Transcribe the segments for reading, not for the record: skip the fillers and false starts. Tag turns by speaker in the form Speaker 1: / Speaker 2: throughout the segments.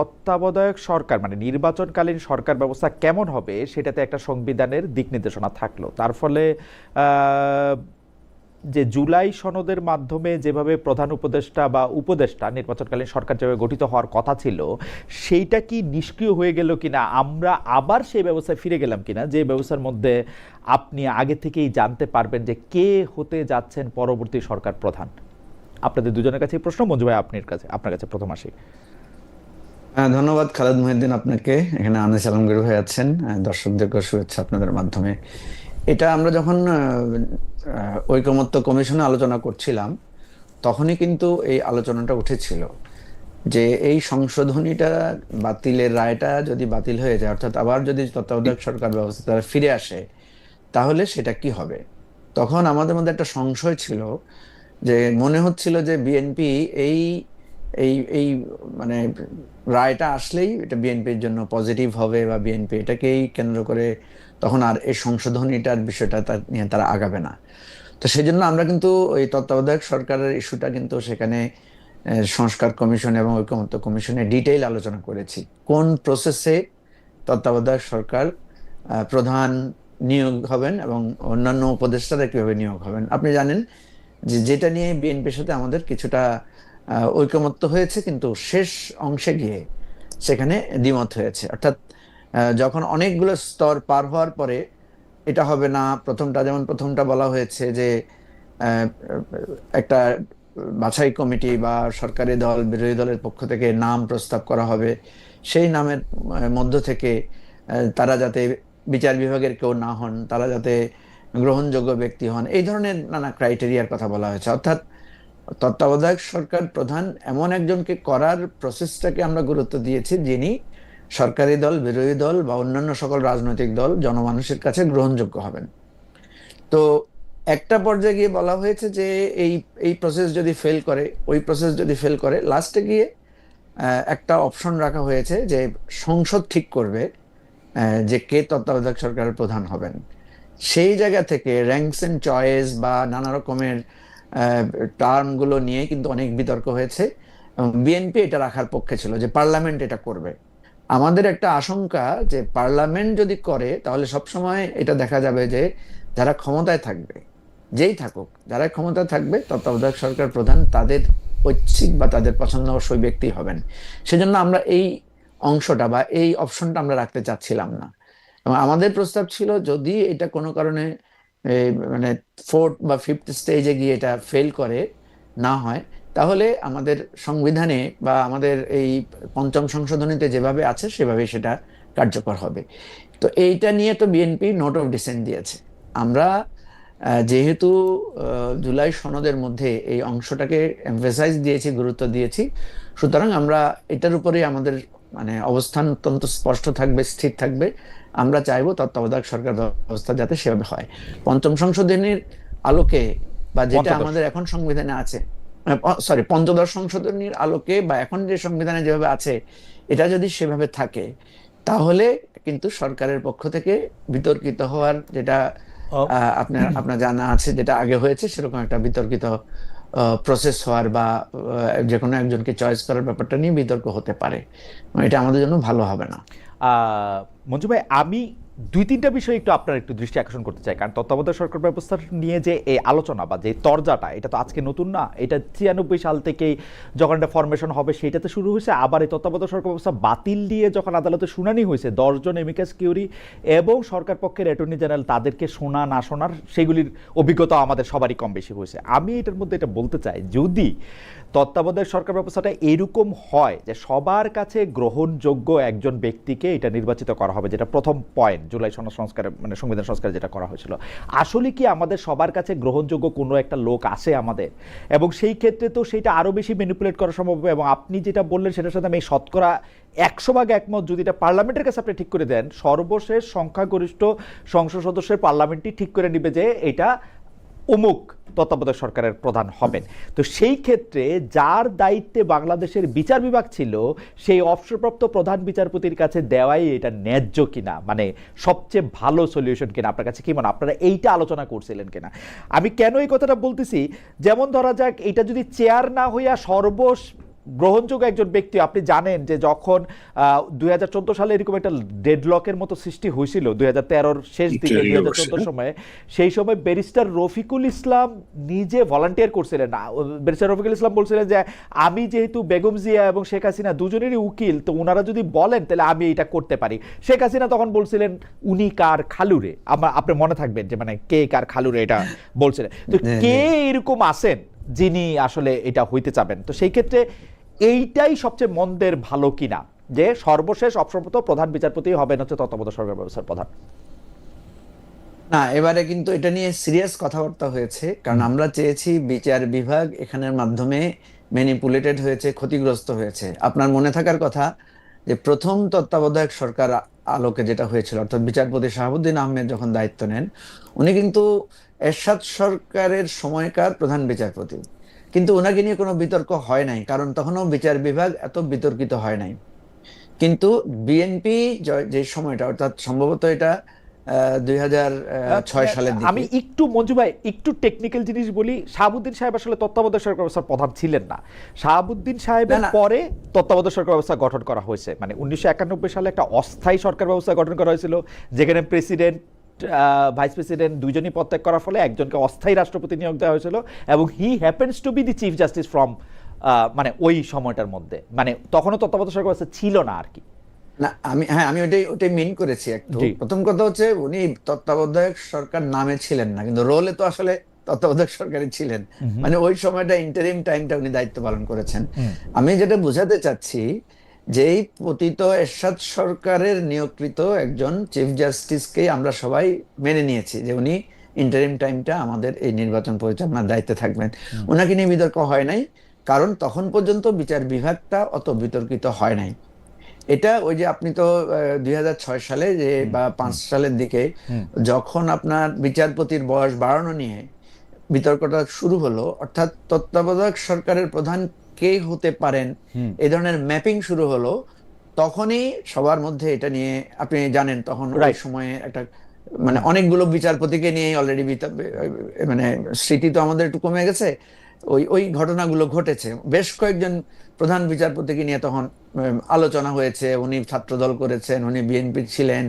Speaker 1: তত্ত্বাবধায়ক সরকার মানে নির্বাচনকালীন সরকার ব্যবস্থা কেমন হবে সেটাতে একটা সংবিধানের দিক নির্দেশনা থাকলো। তার ফলে আহ, যে জুলাই সনদের মাধ্যমে যেভাবে প্রধান উপদেষ্টা বা উপদেষ্টা নির্বাচনকালীন সরকার যেভাবে গঠিত হওয়ার কথা ছিল, সেইটা কি নিষ্ক্রিয় হয়ে গেল কিনা, আমরা আবার সেই ব্যবস্থায় ফিরে গেলাম কিনা, যে ব্যবস্থার মধ্যে আপনি আগে থেকেই জানতে পারবেন যে কে হতে যাচ্ছেন পরবর্তী সরকার প্রধান। আপনাদের দুজনের কাছে প্রশ্ন। মঞ্জু ভাই, আপনার কাছে প্রথম আসি।
Speaker 2: ধন্যবাদ খালেদ মহিউদ্দিন আপনাকে। এখানে আনিস আলমগীর ভাই আছেন। দর্শকদেরকে শুভেচ্ছা আপনাদের মাধ্যমে। এটা আমরা যখন ঐকমত্য কমিশনে আলোচনা করছিলাম, তখনই কিন্তু এই আলোচনাটা উঠেছিল যে এই সংশোধনীটা বাতিলের রায়টা যদি বাতিল হয়ে যায়, অর্থাৎ আবার যদি তত্ত্বাবধায়ক সরকার ব্যবস্থা তারা ফিরে আসে, তাহলে সেটা কি হবে। তখন আমাদের মধ্যে একটা সংশয় ছিল যে মনে হচ্ছিল যে বিএনপি এই এই এই মানে রায়টা আসলেই এটা বিএনপির জন্য পজিটিভ হবে, বা বিএনপি এটাকেই কেন্দ্র করে তখন আর এই সংশোধনীটার বিষয়টা নিয়ে তারা আগাবে না। তো সেই জন্য আমরা কিন্তু ওই তত্ত্বাবধায়ক সরকারের ইস্যুটা কিন্তু সেখানে সংস্কার কমিশন এবং ঐকমত্য কমিশনে ডিটেইল আলোচনা করেছি। কোন প্রসেসে তত্ত্বাবধায়ক সরকার প্রধান নিয়োগ হবেন এবং অন্যান্য উপদেষ্টারা কিভাবে নিয়োগ হবেন। আপনি জানেন যে যেটা নিয়ে বিএনপির সাথে আমাদের কিছুটা ঐকমত্য হয়েছে, কিন্তু শেষ অংশে গিয়ে সেখানে দ্বিমত হয়েছে। অর্থাৎ যখন অনেকগুলো স্তর পার হওয়ার পরে এটা হবে না, প্রথমটা বলা হয়েছে যে আহ, একটা বাছাই কমিটি বা সরকারি দল বিরোধী দলের পক্ষ থেকে নাম প্রস্তাব করা হবে, সেই নামের মধ্য থেকে তারা যাতে বিচার বিভাগের কেউ না হন, তারা যাতে গ্রহণযোগ্য ব্যক্তি হন, এই ধরনের নানা ক্রাইটেরিয়ার কথা বলা হয়েছে। অর্থাৎ তত্ত্বাবধায়ক সরকার প্রধান এমন একজনকে করার প্রসেসটাকে আমরা গুরুত্ব দিয়েছি যিনি সরকারি দল বিরোধী দল বা অন্যান্য সকল রাজনৈতিক দল জনমানুষের কাছে গ্রহণযোগ্য হবেন। তো একটা পর্যায়ে গিয়ে বলা হয়েছে যে এই এই প্রসেস যদি ফেল করে, ওই প্রসেস যদি ফেল করে, লাস্টে গিয়ে একটা অপশন রাখা হয়েছে যে সংসদ ঠিক করবে যে কে তত্ত্বাবধায়ক সরকারের প্রধান হবেন। সেই জায়গা থেকে র্যাঙ্কস এন্ড চয়েস বা নানা রকমের টার্মগুলো নিয়ে কিন্তু অনেক বিতর্ক হয়েছে, এবং বিএনপি এটা রাখার পক্ষে ছিল যে পার্লামেন্ট এটা করবে। আমাদের একটা আশঙ্কা যে পার্লামেন্ট যদি করে তাহলে সবসময় এটা দেখা যাবে যে যারা ক্ষমতায় থাকবে, যেই থাকুক, যারা ক্ষমতায় থাকবে তত্ত্বাবধায়ক সরকার প্রধান তাদের ঐচ্ছিক বা তাদের পছন্দসই ব্যক্তি হবেন। সেজন্য আমরা এই অংশটা বা এই অপশনটা আমরা রাখতে চাচ্ছিলাম না। এবং আমাদের প্রস্তাব ছিল যদি এটা কোনো কারণে মানে ফোর্থ বা ফিফথ স্টেজে গিয়ে এটা ফেল করে না হয়, তাহলে আমাদের সংবিধানে বা আমাদের এই পঞ্চম সংশোধনীতে যেভাবে আছে সেভাবে সেটা কার্যকর হবে। তো এইটা নিয়ে তো বিএনপি নোট অফ ডিসেন্ট দিয়েছে। আমরা যেহেতু জুলাই সনদের মধ্যে এই অংশটাকে এমফেসাইজ দিয়েছি, গুরুত্ব দিয়েছি, সুতরাং আমরা এটার উপরেই আমাদের অবস্থান অত্যন্ত স্পষ্ট থাকবে, স্থির থাকবে। আমরা চাইবো তত্ত্বাবধায়ক সরকার ব্যবস্থা যাতে সেভাবে হয়। পঞ্চম সংশোধনীর আলোকে বা যেটা
Speaker 1: পঞ্চদশ।
Speaker 2: আমাদের এখন সংবিধানে আছে, সরি, পঞ্চদশ সংশোধনীর আলোকে বা এখন যে সংবিধানে যেভাবে আছে, এটা যদি সেভাবে থাকে, তাহলে কিন্তু সরকারের পক্ষ থেকে বিতর্কিত হওয়ার যেটা
Speaker 1: আহ,
Speaker 2: আপনার আপনার জানা আছে, যেটা আগে হয়েছে সেরকম একটা বিতর্কিত প্রসেস হওয়ার বা যে কোনো একজনকে চয়েস করার ব্যাপারটা নিয়ে বিতর্ক হতে পারে। এটা আমাদের জন্য ভালো হবে না।
Speaker 1: আহ, মঞ্জু ভাই, আমি দুই তিনটা বিষয় আপনার একটু দৃষ্টি আকর্ষণ করতে চাই। কারণ তত্ত্বাবধায়ক সরকার ব্যবস্থা নিয়ে যে এই আলোচনা বা যে তরজাটা, এটা তো আজকে নতুন না। এটা 96 সাল থেকেই যখন একটা ফরমেশন হবে সেইটাতে শুরু হয়েছে। আবার এই তত্ত্বাবধায়ক সরকার ব্যবস্থা বাতিল দিয়ে যখন আদালতে শুনানি হয়েছে, 10 জন এমিকাস কিউরি এবং সরকার পক্ষের অ্যাটর্নি জেনারেল তাদেরকে শোনা না শোনার সেগুলির অভিজ্ঞতা আমাদের সবারই কম বেশি হয়েছে। আমি এটার মধ্যে এটা বলতে চাই, যদি তত্ত্বাবধায়ক সরকার ব্যবস্থাটা এরকম হয় যে সবার কাছে গ্রহণযোগ্য একজন ব্যক্তিকে এটা নির্বাচিত করা হবে, যেটা প্রথম পয়েন্ট জুলাই সনদ সংস্কার মানে সংবিধান সংস্কার যেটা করা হয়েছিল, আসলে কি আমাদের সবার কাছে গ্রহণযোগ্য কোনো একটা লোক আসে আমাদের? এবং সেই ক্ষেত্রে তো সেটা আরও বেশি ম্যানিপুলেট করা সম্ভব হবে। এবং আপনি যেটা বললেন সেটার সাথে আমি শতকরা 100 ভাগ একমত। যদি এটা পার্লামেন্টের কাছে আপনি ঠিক করে দেন, সর্বশেষ সংখ্যাগরিষ্ঠ সংসদ সদস্যের পার্লামেন্টই ঠিক করে নিবে যে এটা অমুক তত্ত্বাবধায়ক সরকারের প্রধান হবেন। তো সেই ক্ষেত্রে যার দায়িত্বে বাংলাদেশের বিচার বিভাগ ছিল, সেই অবসরপ্রাপ্ত প্রধান বিচারপতির কাছে দেওয়াই এটা ন্যায্য কিনা, মানে সবচেয়ে ভালো সলিউশন কিনা, আপনার কাছে কি মনে? আপনারা এইটা আলোচনা করছিলেন কিনা? আমি কেন এই কথাটা বলতেছি, যেমন ধরা যাক এটা যদি চেয়ার না হইয়া গ্রহণযোগ্য একজন ব্যক্তি। আপনি জানেন যে যখন 2014 সালে এরকম একটা ডেডলকের মতো সৃষ্টি হয়েছিল 2013-র শেষ দিকে, 2014 সময়ে, সেই সময় ব্যারিস্টার রফিকুল ইসলাম নিজে ভলান্টিয়ার করছিলেন। ব্যারিস্টার রফিকুল ইসলাম বলছিলেন যে আমি যেহেতু বেগম জিয়া এবং শেখ হাসিনা দুজনেরই উকিল, তো ওনারা যদি বলেন তাহলে আমি এটা করতে পারি। শেখ হাসিনা তখন বলছিলেন উনি কার খালুরে, আপনার মনে থাকবেন যে মানে কে কার খালুরে এটা বলছিলেন। তো কে এরকম আছেন যিনি আসলে এটা হইতে চাবেন? তো সেই ক্ষেত্রে এইটাই সবচেয়ে মন্দের ভালো কিনা যে সর্বশেষ অবসরপ্রাপ্ত প্রধান বিচারপতি হবেন হচ্ছে তত্ত্বাবধায়ক সরকার ব্যবস্থার প্রধান?
Speaker 2: না, এবারে কিন্তু এটা নিয়ে সিরিয়াস কথাবার্তা হয়েছে, কারণ আমরা চেয়েছি বিচার বিভাগ এখানের মাধ্যমে ম্যানিপুলেটেড হয়েছে, ক্ষতিগ্রস্ত হয়েছে। আপনার মনে থাকার কথা যে প্রথম তত্ত্বাবধায়ক সরকার আলোকে যেটা হয়েছিল, অর্থাৎ বিচারপতি শাহাবুদ্দিন আহমেদ যখন দায়িত্ব নেন, উনি কিন্তু এরশাদ সরকারের সময়কার প্রধান বিচারপতি, কিন্তু ওনাকে নিয়ে কোনো বিতর্ক হয় নাই, কারণ তখনও বিচার বিভাগ এত বিতর্কিত হয় নাই। কিন্তু বিএনপি যে সময়টা, অর্থাৎ সম্ভবত এটা 2006 সালের
Speaker 1: আমি
Speaker 2: দিকে।
Speaker 1: একটু মঞ্জু ভাই একটু টেকনিক্যাল জিনিস বলি। শাহাবুদ্দিন সাহেব আসলে তত্ত্বাবধায়ক সরকার ব্যবস্থার প্রধান ছিলেন না। শাহাবুদ্দিন সাহেবের পরে তত্ত্বাবধায়ক সরকার ব্যবস্থা গঠন করা হয়েছে। মানে 1991 সালে একটা অস্থায়ী সরকার ব্যবস্থা গঠন করা হয়েছিল, যেখানে প্রেসিডেন্ট ভাইস প্রেসিডেন্ট দুইজনই পদত্যাগ করার ফলে একজনকে অস্থায়ী রাষ্ট্রপতি নিয়োগ দেওয়া হয়েছিল, এবং he happens to be the chief justice from মানে ওই সময়টার মধ্যে। মানে তখনও তত্ত্বাবধায়ক সরকার ব্যবস্থা ছিল না আর কি।
Speaker 2: না, আমি ওটাই মিন করেছি একটু। প্রথম কথা হচ্ছে উনি তত্ত্বাবধায়ক সরকার নামে ছিলেন না, কিন্তু রোলে তো আসলে তত্ত্বাবধায়ক সরকারই ছিলেন। মানে ওই সময়টা ইন্টারিম টাইমটা উনি দায়িত্ব পালন করেছেন। আমি যেটা বোঝাতে চাচ্ছি যে এই পতিত এরশাদ সরকারের নিয়োগকৃত একজন চিফ জাস্টিসকেই আমরা সবাই মেনে নিয়েছি যে উনি ইন্টারিম টাইমটা আমাদের এই নির্বাচন পরিচালনার দায়িত্বে থাকবেন। ওনাকে নিয়ে বিতর্ক হয় নাই, কারণ তখন পর্যন্ত বিচার বিভাগটা অত বিতর্কিত হয় নাই। এটা ওই যে আপনি তো 2006 সালে যে বা 5 সালের দিকে যখন আপনার বিচারপতির বয়স বাড়ানো নিয়ে বিতর্কটা শুরু হলো, অর্থাৎ তত্ত্বাবধায়ক সরকারের প্রধান কে হতে পারেন এই ধরনের ম্যাপিং শুরু হলো, তখনই সবার মধ্যে এটা নিয়ে, আপনি জানেন তখন ওই সময়ে একটা মানে অনেকগুলো বিচারপতিকে নিয়ে অলরেডি মানে স্মৃতি তো আমাদের একটু কমে গেছে, ওই ওই ঘটনাগুলো ঘটেছে। বেশ কয়েকজন প্রধান বিচারপতিকে নিয়ে তখন আলোচনা হয়েছে, উনি ছাত্রদল করেছেন, উনি বিএনপি ছিলেন,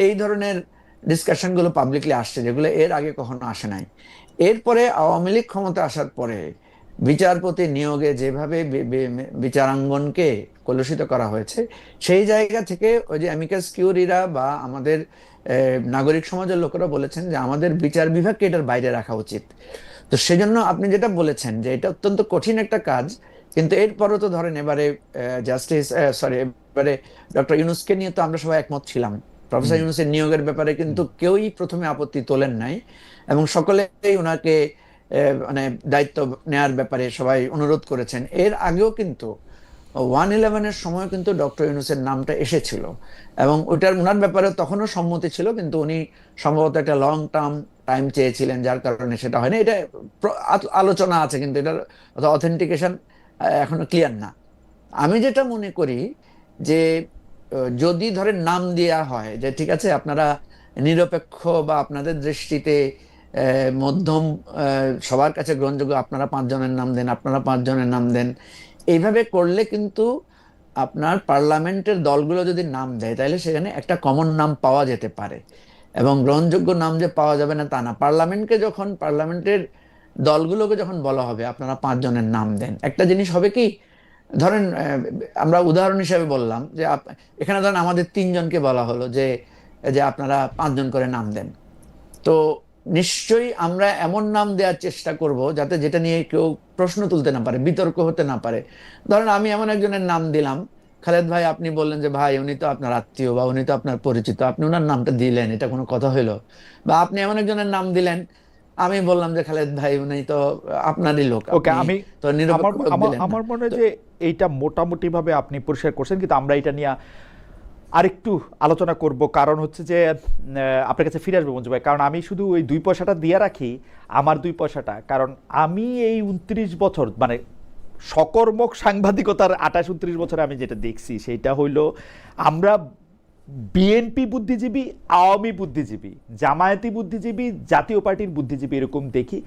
Speaker 2: এই ধরনের ডিসকাশন গুলো পাবলিকলি আসছে, যেগুলো এর আগে কখনো আসে নাই। এরপরে আওয়ামী লীগ ক্ষমতা আসার পরে বিচারপতি নিয়োগে যেভাবে বিচারাঙ্গনকে কলুষিত করা হয়েছে, সেই জায়গা থেকে ওই যে অ্যামিকাস কিউরিরা বা আমাদের নাগরিক সমাজের লোকেরা বলেছেন যে আমাদের বিচার বিভাগকে এটার বাইরে রাখা উচিত। তো সেজন্য আপনি যেটা বলেছেন যে এটা অত্যন্ত কঠিন একটা কাজ, কিন্তু এরপরও তো ধরেন এবারে এবারে ডক্টর ইউনূসকে নিয়ে তো আমরা সবাই একমত ছিলাম। প্রফেসর ইউনূসের নিয়োগের ব্যাপারে কিন্তু কেউই প্রথমে আপত্তি তোলেন নাই, এবং সকলেই ওনাকে মানে দায়িত্ব নেয়ার ব্যাপারে সবাই অনুরোধ করেছেন। এর আগেও কিন্তু 111-এর সময় কিন্তু ডক্টর ইউনূসের নামটা এসেছিল, এবং ওটার ওনার ব্যাপারে তখনও সম্মতি ছিল, কিন্তু উনি সম্ভবত একটা লং টার্ম টাইম চেয়েছিলেন, যার কারণে সেটা হয়নি। এটা আলোচনা আছে, কিন্তু এটার অথেন্টিকেশন এখনো ক্লিয়ার না। আমি যেটা মনে করি যে যদি ধরেন নাম দেয়া হয় যে ঠিক আছে আপনারা নিরপেক্ষ বা আপনাদের দৃষ্টিতে মধ্যম, সবার কাছে গ্রহণযোগ্য, আপনারা 5 জনের নাম দেন, আপনারা 5 জনের নাম দেন, এইভাবে করলে কিন্তু আপনার পার্লামেন্টের দলগুলো যদি নাম দেয় তাহলে সেখানে একটা কমন নাম পাওয়া যেতে পারে, এবং গ্রহণযোগ্য নাম যে পাওয়া যাবে না তা না। পার্লামেন্টের দলগুলোকে যখন বলা হবে আপনারা 5 জনের নাম দেন, একটা জিনিস হবে কি, ধরেন আমরা উদাহরণ হিসেবে বললাম যে এখানে ধরেন আমাদের 3 জনকে বলা হলো যে যে আপনারা 5 জন করে নাম দেন, তো নিশ্চয়ই আমরা এমন নাম দেওয়ার চেষ্টা করব যাতে যেটা নিয়ে কেউ প্রশ্ন তুলতে না পারে, বিতর্ক হতে না পারে। ধরেন আমি এমন একজনের নাম দিলাম, খালেদ ভাই, আপনি বললেন যে ভাই উনি তো আপনার আত্মীয় বা উনি তো আপনার পরিচিত, আপনি ওনার নামটা দিলেন, এটা কোনো কথা হইলো? বা আপনি এমন একজনের নাম দিলেন, আমি বললাম যে খালেদ ভাই উনি তো আপনারই লোক,
Speaker 1: ওকে, আমি
Speaker 2: তো নিরপেক্ষ লোক দিলেন না।
Speaker 1: আমার মনে হয় যে এইটা মোটামুটি ভাবে আপনি পরিষ্কার করছেন, কিন্তু আমরা এটা নিয়ে আরেকটু আলোচনা করব। কারণ হচ্ছে যে আপনার কাছে ফিরে আসবো মঞ্জু ভাই, কারণ আমি শুধু ওই 2 পয়সাটা দিয়ে রাখি, আমার 2 পয়সাটা, কারণ আমি এই 29 বছর মানে সকর্মক সাংবাদিকতার 28-29 বছরে আমি যেটা দেখছি সেটা হইল আমরা বিএনপি বুদ্ধিজীবী, আওয়ামী বুদ্ধিজীবী, জামায়াতি বুদ্ধিজীবী, জাতীয় পার্টির বুদ্ধিজীবী এরকম দেখি,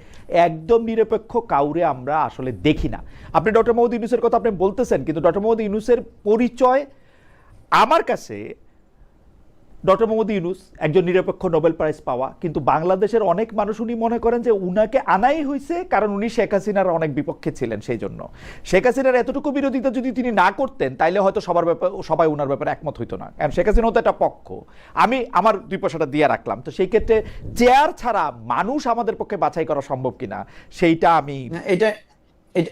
Speaker 1: একদম নিরপেক্ষ কাউরে আমরা আসলে দেখি না। আপনি ডক্টর মোহাম্মদ ইউনূসের কথা আপনি বলতেছেন, কিন্তু ডক্টর মোহাম্মদ ইউনূসের পরিচয় আমার কাছে, ডক্টর মোহাম্মদ ইউনূস একজন নিরপেক্ষ নোবেল প্রাইজ পাওয়া, কিন্তু বাংলাদেশের অনেক মানুষ উনি মনে করেন যে উনাকে আনাই হয়েছে কারণ উনি শেখ হাসিনার অনেক বিপক্ষে ছিলেন, সেই জন্য। শেখ হাসিনার এতটুকু বিরোধিতা যদি তিনি না করতেন তাইলে হয়তো সবাই উনার ব্যাপারে একমত হইতো না, কারণ শেখ হাসিনা তো একটা পক্ষ। আমি আমার দুই পয়সাটা দিয়ে রাখলাম। তো সেই ক্ষেত্রে চেয়ার ছাড়া মানুষ আমাদের পক্ষে বাছাই করা সম্ভব কিনা সেইটা আমি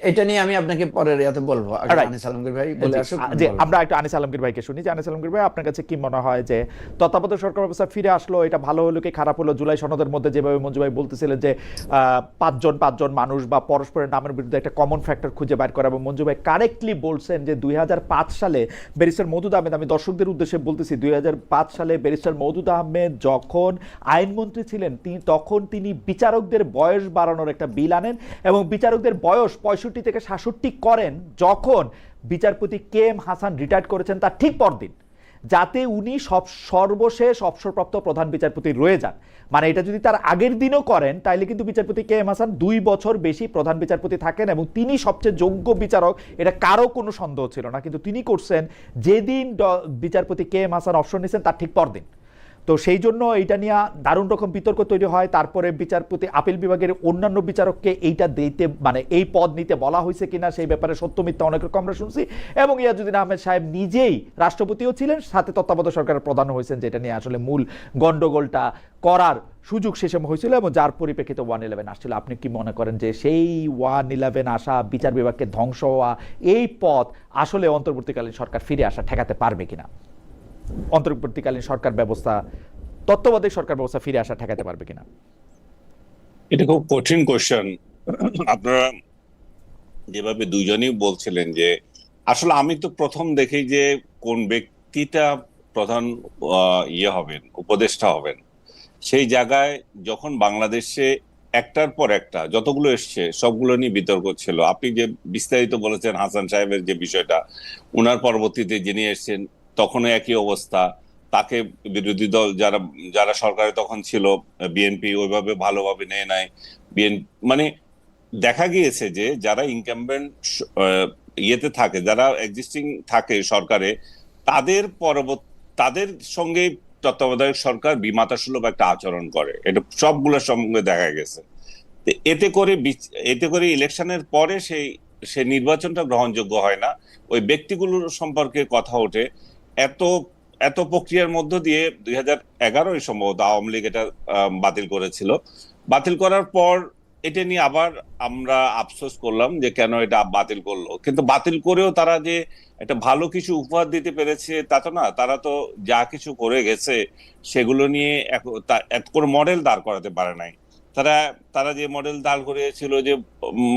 Speaker 2: এটা নিয়ে আমি আপনাকে পরের ইয়াতে বলবো। আগে
Speaker 1: Alright.
Speaker 2: আনিস আলমগীর ভাই বলে আসুক,
Speaker 1: যে
Speaker 2: বলবো।
Speaker 1: আমরা একটু আনিস আলমগীর ভাইকে শুনি। যে আনিস আলমগীর ভাই, আপনার কাছে কি মনে হয় যে তত্ত্বাবধায়ক সরকার ব্যবস্থা ফিরে আসলো, এটা ভালো হলো কি খারাপ হলো? জুলাই সনদের মধ্যে যেভাবে মঞ্জু ভাই বলতেছিলেন যে পাঁচজন মানুষ বা পরস্পরের নামের বিরুদ্ধে একটা কমন ফ্যাক্টর খুঁজে বের করা, এবং মঞ্জু ভাই কারেক্টলি বলছেন যে 2005 সালে ব্যারিস্টার মওদুদ আহমেদ, আমি দর্শকদের উদ্দেশ্যে বলতেছি, 2005 সালে ব্যারিস্টার মওদুদ আহমেদ যখন আইনমন্ত্রী ছিলেন তখন তিনি বিচারকদের বয়স বাড়ানোর একটা বিল আনেন, এবং বিচারকদের বয়স 65 থেকে 66 করেন যখন বিচারপতি কে এম হাসান রিটায়ার্ড করেছেন তার ঠিক পরদিন, যাতে উনি সর্বশেষ অবসরপ্রাপ্ত প্রধান বিচারপতি রয়ে যান। মানে এটা যদি তার আগের দিনও করেন তাইলে কিন্তু বিচারপতি কে এম হাসান 2 বছর বেশি প্রধান বিচারপতি থাকেন, এবং তিনি সবচেয়ে যোগ্য বিচারক, এটা কারো কোনো সন্দেহ ছিল না। কিন্তু তিনি করছেন যেদিন বিচারপতি কে এম হাসান অবসর নিয়েছেন তার ঠিক পরদিন। তো সেই জন্য এইটা নিয়ে দারুণ রকম বিতর্ক তৈরি হয়। তারপরে বিচারপতি আপিল বিভাগের অন্যান্য বিচারককে এইটা দিতে, মানে এই পদ নিতে বলা হয়েছে কিনা সেই ব্যাপারে সত্য মিথ্যা অনেক রকম আমরা শুনছি, এবং ইয়াজুদ্দিন আহমেদ সাহেব নিজেই রাষ্ট্রপতিও ছিলেন, সাথে তত্ত্বাবধায়ক সরকারের প্রধান হয়েছেন, যেটা নিয়ে আসলে মূল গন্ডগোলটা করার সুযোগ সে সময় হয়েছিল, এবং যার পরিপ্রেক্ষিতে 111 আসছিল। আপনি কি মনে করেন যে সেই 111 আসা, বিচার বিভাগকে ধ্বংস হওয়া, এই পথ আসলে অন্তর্বর্তীকালীন সরকার ফিরে আসা ঠেকাতে পারবে কিনা? অন্তর্বর্তীকালীন সরকার ব্যবস্থা, তত্ত্বাবধায়ক সরকার ব্যবস্থা ফিরে আসা ঠেকাতে পারবে কিনা?
Speaker 3: এটা খুব কঠিন কোশ্চেন। আপনারা যেভাবে দুইজনই বলছিলেন যে আসলে আমি তো প্রথম দেখি যে কোন ব্যক্তিটা প্রধান হবেন, উপদেষ্টা হবেন, সেই জায়গায় যখন বাংলাদেশে একটার পর একটা যতগুলো এসছে সবগুলো নিয়ে বিতর্ক ছিল। আপনি যে বিস্তারিত বলেছেন হাসান সাহেবের যে বিষয়টা, উনার পরবর্তীতে যিনি এসছেন তখনও একই অবস্থা, তাকে বিরোধী দল যারা যারা সরকারে তখন ছিল, বিএনপি ওইভাবে ভালোভাবে নেয় নাই। মানে দেখা গিয়েছে যে যারা ইনকামবেন্ট ইয়েতে থাকে, যারা এক্সিস্টিং থাকে সরকারে, তাদের সঙ্গে তত্ত্বাবধায়ক সরকার বিমাতাসুলভ একটা আচরণ করে, এটা সবগুলোর সঙ্গে দেখা গেছে। এতে করে ইলেকশনের পরে সেই নির্বাচনটা গ্রহণযোগ্য হয় না, ওই ব্যক্তিগুলোর সম্পর্কে কথা ওঠে। এত প্রক্রিয়ার মধ্য দিয়ে 2011 সম্ভবত আওয়ামী লীগ এটা বাতিল করেছিল। বাতিল করার পর এটা নিয়ে আবার আমরা আফসোস করলাম যে কেন এটা বাতিল করলো, কিন্তু বাতিল করেও তারা যে একটা ভালো কিছু উপহার দিতে পেরেছে তা তো না। তারা তো যা কিছু করে গেছে সেগুলো নিয়ে এত করে মডেল দাঁড় করাতে পারে নাই। তারা যে মডেল দাঁড় করিয়েছিল যে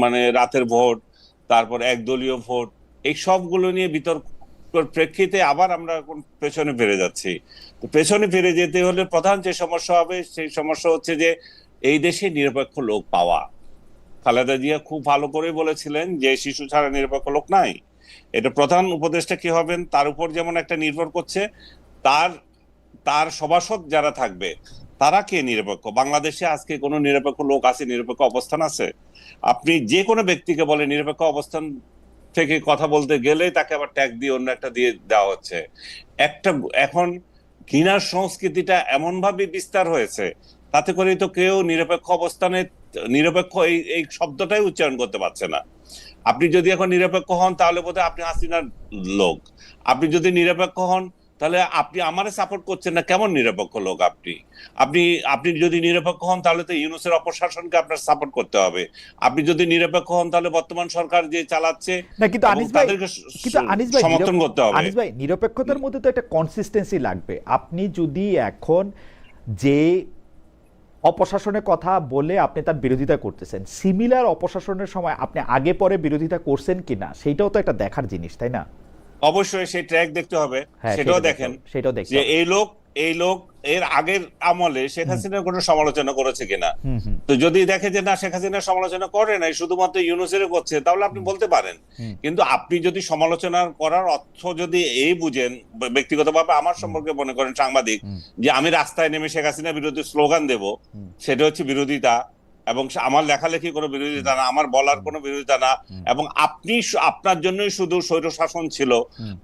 Speaker 3: মানে রাতের ভোট, তারপর একদলীয় ভোট, এই সবগুলো নিয়ে বিতর্ক প্রেক্ষিতে আবার আমরা এখন পেছনে ফিরে যাচ্ছি। তো পেছনে ফিরে যেতে হলে প্রধান যে সমস্যা হবে সেই সমস্যা হচ্ছে যে এই দেশে নিরপেক্ষ লোক পাওয়া। খালেদা জিয়া খুব ভালো করে বলেছিলেন যে শিশু ছাড়া নিরপেক্ষ লোক নাই। এটা প্রধান উপদেষ্টা কি হবেন তার উপর যেমন একটা নির্ভর করছে, তার সভাসদ যারা থাকবে তারা কে নিরপেক্ষ। বাংলাদেশে আজকে কোনো নিরপেক্ষ লোক আছে, নিরপেক্ষ অবস্থান আছে? আপনি যে কোনো ব্যক্তিকে বলে নিরপেক্ষ অবস্থান থেকে কথা বলতে গেলে তাকে আবার ট্যাগ দিয়ে অন্য একটা দিয়ে দেওয়া হচ্ছে। এখন ঘৃণার সংস্কৃতিটা এমন ভাবে বিস্তার হয়েছে, তাতে করে তো কেউ নিরপেক্ষ অবস্থানে নিরপেক্ষ এই শব্দটাই উচ্চারণ করতে পারছে না। আপনি যদি এখন নিরপেক্ষ হন তাহলে বোধহয় আপনি হাসিনার লোক। আপনি যদি নিরপেক্ষ হন তাহলে আপনি আমারে সাপোর্ট করছেন না, কেমন নিরপেক্ষ লোক আপনি? আপনি যদি নিরপেক্ষ হন তাহলে তো ইউনূসের অপশাসনকে আপনার সাপোর্ট করতে হবে। আপনি যদি নিরপেক্ষ হন তাহলে বর্তমান সরকার যে চালাচ্ছে
Speaker 1: না, কিন্তু আনিস ভাই,
Speaker 3: সমর্থন করতে হবে।
Speaker 1: আনিস ভাই, নিরপেক্ষতার মধ্যে তো একটা কনসিস্টেন্সি লাগবে। আপনি যদি এখন যে অপশাসনের কথা বলে আপনি তার বিরোধিতা করতেছেন, সিমিলার অপশাসনের সময় আপনি আগে পরে বিরোধিতা করছেন কিনা সেটাও তো একটা দেখার জিনিস, তাই না?
Speaker 3: অবশ্যই সেই ট্র্যাক দেখতে হবে, সেটাও দেখেন
Speaker 1: সেটাও দেখেন
Speaker 3: যে এই লোক এর আগের আমলে শেখ হাসিনার কোনো সমালোচনা করেছে কিনা?
Speaker 1: হুম হুম
Speaker 3: তো যদি দেখে যে না শেখ হাসিনার সমালোচনা করে নাই, শুধুমাত্র ইউনূসের করছে, তাহলে আপনি বলতে পারেন।
Speaker 1: হুম।
Speaker 3: কিন্তু আপনি যদি সমালোচনা করার অর্থ যদি এই বুঝেন, ব্যক্তিগতভাবে আমার সম্পর্কে মনে করেন সাংবাদিক, যে আমি রাস্তায় নেমে শেখ হাসিনার বিরুদ্ধে স্লোগান দেব, সেটা হচ্ছে বিরোধিতা, এবং আমার লেখালেখি কোনো বিরোধিতা না, আমার বলার কোনো বিরোধিতা না, এবং আপনার জন্যই শুধু স্বৈর শাসন ছিল,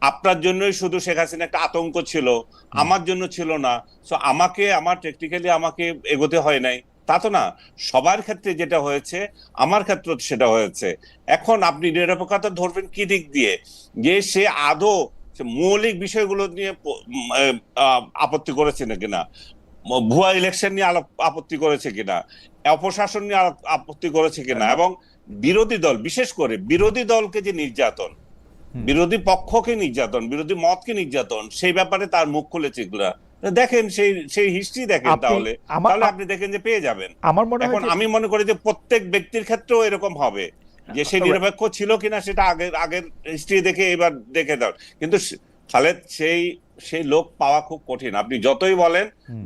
Speaker 3: আপনার জন্যই শুধু শেখ হাসিনা একটা আতঙ্ক ছিল, আমার জন্য ছিল না, সো আমার টেকনিক্যালি আমাকে এগোতে হয় নাই, তা তো না। সবার ক্ষেত্রে যেটা হয়েছে, আমার ক্ষেত্রে সেটা হয়েছে। এখন আপনি নিরপেক্ষতা ধরবেন কি দিক দিয়ে? যে সে আদৌ মৌলিক বিষয়গুলো নিয়ে আপত্তি করেছে না কিনা, ভুয়া ইলেকশন নিয়ে আপত্তি করেছে কিনা, অপশাসন নিয়ে আপত্তি করেছে কিনা, এবং বিরোধী দল, বিশেষ করে বিরোধী দলকে যে নির্যাতন, বিরোধী পক্ষকে নির্যাতন, বিরোধী মতকে নির্যাতন, সেই ব্যাপারে তার মুখ খুলেছে এগুলা দেখেন, সেই হিস্ট্রি দেখেন, তাহলে আপনি দেখেন যে পেয়ে যাবেন।
Speaker 1: আমার মনে হয়
Speaker 3: এখন আমি মনে করি যে প্রত্যেক ব্যক্তির ক্ষেত্রেও এরকম হবে, যে সে নিরপেক্ষ ছিল কিনা সেটা আগের হিস্ট্রি দেখে এবার দেখে দাও। কিন্তু খালেদ, সেই লোক পাওয়া খুব কঠিন। আপনি যতই বলেন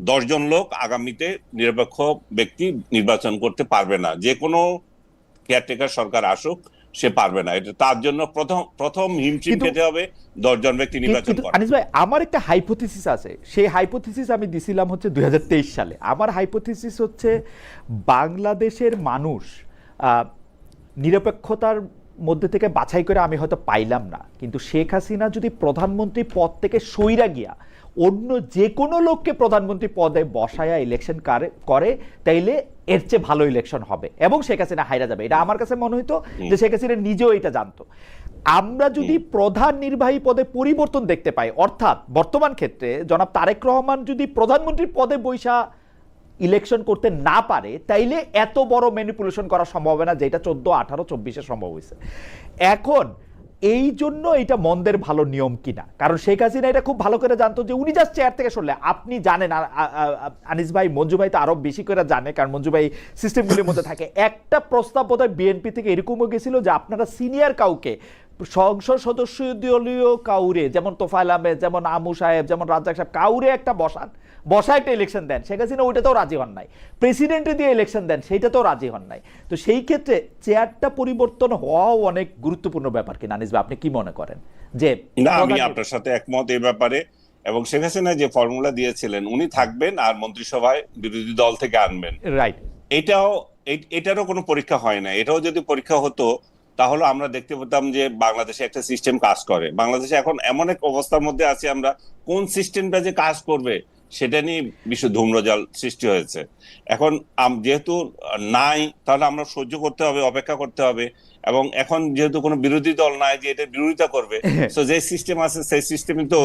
Speaker 3: 10 জন লোক আগামীতে নিরপেক্ষ ব্যক্তি নির্বাচন করতে পারবে না, যে কোনো কেয়ারটেকার সরকার আসুক, সে পারবে না। এটা তার জন্য প্রথম হিমশিম খেতে হবে 10 জন ব্যক্তি নির্বাচন করা।
Speaker 1: আনিস ভাই, আমার একটা হাইপোথিসিস আছে, সেই হাইপোথিসিস আমি দিছিলাম হচ্ছে 2023 সালে। আমার হাইপোথিসিস হচ্ছে বাংলাদেশের মানুষ নিরপেক্ষতার মধ্যে থেকে বাছাই করে আমি হয়তো পাইলাম না, কিন্তু শেখ হাসিনা যদি প্রধানমন্ত্রী পদ থেকে সইরা গিয়া অন্য যে কোনো লোককে প্রধানমন্ত্রী পদে বসায়া ইলেকশন করে, তাইলে এর চেয়ে ভালো ইলেকশন হবে এবং শেখ হাসিনা হাইরা যাবে। এটা আমার কাছে মনে হইতো যে শেখ হাসিনা নিজেও এটা জানতো। আমরা যদি প্রধান নির্বাহী পদে পরিবর্তন দেখতে পাই, অর্থাৎ বর্তমান ক্ষেত্রে জনাব তারেক রহমান যদি প্রধানমন্ত্রীর পদে বৈশা ইলেকশন করতে না পারে, তাইলে এত বড় ম্যানিপুলেশন করা সম্ভব হবে না, যেটা 14, 18, 24-এ সম্ভব হয়েছে। এখন এই জন্য এটা মন্দের ভালো নিয়ম কিনা, কারণ শেখ হাসিনা এটা খুব ভালো করে জানতো যে উনি জাস্ট চেয়ার থেকে সরলে, আপনি জানেন, আনিস ভাই, মঞ্জু ভাই তো আরো বেশি করে জানে, কারণ মঞ্জু ভাই সিস্টেমগুলির মধ্যে থাকে। একটা প্রস্তাব বোধহয় বিএনপি থেকে এরকমও গেছিল যে আপনারা সিনিয়র কাউকে, সংসদ সদস্য দলীয় কাউরে, যেমন তোফায়েল আহমেদ, যেমন আমু সাহেব, যেমন রাজ্জাক সাহেব, কাউরে একটা বসা একটা ইলেকশন দেন। শেখ হাসিনা ওইটাতেও রাজি হন নাই। প্রেসিডেন্টে দিয়ে ইলেকশন দেন, সেইটাতেও রাজি হন নাই। তো সেই ক্ষেত্রে চেয়ারটা পরিবর্তন হওয়াও অনেক গুরুত্বপূর্ণ ব্যাপার কিনা, আনিস ভাই, আপনি কি মনে করেন? যে
Speaker 3: না, আমি আপনার সাথে একমত এই ব্যাপারে। এবং শেখ হাসিনা যে ফর্মুলা দিয়েছিলেন, উনি থাকবেন আর মন্ত্রিসভায় বিরোধী দল থেকে আনবেন,
Speaker 1: রাইট,
Speaker 3: এটারও কোনো পরীক্ষা হয় না। এটাও যদি পরীক্ষা হতো, তাহলে আমরা দেখতে পেতাম যে বাংলাদেশে একটা সিস্টেম কাজ করে। বাংলাদেশে এখন এমন এক অবস্থার মধ্যে আছে, আমরা কোন সিস্টেমটা যে কাজ করবে সেটা নিয়ে বিশ্ব ধূম্রজাল সৃষ্টি হয়েছে। এখন যেহেতু নাই, তাহলে আমরা সহ্য করতে হবে, অপেক্ষা করতে হবে। এবং এখন যেহেতু কোনো বিরোধী দল নাই যে এটা বিরোধিতা করবে, তো যে সিস্টেম আছে সেই সিস্টেমে তো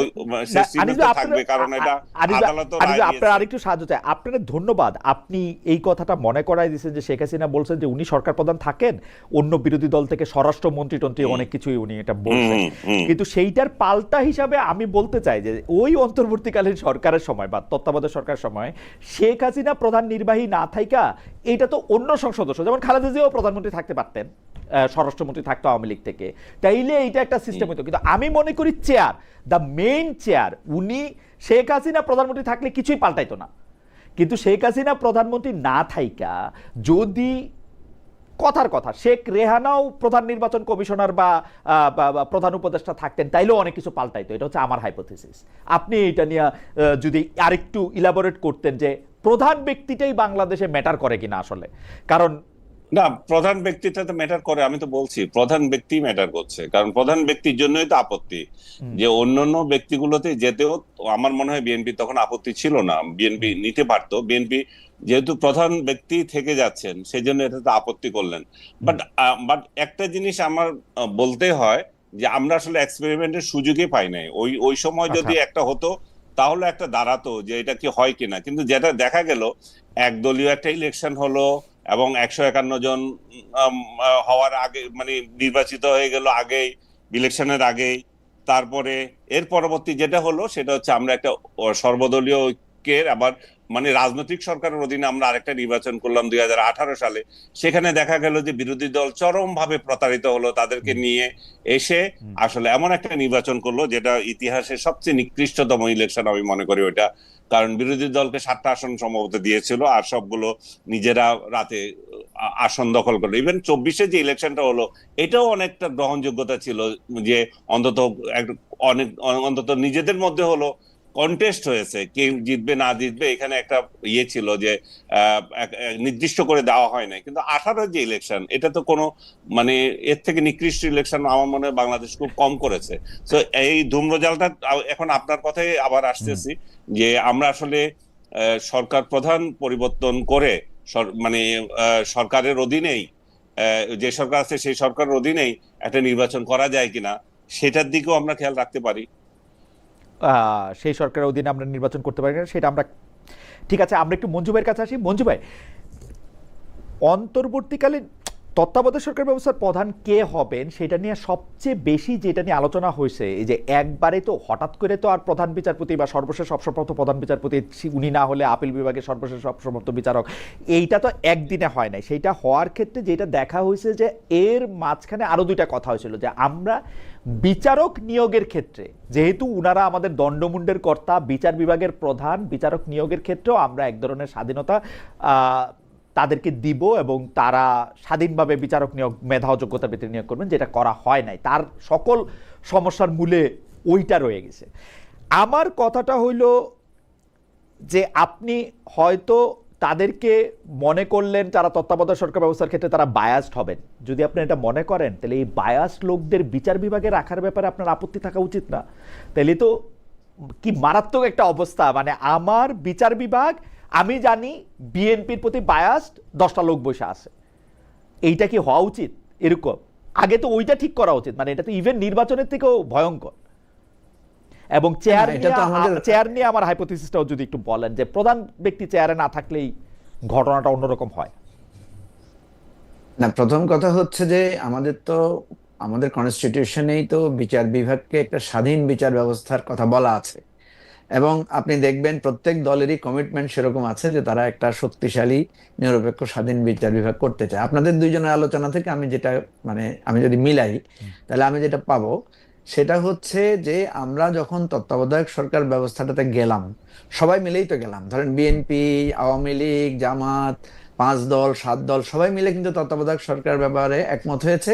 Speaker 3: থাকবে, কারণ এটা আদালত।
Speaker 1: আপনার আরেকটু সাহায্য চাই। আপনার ধন্যবাদ, আপনি এই কথাটা মনে করাই দিয়েছেন যে শেখ হাসিনা বলছেন যে উনি সরকার প্রধান থাকেন, অন্য বিরোধী দল থেকে স্বরাষ্ট্রমন্ত্রী টন্ত্রী অনেক কিছুই উনি এটা বলছেন। কিন্তু সেইটার পাল্টা হিসাবে আমি বলতে চাই যে ওই অন্তর্বর্তীকালীন সরকারের সময় বা তত্ত্বাবধায়ক সরকারের সময় শেখ হাসিনা প্রধান নির্বাহী না থাইকা, এটা তো অন্য সংসদ সদস্য, যেমন খালেদা জিয়াও প্রধানমন্ত্রী থাকতে পারতেন, স্বরাষ্ট্রমন্ত্রী থাকতো আওয়ামী লীগ থেকে, তাইলে এইটা একটা সিস্টেম হতো। কিন্তু আমি মনে করি চেয়ার, দ্য মেইন চেয়ার, উনি শেখ হাসিনা প্রধানমন্ত্রী থাকলে কিছুই পাল্টাইতো না। কিন্তু শেখ হাসিনা প্রধানমন্ত্রী না থাইকা যদি কথার কথা শেখ রেহানাও প্রধান নির্বাচন কমিশনার বা প্রধান উপদেষ্টা থাকতেন, তাইলেও অনেক কিছু পাল্টাইতো। এটা হচ্ছে আমার হাইপোথিসিস। আপনি এটা নিয়ে যদি আরেকটু ইলাবোরেট করতেন যে প্রধান ব্যক্তিটাই বাংলাদেশে ম্যাটার করে কিনা আসলে, কারণ
Speaker 3: না, প্রধান ব্যক্তিটা তো ম্যাটার করে। আমি তো বলছি প্রধান ব্যক্তি ম্যাটার করছে, কারণ প্রধান ব্যক্তির জন্যই তো আপত্তি। যে অন্যান্য ব্যক্তিগুলোতে যেতেও আমার মনে হয় বিএনপি তখন আপত্তি ছিল না, বিএনপি নিতে পারতো। বিএনপি যেহেতু প্রধান ব্যক্তি থেকে যাচ্ছেন, সেই জন্য এটাতে আপত্তি করলেন। বাট একটা জিনিস আমার বলতে হয় যে আমরা আসলে এক্সপেরিমেন্টের সুযোগই পাই নাই। ওই সময় যদি একটা হতো, তাহলে একটা দাঁড়াতো যে এটা কি হয় কিনা। কিন্তু যেটা দেখা গেল, একদলীয় একটা ইলেকশন হলো এবং 151 জন হওয়ার আগে, মানে নির্বাচিত হয়ে গেল আগেই, ইলেকশনের আগেই। তারপরে এর পরবর্তী যেটা হলো সেটা হচ্ছে আমরা একটা সর্বদলীয় ঐক্যের আবার মানে রাজনৈতিক সরকারের অধীনে আমরা আরেকটা নির্বাচন করলাম 2018 সালে, সেখানে দেখা গেল যে বিরোধী দল চরম ভাবে প্রতারিত হলো, তাদেরকে নিয়ে এসে আসলে এমন একটা নির্বাচন করলো যেটা ইতিহাসের সবচেয়ে নিকৃষ্টতম ইলেকশন আমি মনে করি ওইটা। কারণ বিরোধী দলকে 7টা আসন সম্ভবত দিয়েছিল, আর সবগুলো নিজেরা রাতে আসন দখল করলো। ইভেন 24-এ যে ইলেকশনটা হলো এটাও অনেকটা গ্রহণযোগ্যতা ছিল, যে অন্তত অনেক অন্তত নিজেদের মধ্যে হলো কন্টেস্ট হয়েছে, কে জিতবে না জিতবে এখানে একটা ইয়ে ছিল যে নির্দিষ্ট করে দেওয়া হয় না। কিন্তু 18 যে ইলেকশন, এটা তো কোনো মানে এর থেকে নিকৃষ্ট ইলেকশন আমার মনে হয় বাংলাদেশ খুব কম করেছে। তো এই ধূম্রজালটা এখন আপনার কথায় আবার আসতেছি যে আমরা আসলে সরকার প্রধান পরিবর্তন করে মানে সরকারের অধীনেই যে সরকার আছে সেই সরকারের অধীনেই একটা নির্বাচন করা যায় কিনা সেটার দিকেও আমরা খেয়াল রাখতে পারি।
Speaker 1: সেই সরকারের অধীনে আমরা নির্বাচন করতে পারি না সেটা আমরা, ঠিক আছে। আমরা একটু মঞ্জু ভাইয়ের কাছে আসি। মঞ্জু ভাই, অন্তর্বর্তীকালীন তত্ত্বাবধায়ক সরকার ব্যবস্থার প্রধান কে হবেন সেটা নিয়ে সবচেয়ে বেশি যেটা নিয়ে আলোচনা হয়েছে, এই যে একবারে তো হঠাৎ করে তো আর প্রধান বিচারপতি বা সর্বশেষ সবসমর্থ প্রধান বিচারপতি উনি না হলে আপিল বিভাগের সর্বশেষ সবসমর্থ বিচারক, এইটা তো একদিনে হয় নাই। সেইটা হওয়ার ক্ষেত্রে যেটা দেখা হয়েছে যে এর মাঝখানে আরো দুইটা কথা হয়েছিল, যে আমরা বিচারক নিয়োগের ক্ষেত্রে যেহেতু উনারা আমাদের দণ্ডমুণ্ডের কর্তা, বিচার বিভাগের প্রধান, বিচারক নিয়োগের ক্ষেত্রেও আমরা এক ধরনের স্বাধীনতা তাদেরকে দিব এবং তারা স্বাধীনভাবে বিচারক নিয়োগ মেধা ও যোগ্যতার ভিত্তিতে নিয়োগ করবেন, যেটা করা হয় নাই। তার সকল সমস্যার মূলে ওইটা রয়ে গেছে। আমার কথাটা হইল যে আপনি হয়তো তাদেরকে মনে করলেন যারা তত্ত্বাবধায়ক সরকার ব্যবস্থার ক্ষেত্রে তারা বায়াসড হবেন। যদি আপনি এটা মনে করেন তাহলে এই বায়াসড লোকদের বিচার বিভাগে রাখার ব্যাপারে আপনার আপত্তি থাকা উচিত না। তাহলে তো কি মারাত্মক একটা অবস্থা, মানে আমার বিচার বিভাগ আমি জানি বিএনপির প্রতি বায়াসড 10টা লোক বসে আছে, এইটা কি হওয়া উচিত? এরকম আগে তো ওইটা ঠিক করা উচিত, মানে এটা তো ইভেন নির্বাচনের থেকেও ভয়ঙ্কর। এবং চেয়ার নিয়ে আমার হাইপোথিসিসটাও যদি একটু বলেন, যে প্রধান ব্যক্তি চেয়ারে না থাকলেই ঘটনাটা অন্যরকম হয়।
Speaker 2: না, প্রথম কথা হচ্ছে যে আমাদের কনস্টিটিউশনেই তো বিচার বিভাগকে একটা স্বাধীন বিচার ব্যবস্থার কথা বলা আছে, এবং আপনি দেখবেন প্রত্যেক দলেরই কমিটমেন্ট সেরকম আছে যে তারা একটা শক্তিশালী নিরপেক্ষ স্বাধীন বিচার বিভাগ করতে চায়। আপনাদের দুইজনের আলোচনা থেকে আমি যদি মিলাই তাহলে আমি যেটা পাবো সেটা হচ্ছে যে আমরা যখন তত্ত্বাবধায়ক সরকার ব্যবস্থাটাতে গেলাম, সবাই মিলেই তো গেলাম। ধরেন বিএনপি, আওয়ামী লীগ, জামাত, 5 দল 7 দল সবাই মিলে কিন্তু তত্ত্বাবধায়ক সরকার ব্যাপারে একমত হয়েছে।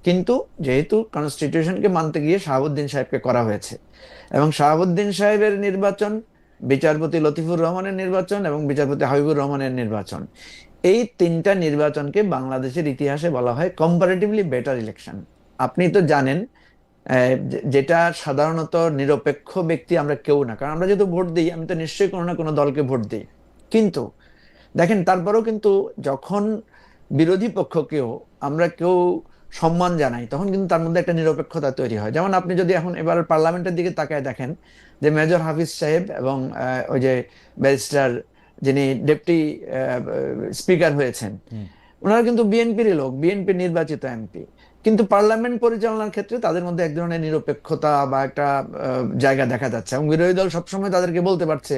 Speaker 2: কিন্তু যেহেতু কনস্টিটিউশনকে মানতে গিয়ে শাহাবুদ্দিন সাহেবকে করা হয়েছে, এবং শাহাবুদ্দিন সাহেবের নির্বাচন, বিচারপতি লতিফুর রহমানের নির্বাচন এবং বিচারপতি হাবিবুর রহমানের নির্বাচন, এই 3টা নির্বাচনকে বাংলাদেশের ইতিহাসে বলা হয় কম্পারেটিভলি বেটার ইলেকশন। আপনি তো জানেন যেটা সাধারণত নিরপেক্ষ ব্যক্তি আমরা কেউ না, কারণ আমরা যেহেতু ভোট দিই, আমি তো নিশ্চয়ই কোনো না কোনো দলকে ভোট দিই। কিন্তু দেখেন, তারপরেও কিন্তু যখন বিরোধী পক্ষকেও আমরা কেউ সম্মান জানাই, তখন কিন্তু তার মধ্যে একটা নিরপেক্ষতা তৈরি হয়। যেমন আপনি যদি এখন এবার পার্লামেন্টের দিকে তাকায় দেখেন যে মেজর হাফিজ সাহেব এবং ওই যে ব্যারিস্টার যিনি ডেপুটি স্পিকার হয়েছেন, ওনারা কিন্তু বিএনপিরই লোক, বিএনপি নির্বাচিত এমপি, কিন্তু পার্লামেন্ট পরিচালনার ক্ষেত্রে তাদের মধ্যে এক ধরনের নিরপেক্ষতা বা একটা জায়গা দেখা যাচ্ছে, এবং বিরোধী দল সবসময় তাদেরকে বলতে পারছে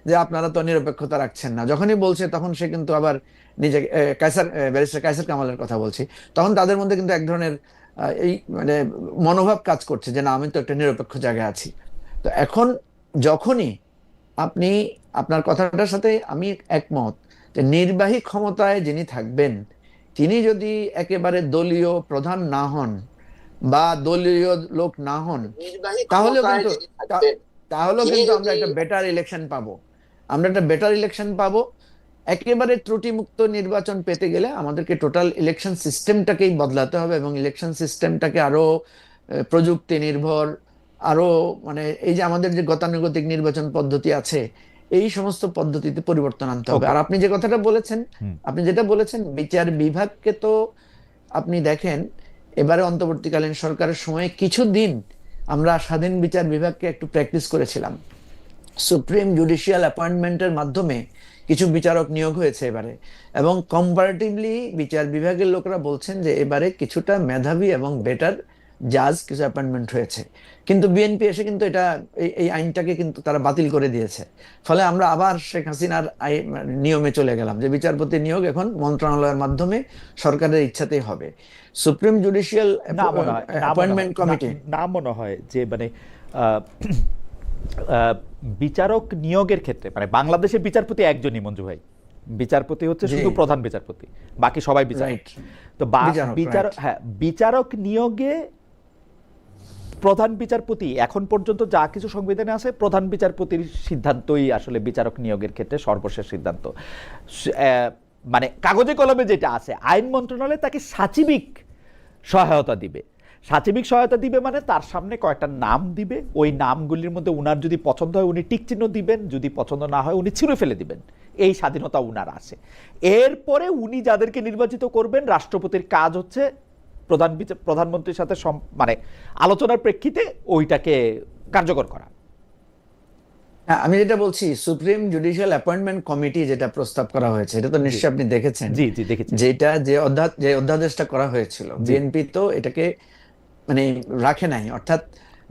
Speaker 2: যে আপনারা তো নিরপেক্ষতা রাখছেন না। যখনই বলছে তখন সে কিন্তু আবার নিজে ব্যারিস্টার কায়সার কামালের কথা বলছি, তখন তাদের মধ্যে কিন্তু এক ধরনের এই মানে মনোভাব কাজ করছে যে না, আমি তো একটা নিরপেক্ষ জায়গায় আছি। তো এখন যখনই আপনার কথাটার সাথে আমি একমত যে নির্বাহী ক্ষমতায় যিনি থাকবেন তিনি যদি একেবারে দলীয় প্রধান না হন বা দলীয় লোক না হন, তাহলেও কিন্তু আমরা একটা বেটার ইলেকশন পাবো। একেবারে ত্রুটিমুক্ত নির্বাচন পেতে গেলে আমাদেরকে টোটাল ইলেকশন সিস্টেমটাকেই বদলাতে হবে, এবং ইলেকশন সিস্টেমটাকে আরো প্রযুক্তি নির্ভর, আরো মানে এই যে আমাদের যে গতানুগতিক নির্বাচন পদ্ধতি আছে, এই সমস্ত পদ্ধতিতে পরিবর্তন আনতে হবে। আর আপনি যেটা বলেছেন বিচার বিভাগকে, তো আপনি দেখেন এবারে অন্তর্বর্তীকালীন সরকারের সময় কিছুদিন আমরা স্বাধীন বিচার বিভাগকে একটু প্র্যাকটিস করেছিলাম। সুপ্রিম জুডিশিয়াল অ্যাপয়েন্টমেন্টের মাধ্যমে কিছু বিচারক নিয়োগ হয়েছে এবারে, এবং কম্পারেটিভলি বিচার বিভাগের লোকরা বলছেন যে এবারে কিছুটা মেধাবী এবং বেটার জাজ, কিছু অ্যাপয়েন্টমেন্ট হয়েছে, কিন্তু বিএনপি এসে কিন্তু এটা এই আইনটাকে কিন্তু তারা বাতিল করে দিয়েছে। ফলে আমরা আবার শেখ হাসিনার নিয়মে চলে গেলাম যে বিচারপতি নিয়োগ এখন মন্ত্রণালয়ের মাধ্যমে সরকারের ইচ্ছাতেই হবে। সুপ্রিম জুডিশিয়াল
Speaker 1: না মনে হয়
Speaker 2: অ্যাপয়েন্টমেন্ট কমিটি
Speaker 1: না মনে হয় যে মানে আহ, আহ, বিচারক নিয়োগের ক্ষেত্রে মানে বাংলাদেশের বিচারপতি একজনই মঞ্জু ভাই, বিচারপতি হচ্ছে
Speaker 2: জি।
Speaker 1: শুধু প্রধান বিচারপতি, বাকি সবাই বিচারক।
Speaker 2: রাইট,
Speaker 1: তো
Speaker 2: বিচারক,
Speaker 1: বিচারক,
Speaker 2: right.
Speaker 1: হ্যাঁ, বিচারক নিয়োগে প্রধান বিচারপতি এখন পর্যন্ত যা কিছু সংবিধানে আছে, প্রধান বিচারপতির সিদ্ধান্তই আসলে বিচারক নিয়োগের ক্ষেত্রে সর্বশেষ সিদ্ধান্ত। মানে কাগজে কলমে যেটা আছে, আইন মন্ত্রণালয় তাকে সাচিবিক সহায়তা দিবে। সাচিবিক সহায়তা দিবে মানে তার সামনে কয়েকটা নাম দিবে, ওই নামগুলির মধ্যে উনার যদি পছন্দ হয় উনি টিক চিহ্ন দিবেন, যদি পছন্দ না হয় উনি ছিঁড়ে ফেলে দিবেন। এই স্বাধীনতা উনার আছে। এরপরে উনি যাদেরকে নির্বাচিত করবেন, রাষ্ট্রপতির কাজ হচ্ছে প্রধানমন্ত্রীর সাথে মানে আলোচনার প্রেক্ষিতে ওইটাকে কার্যকর করা।
Speaker 2: হ্যাঁ, আমি যেটা বলছি, সুপ্রিম জুডিশিয়াল অ্যাপয়েন্টমেন্ট কমিটি যেটা প্রস্তাব করা হয়েছে, এটা তো নিশ্চয়ই আপনি দেখেছেন।
Speaker 1: জি জি দেখেছি।
Speaker 2: যেটা যে অধ্যাদেশটা করা হয়েছিল, বিএনপি তো এটাকে মানে রাখে নাই, অর্থাৎ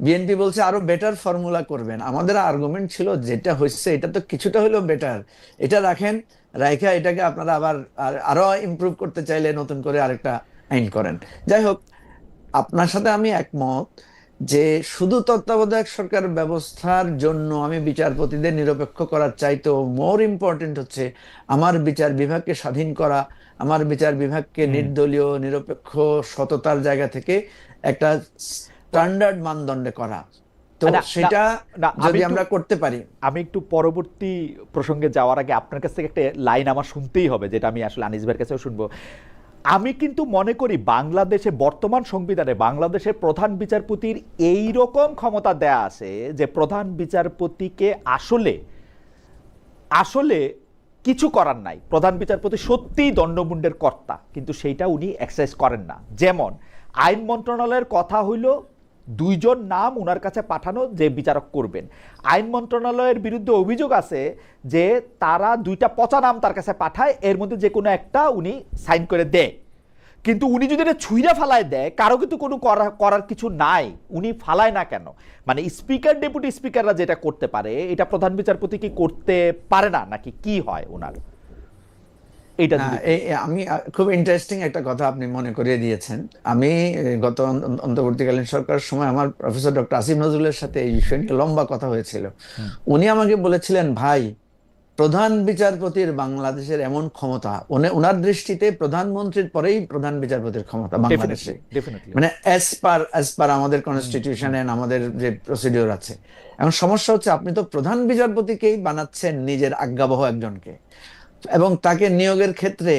Speaker 2: বিএনপি বলছে আরো বেটার ফর্মুলা করবেন। আমাদের আর্গুমেন্ট ছিল যেটা হচ্ছে এটা তো কিছুটা হলেও বেটার, এটা রাখেন, রাইখা এটাকে আপনারা আবার আরো ইমপ্রুভ করতে চাইলে নতুন করে আরেকটা আইন করেন। যাই হোক, আপনার সাথে আমি একমত যে শুধু তত্ত্বাবধায়ক সরকার ব্যবস্থার জন্য আমি বিচারপতিদের নিরপেক্ষ করার চাইতেও মোর ইম্পর্টেন্ট হচ্ছে আমার বিচার বিভাগকে স্বাধীন করা, আমার বিচার বিভাগকে নির্দলীয়, নিরপেক্ষ, সততার জায়গা থেকে একটা স্ট্যান্ডার্ড মানদণ্ডে করা। তো সেটা যদি আমরা করতে পারি।
Speaker 1: আমি একটু পরবর্তী প্রসঙ্গে যাওয়ার আগে আপনার কাছ থেকে একটা লাইন আমার শুনতেই হবে, যেটা আমি আসলে আনিস ভাইয়ের কাছেও শুনবো। আমি কিন্তু মনে করি বাংলাদেশে বর্তমান সংবিধানে বাংলাদেশের প্রধান বিচারপতির এই রকম ক্ষমতা দেয়া আছে যে প্রধান বিচারপতিকে আসলে আসলে কিছু করার নাই। প্রধান বিচারপতি সত্যিই দণ্ডমুণ্ডের কর্তা, কিন্তু সেইটা উনি এক্সারসাইজ করেন না। যেমন আইন মন্ত্রণালয়ের কথা হইল 2 জন নাম উনার কাছে পাঠানো যে বিচারক করবেন। আইন মন্ত্রণালয়ের বিরুদ্ধে অভিযোগ আছে যে তারা 2টা পচা নাম তার কাছে পাঠায়, এর মধ্যে যে কোনো একটা উনি সাইন করে দেয়। কিন্তু উনি যদি এটা ছুঁইরা ফালায় দেয়, কারো কিন্তু কোনো করার কিছু নাই, উনি ফালায় না কেন? মানে স্পিকার, ডেপুটি স্পিকাররা যেটা করতে পারে এটা প্রধান বিচারপতি কি করতে পারে না, নাকি কি হয় ওনার? এটা
Speaker 2: আমি খুব ইন্টারেস্টিং একটা কথা আপনি মনে করিয়ে দিয়েছেন। আমি গত অন্তর্বর্তীকালীন সরকারের সময় আমার প্রফেসর ডক্টর আসিফ নজরুলের সাথে এই বিষয়ে নিয়ে লম্বা কথা হয়েছিল। উনি আমাকে বলেছিলেন, ভাই, প্রধান বিচারপতির বাংলাদেশের এমন ক্ষমতা, ওনার দৃষ্টিতে প্রধানমন্ত্রীর পরেই প্রধান বিচারপতির ক্ষমতা বাংলাদেশে, মানে অ্যাজ পার আমাদের কনস্টিটিউশনে আমাদের যে প্রসিডিওর আছে। এখন সমস্যা হচ্ছে আপনি তো প্রধান বিচারপতিকেই বানাচ্ছেন নিজের আজ্ঞাবহ একজনকে, এবং তাকে নিয়োগের ক্ষেত্রে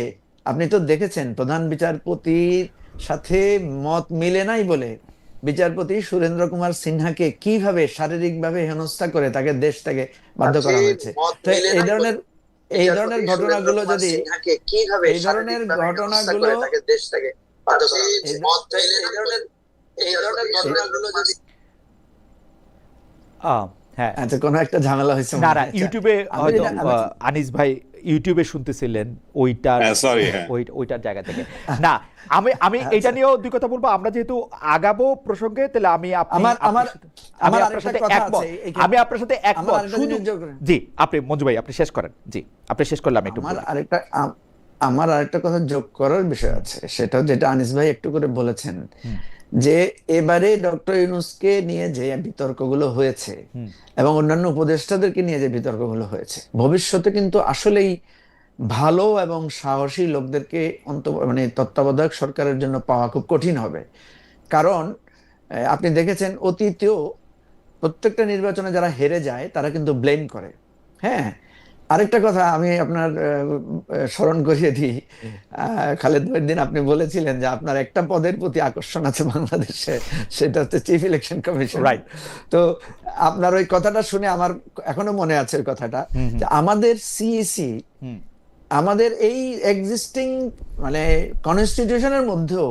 Speaker 2: আপনি তো দেখেছেন প্রধান বিচারপতির সাথে মত মিলে নাই বলে বিচারপতি সুরেন্দ্র কুমার সিনহাকে কিভাবে শারীরিকভাবে হেনস্থা করে তাকে দেশ থেকে বাধ্য করা হয়েছে। তো এই ধরনের ঘটনাগুলো যদি এই ধরনের ঘটনাগুলো
Speaker 1: হ্যাঁ,
Speaker 2: আচ্ছা, কোনো একটা ঝামেলা হয়েছে
Speaker 1: না না, ইউটিউবে হয়তো আনিস ভাই ইউটিউবে শুনতেছিলেন ওইটার জায়গা থেকে। না, আমি এটা নিয়েও 2 কথা বলবো। আমরা যেহেতু আগাবো প্রসঙ্গে, তাহলে আমি আপনার সাথে একমত। জি, আপনি মঞ্জু ভাই আপনি শেষ করেন। জি, আপনি শেষ করলে আমি একটু
Speaker 2: আমার আরেকটা কথা যোগ করার বিষয় আছে, সেটা যেটা আনিস ভাই একটু করে বলেছেন, যে এবারে ডক্টর ইউনূসকে নিয়ে যে বিতর্কগুলো হয়েছে এবং অন্যান্য উপদেষ্টাদেরকে নিয়ে যে বিতর্কগুলো হয়েছে, ভবিষ্যতে কিন্তু আসলেই ভালো এবং সাহসী লোকদেরকে মানে তত্ত্বাবধায়ক সরকারের জন্য পাওয়া খুব কঠিন হবে। কারণ আপনি দেখেছেন অতীতেও প্রত্যেকটা নির্বাচনে যারা হেরে যায় তারা কিন্তু ব্লেম করে। হ্যাঁ, আরেকটা কথা আমি আপনার স্মরণ করিয়ে দিই, খালেদ মহিউদ্দিন, আপনি বলেছিলেন যে আপনার একটা পদের প্রতি আকর্ষণ আছে বাংলাদেশে, সেটা হচ্ছে চিফ ইলেকশন কমিশন।
Speaker 1: রাইট।
Speaker 2: তো আপনার ওই কথাটা শুনে আমার এখনো মনে আছে ওই কথাটা, যে আমাদের সিইসি, আমাদের এই এক্সিস্টিং মানে কনস্টিটিউশনের মধ্যেও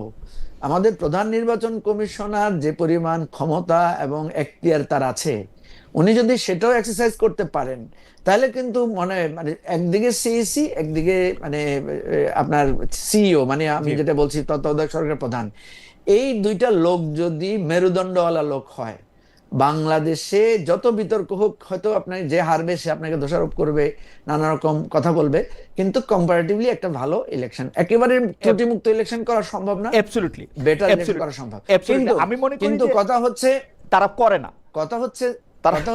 Speaker 2: আমাদের প্রধান নির্বাচন কমিশনার যে পরিমাণ ক্ষমতা এবং এখতিয়ার তার আছে, উনি যদি সেটাও এক্সারসাইজ করতে পারেন তাহলে কিন্তু মানে একদিকে সিইসি, একদিকে মানে আপনার সিইও, মানে আমি যেটা বলছি তত্ত্বাবধায়ক সরকার প্রধান, এই দুইটা লোক যদি মেরুদণ্ডওয়ালা লোক হয়, বাংলাদেশে যত বিতর্ক হোক, হয়তো আপনার যে হারবে সে আপনাকে দোষারোপ করবে, নানা রকম কথা বলবে, কিন্তু কম্পারেটিভলি একটা ভালো ইলেকশন, একেবারে ত্রুটিমুক্ত ইলেকশন করা সম্ভব না,
Speaker 1: অ্যাবসলিউটলি
Speaker 2: বেটার ইলেকশন করা সম্ভব। কিন্তু
Speaker 1: আমি মনে করি
Speaker 2: কিন্তু
Speaker 1: যে
Speaker 2: কথা হচ্ছে
Speaker 1: তারা করে না,
Speaker 2: কথা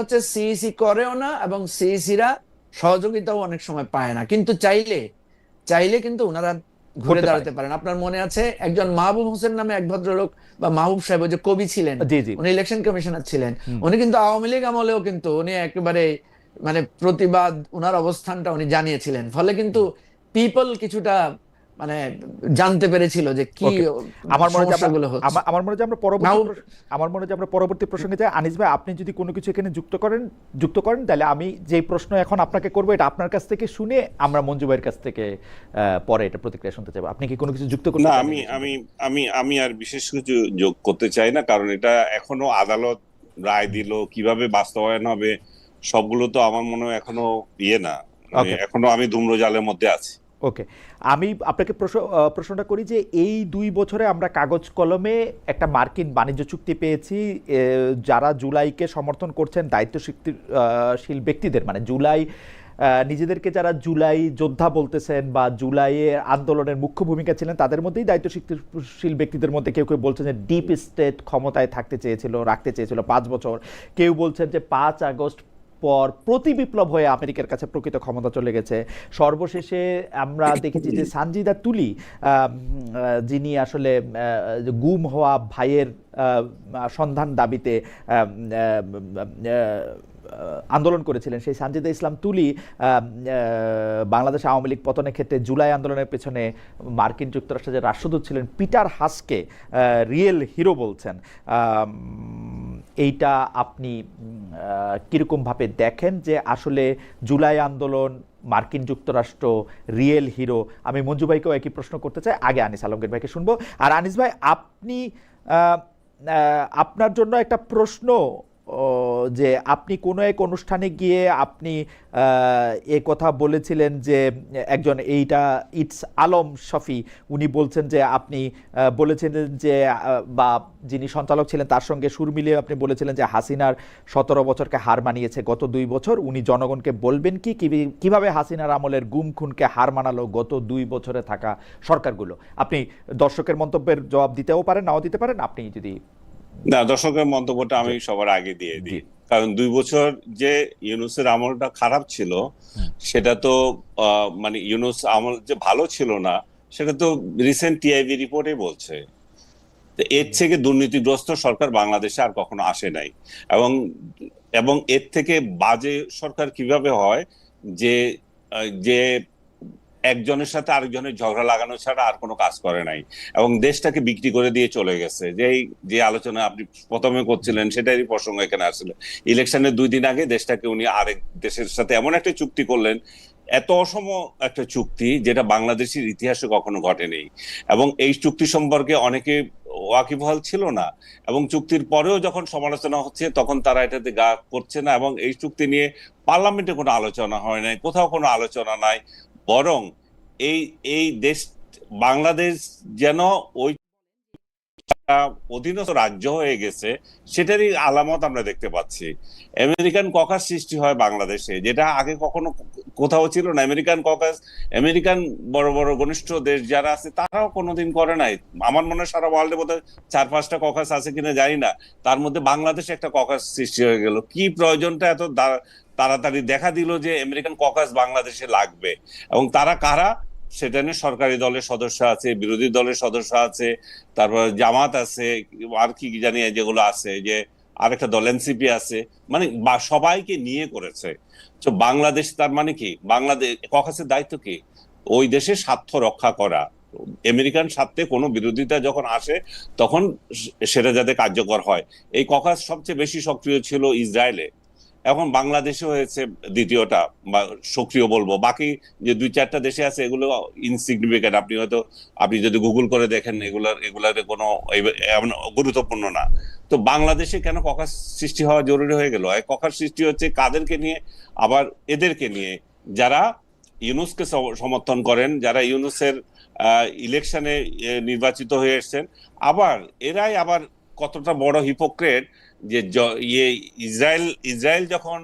Speaker 2: হচ্ছে সিইসি করেও না, এবং সিইসিরা সহযোগিতাও অনেক সময় পায় না। কিন্তু চাইলে কিন্তু ওনারা ঘুরে
Speaker 1: করতে
Speaker 2: দাঁড়াতে পারেন। আপনার মনে আছে একজন মাহবুব হোসেন নামে এক ভদ্রলোক, বা মাহবুব সাহেব, ওই যে কবি ছিলেন,
Speaker 1: জি জি
Speaker 2: উনি ইলেকশন কমিশনার ছিলেন। উনি কিন্তু আওয়ামী লীগ আমলেও কিন্তু উনি একেবারে মানে প্রতিবাদ, ওনার অবস্থানটা উনি জানিয়েছিলেন, ফলে কিন্তু পিপল কিছুটা মানে জানতে পেরেছিল যে কি
Speaker 1: ওকে। আমার মনে হয় যে
Speaker 2: সমস্যাগুলো হচ্ছে।
Speaker 1: আমার মনে হয় যে আমরা পরবর্তী প্রসঙ্গে যাই। আনিস ভাই, আপনি যদি কোনো কিছু এখানে যুক্ত করেন তাহলে আমি যে প্রশ্ন এখন আপনাকে করবো এটা আপনার কাছ থেকে শুনে আমরা মঞ্জু ভাইয়ের কাছ থেকে পরে এটা প্রতিক্রিয়া শুনতে চাইবো। আপনি কি কোনো কিছু যুক্ত করতে
Speaker 3: না,
Speaker 1: চান?
Speaker 3: আমি আর বিশেষ কিছু যোগ করতে চাই না, কারণ এটা এখনো আদালত রায় দিল, কিভাবে বাস্তবায়ন হবে সবগুলো তো আমার মনে হয় এখনো না,
Speaker 1: ওকে
Speaker 3: এখনো আমি ধূম্রজালের মধ্যে আছি।
Speaker 1: ওকে, আমি আপনাকে প্রশ্নটা করি যে এই 2 বছরে আমরা কাগজ কলমে একটা মার্কিন বাণিজ্য চুক্তি পেয়েছি। যারা জুলাইকে সমর্থন করছেন দায়িত্বশীল ব্যক্তিদের, মানে নিজেদেরকে যারা জুলাই যোদ্ধা বলতেছেন বা জুলাইয়ের আন্দোলনের মুখ্য ভূমিকা ছিলেন, তাদের মধ্যেই দায়িত্বশীল ব্যক্তিদের মধ্যে কেউ বলছেন যে ডিপ স্টেট ক্ষমতায় রাখতে চেয়েছিল 5 বছর। কেউ বলছেন যে 5 আগস্ট পর প্রতি বিপ্লব হয়ে আমেরিকার কাছে প্রকৃত ক্ষমতা চলে গেছে। সর্বশেষে আমরা দেখেছি যে সানজিদা তুলি, যিনি আসলে গুম হওয়া ভাইয়ের সন্ধান দাবিতে আন্দোলন করেছিলেন, সেই সানজিদা ইসলাম তুলি বাংলাদেশ আওয়ামী লীগ পতনের ক্ষেত্রে জুলাই আন্দোলনের পেছনে মার্কিন যুক্তরাষ্ট্রের যে রাষ্ট্রদূত ছিলেন পিটার হাসকে রিয়েল হিরো বলছেন। এইটা আপনি কীরকমভাবে দেখেন যে আসলে জুলাই আন্দোলন, মার্কিন যুক্তরাষ্ট্র রিয়েল হিরো? আমি মঞ্জু ভাইকেও একই প্রশ্ন করতে চাই, আগে আনিস আলমগীর ভাইকে শুনবো। আর আনিস ভাই, আপনি আপনার জন্য একটা প্রশ্ন, যে আপনি কোনো এক অনুষ্ঠানে গিয়ে আপনি এ কথা বলেছিলেন যে একজন ইটস আলম শফি, উনি বলছেন যে আপনি বলেছিলেন যে, বা যিনি সঞ্চালক ছিলেন তার সঙ্গে সুর মিলিয়ে আপনি বলেছিলেন যে হাসিনার 17 বছরকে হার মানিয়েছে গত 2 বছর। উনি জনগণকে বলবেন কিভাবে হাসিনার আমলের গুম খুনকে হার মানালো গত 2 বছরে থাকা সরকারগুলো। আপনি দর্শকের মন্তব্যের জবাব দিতেও পারেন, নাও দিতে পারেন, আপনি যদি।
Speaker 3: না, দর্শকের মন্তব্যটা আমি সবার আগে দিয়ে দিই, কারণ 2 বছর যে ইউনূসের আমলটা খারাপ ছিল, সেটা তো মানে ইউনূস আমল যে ভালো ছিল না সেটা তো রিসেন্ট টিআইবি রিপোর্টে বলছে। এর থেকে দুর্নীতিগ্রস্ত সরকার বাংলাদেশে আর কখনো আসে নাই, এবং এর থেকে বাজে সরকার কিভাবে হয় যে যে একজনের সাথে আরেকজনের ঝগড়া লাগানো ছাড়া আর কোনো কাজ করে নাই, এবং দেশটাকে বিক্রি করে দিয়ে চলে গেছে। যে আলোচনা আপনি প্রথমে করছিলেন সেটারই প্রসঙ্গ এখানে আসলে। ইলেকশনের 2 দিন আগে দেশটাকে উনি আরেক দেশের সাথে এমন একটা চুক্তি করলেন, এত অসম একটা চুক্তি যেটা বাংলাদেশের ইতিহাসে কখনো ঘটেনি, এবং এই চুক্তি সম্পর্কে অনেকে ওয়াকিবহাল ছিল না, এবং চুক্তির পরেও যখন সমালোচনা হচ্ছে তখন তারা এটাতে গা করছে না, এবং এই চুক্তি নিয়ে পার্লামেন্টে কোনো আলোচনা হয় নাই, কোথাও কোনো আলোচনা নাই, বরং এই দেশ বাংলাদেশ যেন ওই অধীনস্থ রাজ্য হয়ে গেছে, সেটারই আলামত আমরা দেখতে পাচ্ছি। আমেরিকান ককাস সৃষ্টি হয় বাংলাদেশে, যেটা আগে কখনো কোথাও ছিল না। আমেরিকান বড় বড় ঘনিষ্ঠ দেশ যারা আছে তারাও কোনোদিন করে নাই। আমার মনে হয় সারা ওয়ার্ল্ডে বোধহয় 4-5টা ককাস আছে কিনা জানি না, তার মধ্যে বাংলাদেশে একটা ককাস সৃষ্টি হয়ে গেল। কি প্রয়োজনটা এত তাড়াতাড়ি দেখা দিল যে আমেরিকান ককাস বাংলাদেশে লাগবে? এবং তারা কারা? সেটা নিয়ে সরকারি দলের সদস্য আছে, বিরোধী দলের সদস্য আছে, তারপর জামাত আছে, আর কি জানি যেগুলো আছে, যে আরেকটা দল এনসিপি আছে, মানে সবাইকে নিয়ে করেছে। তো বাংলাদেশ তার মানে কি, বাংলাদেশ ককাসের দায়িত্ব কি? ওই দেশের স্বার্থ রক্ষা করা। আমেরিকান স্বার্থে কোনো বিরোধিতা যখন আসে তখন সেটা যাতে কার্যকর হয়। এই ককাস সবচেয়ে বেশি সক্রিয় ছিল ইসরায়েলে, এখন বাংলাদেশে হয়েছে দ্বিতীয়টা বা সক্রিয় বলবো। বাকি যে 2-4টা দেশে আছে এগুলো ইনসিগনিফিকেন্ট। আপনি যদি গুগল করে দেখেন এগুলার কোনো গুরুত্বপূর্ণ না। তো বাংলাদেশে কেন ককাস সৃষ্টি হওয়া জরুরি হয়ে গেল? ককাস সৃষ্টি হচ্ছে কাদেরকে নিয়ে? আবার এদেরকে নিয়ে যারা ইউনূসকে সমর্থন করেন, যারা ইউনূসের ইলেকশনে নির্বাচিত হয়ে এসেছেন। আবার এরাই আবার কতটা বড় হিপোক্রেট যে ইসরায়েল যখন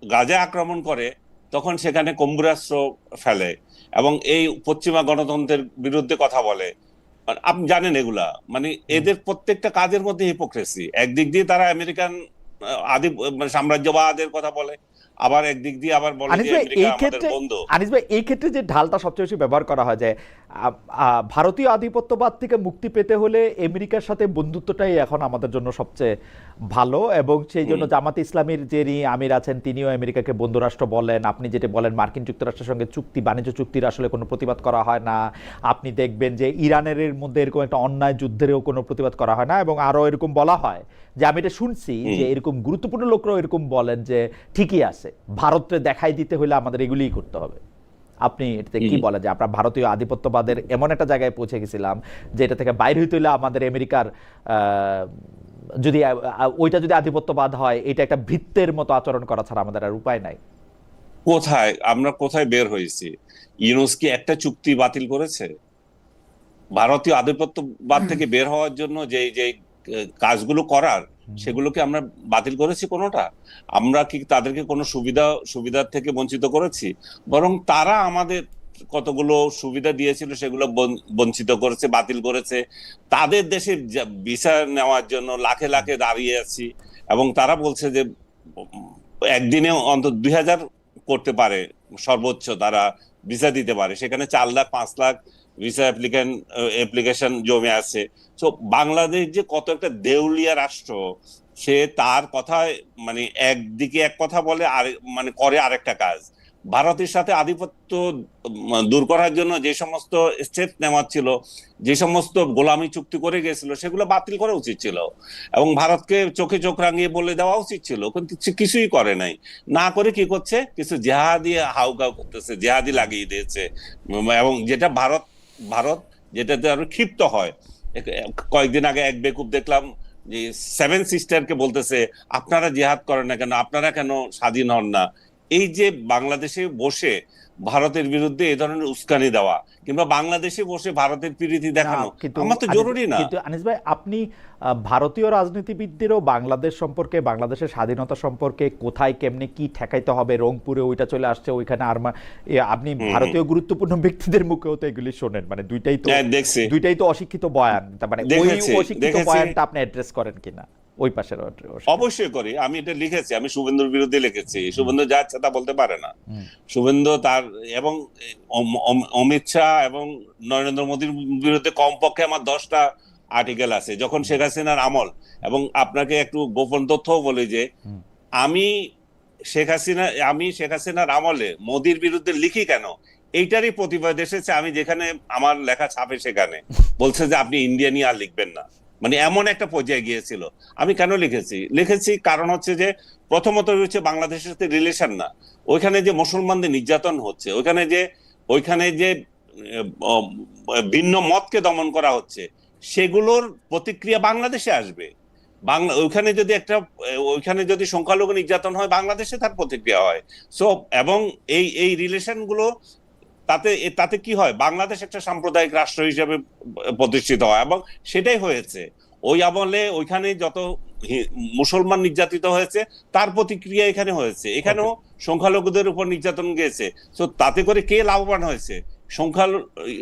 Speaker 3: গাজা আক্রমণ করে তখন সেখানে কম্বুরাস্ত্র ফেলে এবং এই পশ্চিমা গণতন্ত্রের বিরুদ্ধে কথা বলে। আপনি জানেন এগুলা, মানে এদের প্রত্যেকটা কাজের মধ্যে হিপোক্রেসি। একদিক দিয়ে তারা আমেরিকান আদি সাম্রাজ্যবাদের কথা বলে, আবার একদিক দিয়ে আবার বলে যে আমেরিকা আমাদের বন্ধু।
Speaker 1: আনিস ভাই, এই ক্ষেত্রে যে ঢালটা সবচেয়ে বেশি ব্যবহার করা হয় যে ভারতীয় আধিপত্যবাদ থেকে মুক্তি পেতে হলে আমেরিকার সাথে বন্ধুত্বটাই এখন আমাদের জন্য সবচেয়ে ভালো, এবং সেই জন্য জামাতে ইসলামীর যিনি আমির আছেন তিনিও আমেরিকাকে বন্ধুরাষ্ট্র বলেন। আপনি যেটা বলেন মার্কিন যুক্তরাষ্ট্রের সঙ্গে বাণিজ্য চুক্তির আসলে কোনো প্রতিবাদ করা হয় না। আপনি দেখবেন যে ইরানের মধ্যে এরকম একটা অন্যায় যুদ্ধেরও কোনো প্রতিবাদ করা হয় না, এবং আরও এরকম বলা হয় যে আমি এটা শুনছি যে এরকম গুরুত্বপূর্ণ লোকরাও এরকম বলেন যে ঠিকই আছে, ভারতকে দেখাই দিতে হলে আমাদের এগুলিই করতে হবে। আপনি এটাতে কি বলেন যে আমরা ভারতীয় আধিপত্যবাদের এমন একটা জায়গায় পৌঁছে গেছিলাম যে এটা থেকে বাইরে হইতে হলে আমাদের আমেরিকার যদি ওইটা যদি আধিপত্যবাদ হয় এটা একটা ভৃত্যের মতো আচরণ করা ছাড়া আমাদের আর উপায় নাই?
Speaker 3: আমরা কোথায় বের হয়েছি? ইউনুস কি একটা চুক্তি বাতিল করেছে? ভারতীয় আধিপত্যবাদ থেকে বের হওয়ার জন্য যে যে কাজগুলো করার সেগুলোকে আমরা বাতিল করেছি কোনোটা? আমরা কি তাদেরকে কোনো সুবিধার থেকে বঞ্চিত করেছি? বরং তারা আমাদের কতগুলো সুবিধা দিয়েছিল সেগুলো বঞ্চিত করেছে, বাতিল করেছে। তাদের দেশে ভিসা নেওয়ার জন্য লাখে লাখে দাঁড়িয়ে আছি, এবং তারা বলছে যে একদিনে অন্তত 2000 করতে পারে সর্বোচ্চ, তারা ভিসা দিতে পারে। সেখানে 4 লাখ 5 লাখ ভিসা অ্যাপ্লিকেশন জমে আছে। তো বাংলাদেশ যে কত একটা দেউলিয়া রাষ্ট্র, সে তার কথায় মানে একদিকে এক কথা বলে আর মানে করে আরেকটা কাজ। ভারতের সাথে আধিপত্য দূর করার জন্য যে সমস্ত স্টেপ নেওয়া ছিল, যে সমস্ত গোলামি চুক্তি করে গেছিল, সেগুলো বাতিল করা উচিত ছিল এবং ভারতকে চোখে চোখ রাঙিয়ে বলে দেওয়া উচিত ছিল, কিন্তু কিছুই করে নাই। না করে কি করছে, কিছু জেহাদি হাউকাউ করতেছে, জেহাদি লাগিয়ে দিয়েছে। এবং যেটা ভারত যেটাতে আরো ক্ষিপ্ত হয়। কয়েকদিন আগে এক বেকুব দেখলাম যে 7 সিস্টারকে বলতেছে আপনারা জিহাদ করেন না কেন, আপনারা কেন স্বাধীন হন না? এই যে বাংলাদেশে বসে ভারতের বিরুদ্ধে এই ধরনের উস্কানি দেওয়া কিংবা বাংলাদেশে বসে ভারতের প্রীতি দেখানো আমার তো জরুরি না।
Speaker 1: কিন্তু আনিস ভাই, আপনি ভারতীয় রাজনীতিবিদদেরও বাংলাদেশ সম্পর্কে, বাংলাদেশের স্বাধীনতা সম্পর্কে কোথায় কেমনে কি ঠেকাইতে হবে, রংপুরে ওইটা চলে আসছে, ওইখানে আর আপনি ভারতীয় গুরুত্বপূর্ণ ব্যক্তিদের মুখেও তো এগুলি শোনেন, মানে দুইটাই তো অশিক্ষিত বয়ান। তার মানে ওই অশিক্ষিত বয়ানটা আপনি অ্যাড্রেস করেন কিনা ওই পাশের?
Speaker 3: অবশ্যই করি, আমি এটা লিখেছি, আমি শুভেন্দুর বিরুদ্ধে লিখেছি। শুভেন্দু যা ইচ্ছা তা বলতে পারে না। শুভেন্দু তার এবং অমিত শাহ এবং নরেন্দ্র মোদীর বিরুদ্ধে কমপক্ষে আমার 10টা আর্টিকেল আছে যখন শেখ হাসিনার আমল। এবং আপনাকে একটু গোপন তথ্য বলি যে আমি শেখ হাসিনার আমলে মোদীর বিরুদ্ধে লিখি কেন, এইটারই প্রতিবাদ এসেছে। আমি যেখানে আমার লেখা ছাপে সেখানে বলছে যে আপনি ইন্ডিয়া নিয়ে আর লিখবেন না, মানে এমন একটা পর্যায়ে গিয়েছিল। আমি কেন লিখেছি কারণ হচ্ছে যে প্রথমত হচ্ছে বাংলাদেশের সাথে রিলেশন না, ওইখানে যে মুসলমানদের নির্যাতন হচ্ছে, ওইখানে যে ভিন্ন মতকে দমন করা হচ্ছে, সেগুলোর প্রতিক্রিয়া বাংলাদেশে আসবে। ওইখানে যদি সংখ্যালঘু নির্যাতন হয়, বাংলাদেশে তার প্রতিক্রিয়া হয়। সো এবং এই রিলেশন গুলো তাতে কি হয়, বাংলাদেশ একটা সাম্প্রদায়িক রাষ্ট্র হিসেবে প্রতিষ্ঠিত হয়, এবং সেটাই হয়েছে। ওই আমলে ওইখানে যত মুসলমান নির্যাতিত হয়েছে তার প্রতিক্রিয়া এখানে হয়েছে, এখানেও সংখ্যালঘুদের উপর নির্যাতন গিয়েছে। তো তাতে করে কে লাভবান হয়েছে?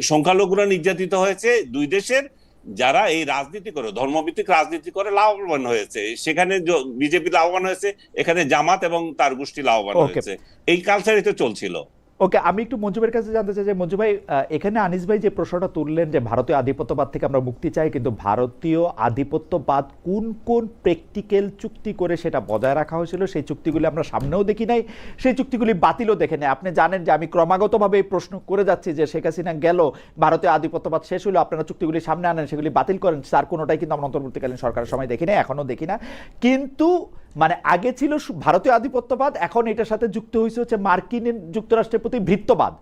Speaker 3: সংখ্যালঘুরা নির্যাতিত হয়েছে দুই দেশের যারা এই রাজনীতি করে, ধর্মভিত্তিক রাজনীতি করে লাভবান হয়েছে। সেখানে বিজেপি লাভবান হয়েছে, এখানে জামাত এবং তার গোষ্ঠী লাভবান হয়েছে। এই কালচারই তো চলছিল।
Speaker 1: ওকে, আমি একটু মঞ্জু ভাইয়ের কাছে জানতে চাই যে মঞ্জু ভাই, এখানে আনিস ভাই যে প্রশ্নটা তুললেন যে ভারতীয় আধিপত্যবাদ থেকে আমরা মুক্তি চাই, কিন্তু ভারতীয় আধিপত্যবাদ কোন কোন প্র্যাকটিক্যাল চুক্তি করে সেটা বজায় রাখা হয়েছিল, সেই চুক্তিগুলি আমরা সামনেও দেখি নাই, সেই চুক্তিগুলি বাতিলও দেখে নাই। আপনি জানেন যে আমি ক্রমাগতভাবে এই প্রশ্ন করে যাচ্ছি যে শেখ হাসিনা গেল, ভারতীয় আধিপত্যবাদ শেষ হলো, আপনারা চুক্তিগুলি সামনে আনেন, সেগুলি বাতিল করেন, তার কোনোটাই কিন্তু আমরা অন্তর্বর্তীকালীন সরকারের সময় দেখি নাই, এখনও দেখি না। কিন্তু মানে আগে ছিল ভারতীয় আধিপত্যবাদ, এখন এটার সাথে যুক্ত হয়েছে হচ্ছে মার্কিন যুক্তরাষ্ট্রের প্রতি ভৃত্যবাদ।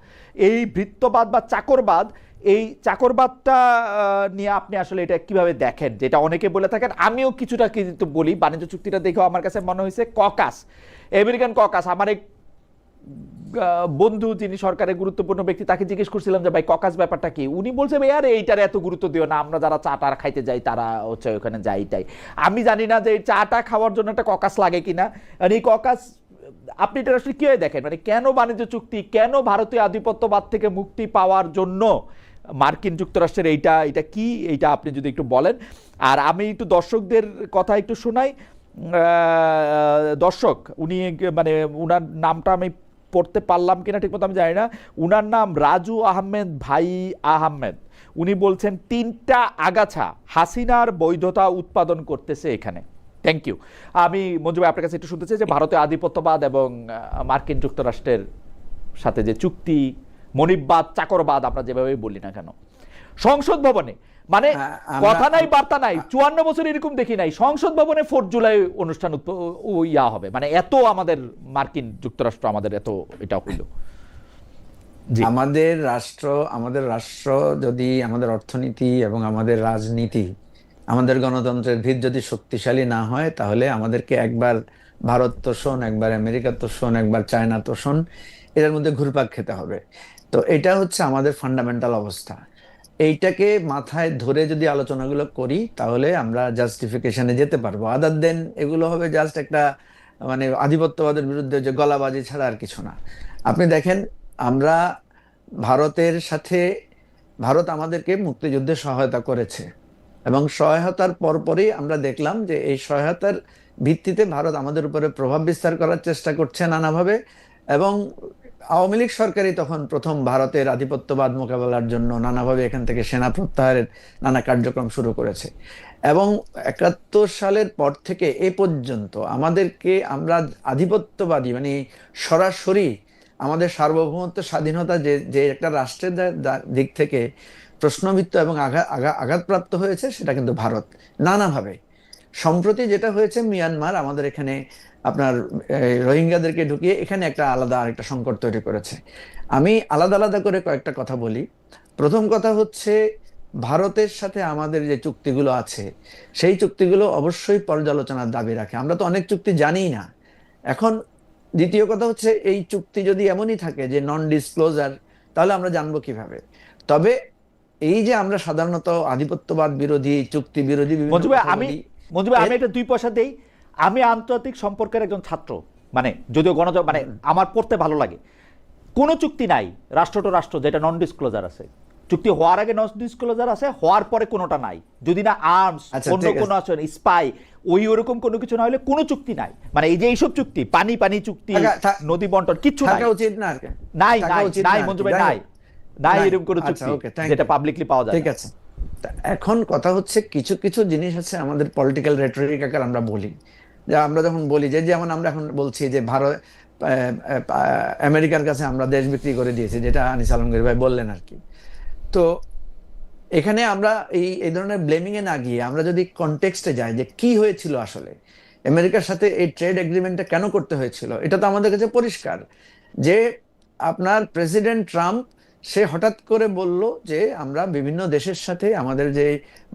Speaker 1: এই ভৃত্যবাদ বা চাকরবাদ, এই চাকরবাদটা নিয়ে আপনি আসলে এটা কিভাবে দেখেন? যেটা অনেকে বলে থাকেন, আমিও কিছুটা কিন্তু বলি, বাণিজ্য চুক্তিটা দেখেও আমার কাছে মনে হয়েছে ককাস, আমেরিকান ককাস। আমার এক বন্ধু যিনি সরকারের গুরুত্বপূর্ণ ব্যক্তি, তাকে জিজ্ঞেস করছিলাম যে ভাই ককাস ব্যাপারটা কি, উনি বলছে ভাই আরে এইটার এত গুরুত্ব দিও না, আমরা যারা চা টা খাইতে যাই তারা হচ্ছে ওখানে যাইটাই। আমি জানি না যে এই চাটা খাওয়ার জন্য একটা ককাস লাগে কিনা। আর এই ককাস আপনি এটা আসলে কি দেখেন, মানে কেন বাণিজ্য চুক্তি, কেন ভারতীয় আধিপত্যবাদ থেকে মুক্তি পাওয়ার জন্য মার্কিন যুক্তরাষ্ট্রের এটা কি, এইটা আপনি যদি একটু বলেন। আর আমি একটু দর্শকদের কথা একটু শোনাই। দর্শক উনি মানে উনার নামটা আমি পড়তে পারলাম কিনা ঠিক মতো আমি জানি না, উনার নাম রাজু আহমেদ ভাই আহমেদ। উনি বলছেন 3টা আগাছা হাসিনার বৈধতা উৎপাদন করতেছে এখানে। Thank you. আমি মঞ্জু ভাই আপনার কাছে একটু শুনতে চাই যে ভারতীয় আধিপত্যবাদ এবং মার্কিন যুক্তরাষ্ট্রের সাথে যে চুক্তি, মনিববাদ, চাকরবাদ আমরা যেভাবে বলি না কেন, সংসদ ভবনে মানে কথা নাই বার্তা নাই, 54 বছর এরকম দেখি নাই, সংসদ ভবনে 4 জুলাই অনুষ্ঠান ইয়া হবে, মানে এত আমাদের মার্কিন যুক্তরাষ্ট্র আমাদের এত এটা হইল।
Speaker 2: আমাদের রাষ্ট্র যদি, আমাদের অর্থনীতি এবং আমাদের রাজনীতি, আমাদের গণতন্ত্রের ভিত যদি শক্তিশালী না হয়, তাহলে আমাদেরকে একবার ভারত তোষণ, একবার আমেরিকা তোষণ, একবার চায়না তোষণ, এর মধ্যে ঘুরপাক খেতে হবে। তো এটা হচ্ছে আমাদের ফান্ডামেন্টাল অবস্থা। এইটাকে মাথায় ধরে যদি আলোচনাগুলো করি, তাহলে আমরা জাস্টিফিকেশনে যেতে পারবো। আদার দেন এগুলো হবে জাস্ট একটা মানে আধিপত্যবাদের বিরুদ্ধে যে গলাবাজি ছাড়া আর কিছু না। আপনি দেখেন, আমরা ভারতের সাথে, ভারত আমাদেরকে মুক্তিযুদ্ধে সহায়তা করেছে এবং সহায়তার পরপরই আমরা দেখলাম যে এই সহায়তার ভিত্তিতে ভারত আমাদের উপরে প্রভাব বিস্তার করার চেষ্টা করছে নানাভাবে। এবং আওয়ামী লীগ সরকারই তখন প্রথম ভারতের আধিপত্যবাদ মোকাবেলার জন্য নানাভাবে এখান থেকে সেনা প্রত্যাহারের নানা কার্যক্রম শুরু করেছে। এবং 71 সালের পর থেকে এ পর্যন্ত আমাদেরকে, আমরা আধিপত্যবাদী মানে সরাসরি আমাদের সার্বভৌমত্ব স্বাধীনতা যে একটা রাষ্ট্রের দিক থেকে প্রশ্নবিদ্ধ এবং আঘাতপ্রাপ্ত হয়েছে, সেটা কিন্তু ভারত নানাভাবে। সম্প্রতি যেটা হয়েছে মিয়ানমার আমাদের এখানে আপনার রোহিঙ্গাদেরকে ঢুকিয়ে এখানে একটা আলাদা আরেকটা সংকট তৈরি করেছে। আমি আলাদা আলাদা করে কয়েকটা কথা বলি। প্রথম কথা হচ্ছে, ভারতের সাথে আমাদের যে চুক্তিগুলো আছে, সেই চুক্তিগুলো অবশ্যই পর্যালোচনার দাবি রাখে। আমরা তো অনেক চুক্তি জানিই না। এখন দ্বিতীয় কথা হচ্ছে, এই চুক্তি যদি এমনই থাকে যে নন ডিসক্লোজার, তাহলে আমরা জানবো কিভাবে? তবে এই যে আমরা সাধারণত আধিপত্যবাদ বিরোধী, চুক্তি বিরোধী
Speaker 1: মঞ্জু ভাই আমি একটা 2 পয়সা দেই। আমি আন্তর্জাতিক সম্পর্কের একজন ছাত্র, মানে যদিও মানে আমার পড়তে ভালো লাগে। কোন চুক্তি নাই রাষ্ট্র টু রাষ্ট্র যেটা নন ডিসক্লোজার আছে। চুক্তি হওয়ার আগে নন ডিসক্লোজার আছে, হওয়ার পরে কোনোটা নাই। যদি না আর্মস, অন্য কোনো আছে স্পাই, ওরকম কোনো কিছু না হলে কোনো চুক্তি নাই। মানে এই যে এইসব চুক্তি, পানি চুক্তি, নদী বন্টন, কিচ্ছু নাই। নাই মঞ্জু ভাই, নাই এরকম কোনো চুক্তি যেটা পাবলিকলি পাওয়া যায়।
Speaker 2: ঠিক আছে। এখন কথা হচ্ছে, কিছু কিছু জিনিস আছে আমাদের পলিটিক্যাল রেটরিক আকার আমরা বলি, যে আমরা যখন বলি যে যেমন আমরা এখন বলছি যে ভারত আমেরিকার কাছে আমরা দেশ বিক্রি করে দিয়েছি, যেটা আনিস আলমগীর ভাই বললেন আর কি। তো এখানে আমরা এই ধরনের ব্লেমিং এ না গিয়ে আমরা যদি কনটেক্সটে যাই যে কি হয়েছিল আসলে, আমেরিকার সাথে এই ট্রেড এগ্রিমেন্টটা কেন করতে হয়েছিল, এটা তো আমাদের কাছে পরিষ্কার। যে আপনার প্রেসিডেন্ট ট্রাম্প, সে হঠাৎ করে বলল যে আমরা বিভিন্ন দেশের সাথে আমাদের যে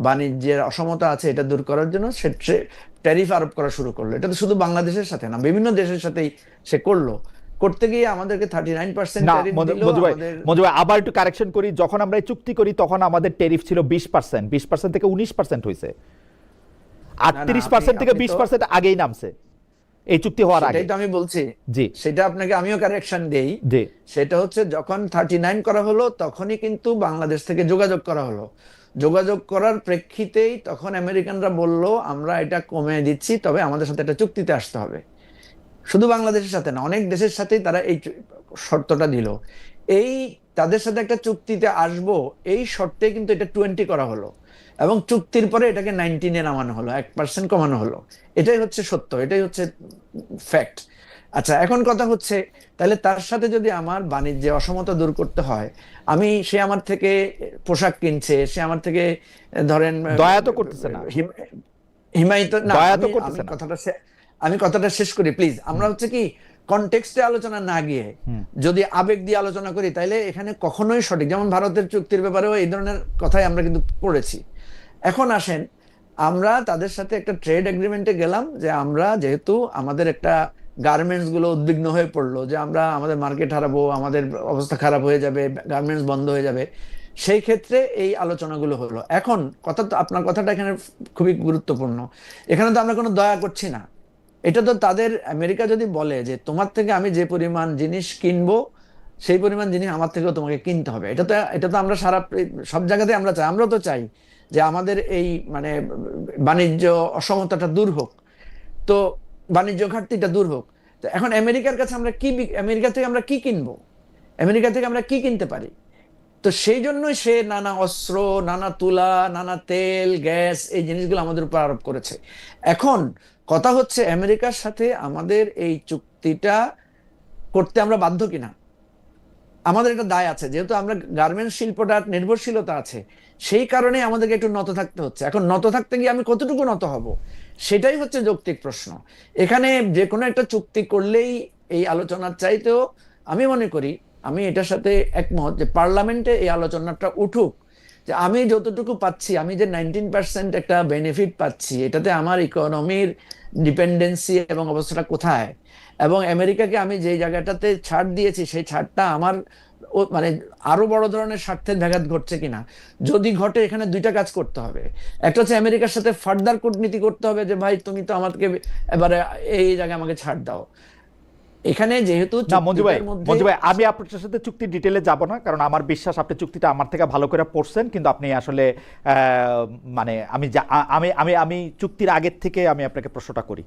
Speaker 2: বাণিজ্যের অসমতা আছে এটা দূর করার জন্য সে ট্যারিফ আরোপ করা শুরু করলো। এটা তো শুধু বাংলাদেশের সাথে না, বিভিন্ন দেশের সাথেই সে করলো। করতে গিয়ে আমাদেরকে 39% ট্যারিফ দিল।
Speaker 1: মঞ্জু ভাই আবার একটু কারেকশন করি, যখন আমরা এই চুক্তি করি তখন আমাদের ট্যারিফ ছিল 20%, 20% থেকে 19% হয়েছে। 38% থেকে 20% আগেই নামছে এই চুক্তি হওয়ার আগে।
Speaker 2: সেটাই তো আমি বলছি।
Speaker 1: জি,
Speaker 2: সেটা আপনাকে আমিও কারেকশন দেই। সেটা হচ্ছে, যখন 39 করা হলো তখনই কিন্তু বাংলাদেশ থেকে যোগাযোগ করা হলো। যোগাযোগ করার প্রেক্ষিতেই তখন আমেরিকানরা বলল আমরা এটা কমে দিচ্ছি, তবে আমাদের সাথে একটা চুক্তিতে আসতে হবে। শুধু বাংলাদেশের সাথে না, অনেক দেশের সাথেই তারা এই শর্তটা দিল। এই তাদের সাথে একটা চুক্তিতে আসবো এই শর্তে কিন্তু এটা 20 করা হলো, এবং চুক্তির পরে এটাকে 19-এ নামানো হলো, 1% কমানো হলো। এটাই হচ্ছে সত্য, এটাই হচ্ছে ফ্যাক্ট। আচ্ছা, এখন কথা হচ্ছে, তাহলে তার সাথে যদি আমার বাণিজ্যে অসমতা দূর করতে হয়, সে আমার থেকে পোশাক কিনছে, সে আমার থেকে ধরেন
Speaker 1: দয়া তো করতেছে না,
Speaker 2: হিমায়িত না। আমি কথাটা শেষ করি প্লিজ। আমরা হচ্ছে কি কনটেক্সটে আলোচনা না গিয়ে যদি আবেগ দিয়ে আলোচনা করি, তাইলে এখানে কখনোই সঠিক। যেমন ভারতের চুক্তির ব্যাপারেও এই ধরনের কথাই আমরা কিন্তু পড়েছি। এখন আসেন, আমরা তাদের সাথে একটা ট্রেড এগ্রিমেন্টে গেলাম যে আমরা যেহেতু আমাদের একটা গার্মেন্টস গুলো উদ্বিগ্ন হয়ে পড়লো যে আমরা আমাদের মার্কেট হারাবো, আমাদের অবস্থা খারাপ হয়ে যাবে, গার্মেন্টস বন্ধ হয়ে যাবে, সেই ক্ষেত্রে এই আলোচনাগুলো হলো। এখন কথা তো, আপনার কথাটা এখানে খুবই গুরুত্বপূর্ণ। এখানে তো আমরা কোনো দয়া করছি না। এটা তো তাদের, আমেরিকা যদি বলে যে তোমার থেকে আমি যে পরিমাণ জিনিস কিনবো সেই পরিমাণ জিনিস আমার থেকেও তোমাকে কিনতে হবে, এটা তো আমরা সব জায়গাতে আমরা চাই। আমরাও তো চাই যে আমাদের এই মানে বাণিজ্য অসমতাটা দূর হোক, তো বাণিজ্য ঘাটতিটা দূর হোক। তো এখন আমেরিকার কাছে আমরা আমেরিকা থেকে আমরা কি কিনবো, আমেরিকা থেকে আমরা কি কিনতে পারি? তো সেই জন্যই সে নানা অস্ত্র, নানা তুলা, নানা তেল, গ্যাস, এই জিনিসগুলো আমাদের উপর আরোপ করেছে। এখন কথা হচ্ছে আমেরিকার সাথে আমাদের এই চুক্তিটা করতে আমরা বাধ্য কিনা। আমাদের একটা দায় আছে, যেহেতু আমরা গার্মেন্টস শিল্পটা নির্ভরশীলতা আছে, সেই কারণে আমাদেরকে একটু নত থাকতে হচ্ছে। এখন নত থাকতে গিয়ে আমি কতটুকু নত হব, সেটাই হচ্ছে যৌক্তিক প্রশ্ন। এখানে যে কোনো একটা চুক্তি করলেই এই আলোচনার চাইতেও আমি মনে করি, আমি এটার সাথে একমত যে পার্লামেন্টে এই আলোচনাটা উঠুক, যে আমি যতটুকু পাচ্ছি, আমি যে 19% একটা বেনিফিট পাচ্ছি, এটাতে আমার ইকোনমির ডিপেন্ডেন্সি এবং অবস্থাটা কোথায়, এবং আমেরিকাকে আমি যে জায়গাটাতে ছাড় দিয়েছি সেই ছাড়টা আমার মানে আরো বড় ধরনের স্বার্থের ব্যাঘাত ঘটছে কিনা। যদি ঘটে, এখানে দুইটা কাজ করতে হবে। একটা হচ্ছে আমেরিকার সাথে ফার্দার কূটনীতি করতে হবে যে ভাই তুমি তো আমাকে এবারে এই জায়গায় আমাকে ছাড় দাও। এখানে যেহেতু
Speaker 1: না মঞ্জু ভাই, আমি আপনার সাথে চুক্তি ডিটেলে যাব না, কারণ আমার বিশ্বাস আপনি চুক্তিটা আমার থেকে ভালো করে পড়ছেন, কিন্তু আপনি আসলে মানে আমি চুক্তির আগের থেকে আমি আপনাকে প্রশ্নটা করি।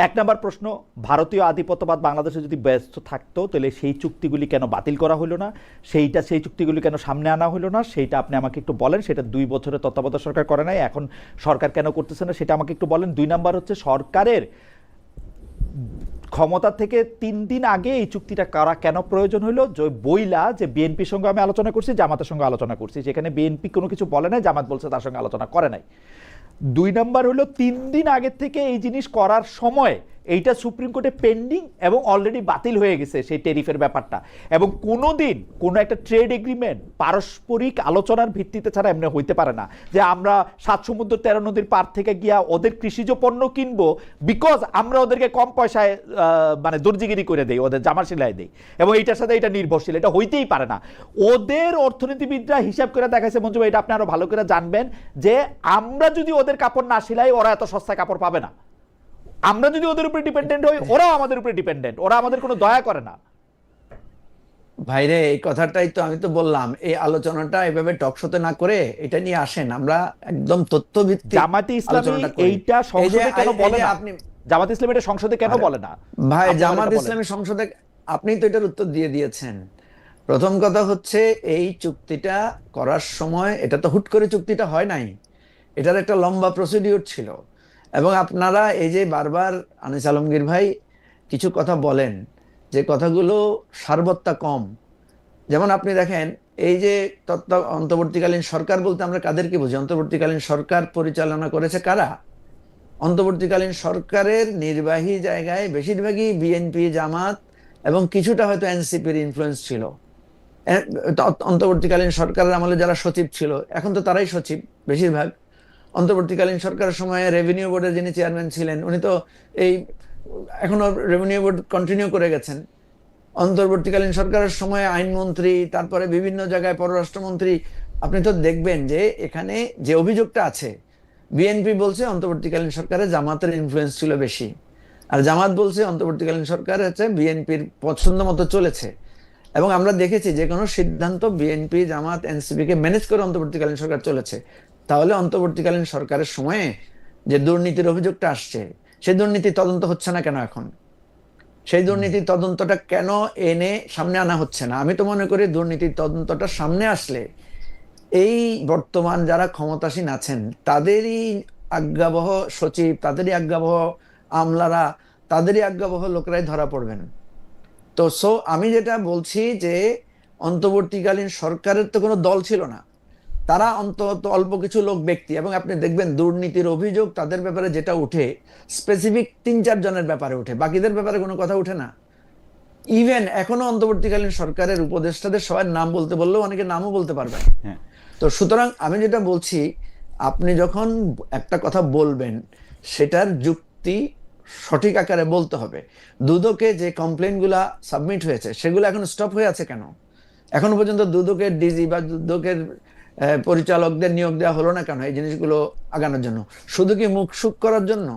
Speaker 1: 1 নম্বর প্রশ্ন, ভারতীয় আধিপত্যবাদ বাংলাদেশে যদি ব্যস্ত থাকতো তাহলে সেই চুক্তিগুলি কেন বাতিল করা হলো না, সেই চুক্তিগুলি কেন সামনে আনা হলো না, সেইটা আপনি আমাকে একটু বলেন। সেটা 2 বছরের তত্ত্বাবধায়ক সরকার করে নাই, এখন সরকার কেন করতেছে না সেটা আমাকে একটু বলেন। 2 নম্বর হচ্ছে, সরকারের ক্ষমতা থেকে 3 দিন আগে এই চুক্তিটা করা কেন প্রয়োজন হলো? বইলা যে বিএনপির সঙ্গে আমি আলোচনা করছি, জামাতের সঙ্গে আলোচনা করছি, যেখানে বিএনপি কোনো কিছু বলে নাই, জামাত বলছে তার সঙ্গে আলোচনা করে নাই। 2 নম্বর হলো, 3 দিন আগে থেকে এই জিনিস করার সময় এইটা সুপ্রিম কোর্টে পেন্ডিং এবং অলরেডি বাতিল হয়ে গেছে সেই ট্যারিফের ব্যাপারটা, এবং কোনোদিন কোনো একটা ট্রেড এগ্রিমেন্ট পারস্পরিক আলোচনার ভিত্তিতে ছাড়া এমনি হইতে পারে না যে আমরা 7 সমুদ্র 13 নদীর পার থেকে গিয়া ওদের কৃষিজ পণ্য কিনবো বিকজ আমরা ওদেরকে কম পয়সায় মানে দর্জিগিরি করে দেই, ওদের জামা সেলাই দেই, এবং এইটার সাথে এটা নির্ভরশীল। এটা হইতেই পারে না। ওদের অর্থনীতিবিদরা হিসাব করে দেখাইছে, মঞ্জু ভাই, এটা আপনি আরো ভালো করে জানবেন, যে আমরা যদি ওদের কাপড় না সেলাই, ওরা এত সস্তায় কাপড় পাবে না। আমরা যদি ওদের উপরে ডিপেন্ডেন্ট হই, ওরাও আমাদের উপরে ডিপেন্ডেন্ট, ওরা আমাদের কোনো দয়া করে না।
Speaker 2: ভাইরে, এই কথাটাই তো আমি তো বললাম, এই আলোচনাটা এভাবে টকশোতে না করে এটা নিয়ে আসেন, আমরা একদম তথ্যভিত্তিক
Speaker 1: জামাতে ইসলামী এইটা সংসদে কেন বলে না?
Speaker 2: আপনি
Speaker 1: জামাতে ইসলামী এটা সংসদে কেন বলে না?
Speaker 2: ভাই, জামাত ইসলামী সংসদে আপনি তো এটার উত্তর দিয়ে দিয়েছেন। প্রথম কথা হচ্ছে, এই চুক্তিটা করার সময় এটা তো হুট করে চুক্তিটা হয় নাই, এটার একটা লম্বা প্রসিডিউর ছিল। এবং আপনারা এই যে বারবার আনিস আলমগীর ভাই কিছু কথা বলেন, যে কথাগুলো সারবত্তা কম। যেমন আপনি দেখেন, এই যে অন্তর্বর্তীকালীন সরকার বলতে আমরা কাদেরকে বুঝি? অন্তর্বর্তীকালীন সরকার পরিচালনা করেছে কারা? অন্তর্বর্তীকালীন সরকারের নির্বাহী জায়গায় বেশিরভাগই বিএনপি, জামাত এবং কিছুটা হয়তো এনসিপির ইনফ্লুয়েন্স ছিল। অন্তর্বর্তীকালীন সরকারের আমলে যারা সচিব ছিল, এখন তো তারাই সচিব বেশিরভাগ। অন্তর্বর্তীকালীন সরকারের সময় রেভিনিউ বোর্ডের যিনি চেয়ারম্যান ছিলেন, উনি তো এই এখনো রেভিনিউ বোর্ড কন্টিনিউ করে গেছেন। অন্তর্বর্তীকালীন সরকারের সময় আইনমন্ত্রী, তারপরে বিভিন্ন জায়গায় পররাষ্ট্রমন্ত্রী। আপনি তো দেখবেন যে এখানে যে অভিযোগটা আছে, বিএনপি বলছে অন্তর্বর্তীকালীন সরকারে জামাতের ইনফ্লুয়েন্স ছিল বেশি, আর জামাত বলছে অন্তর্বর্তীকালীন সরকার হচ্ছে বিএনপির পছন্দ মতো চলেছে। এবং আমরা দেখেছি যে কোনো সিদ্ধান্ত বিএনপি, জামাত, এনসিপি কে ম্যানেজ করে অন্তর্বর্তীকালীন সরকার চলেছে। তাহলে অন্তর্বর্তীকালীন সরকারের সময়ে যে দুর্নীতির অভিযোগটা আসছে, সেই দুর্নীতি তদন্ত হচ্ছে না কেন? এখন সেই দুর্নীতির তদন্তটা কেন এনে সামনে আনা হচ্ছে না? আমি তো মনে করি দুর্নীতির তদন্তটা সামনে আসলে এই বর্তমান যারা ক্ষমতাসীন আছেন তাদেরই আজ্ঞাবহ সচিব, তাদেরই আজ্ঞাবহ আমলারা, তাদেরই আজ্ঞাবহ লোকেরাই ধরা পড়বেন। তো আমি যেটা বলছি যে অন্তর্বর্তীকালীন সরকারের তো কোনো দল ছিল না, তারা অন্তত অল্প কিছু লোক, ব্যক্তি, এবং আপনি দেখবেন দুর্নীতির অভিযোগ তাদের ব্যাপারে যেটা উঠে, স্পেসিফিক 3-4 জনের ব্যাপারে উঠে, বাকিদের ব্যাপারে কোনো কথা উঠে না। ইভেন এখনো অন্তর্বর্তীকালীন সরকারের উপদেষ্টাদের সবার নাম বলতে বললেও অনেকে নামও বলতে পারবে না। তো সুতরাং আমি যেটা বলছি, আপনি যখন একটা কথা বলবেন সেটার যুক্তি সঠিক আকারে বলতে হবে। দুদকে যে কমপ্লেনগুলা সাবমিট হয়েছে সেগুলো এখন স্টপ হয়ে আছে কেন? এখনো পর্যন্ত দুদকের ডিজি বা দুদকের পরিচালকদের নিয়োগ দেওয়া হলো না কেন এই জিনিসগুলো আগানোর জন্য? শুধু কি মুখ সুখ করার জন্য?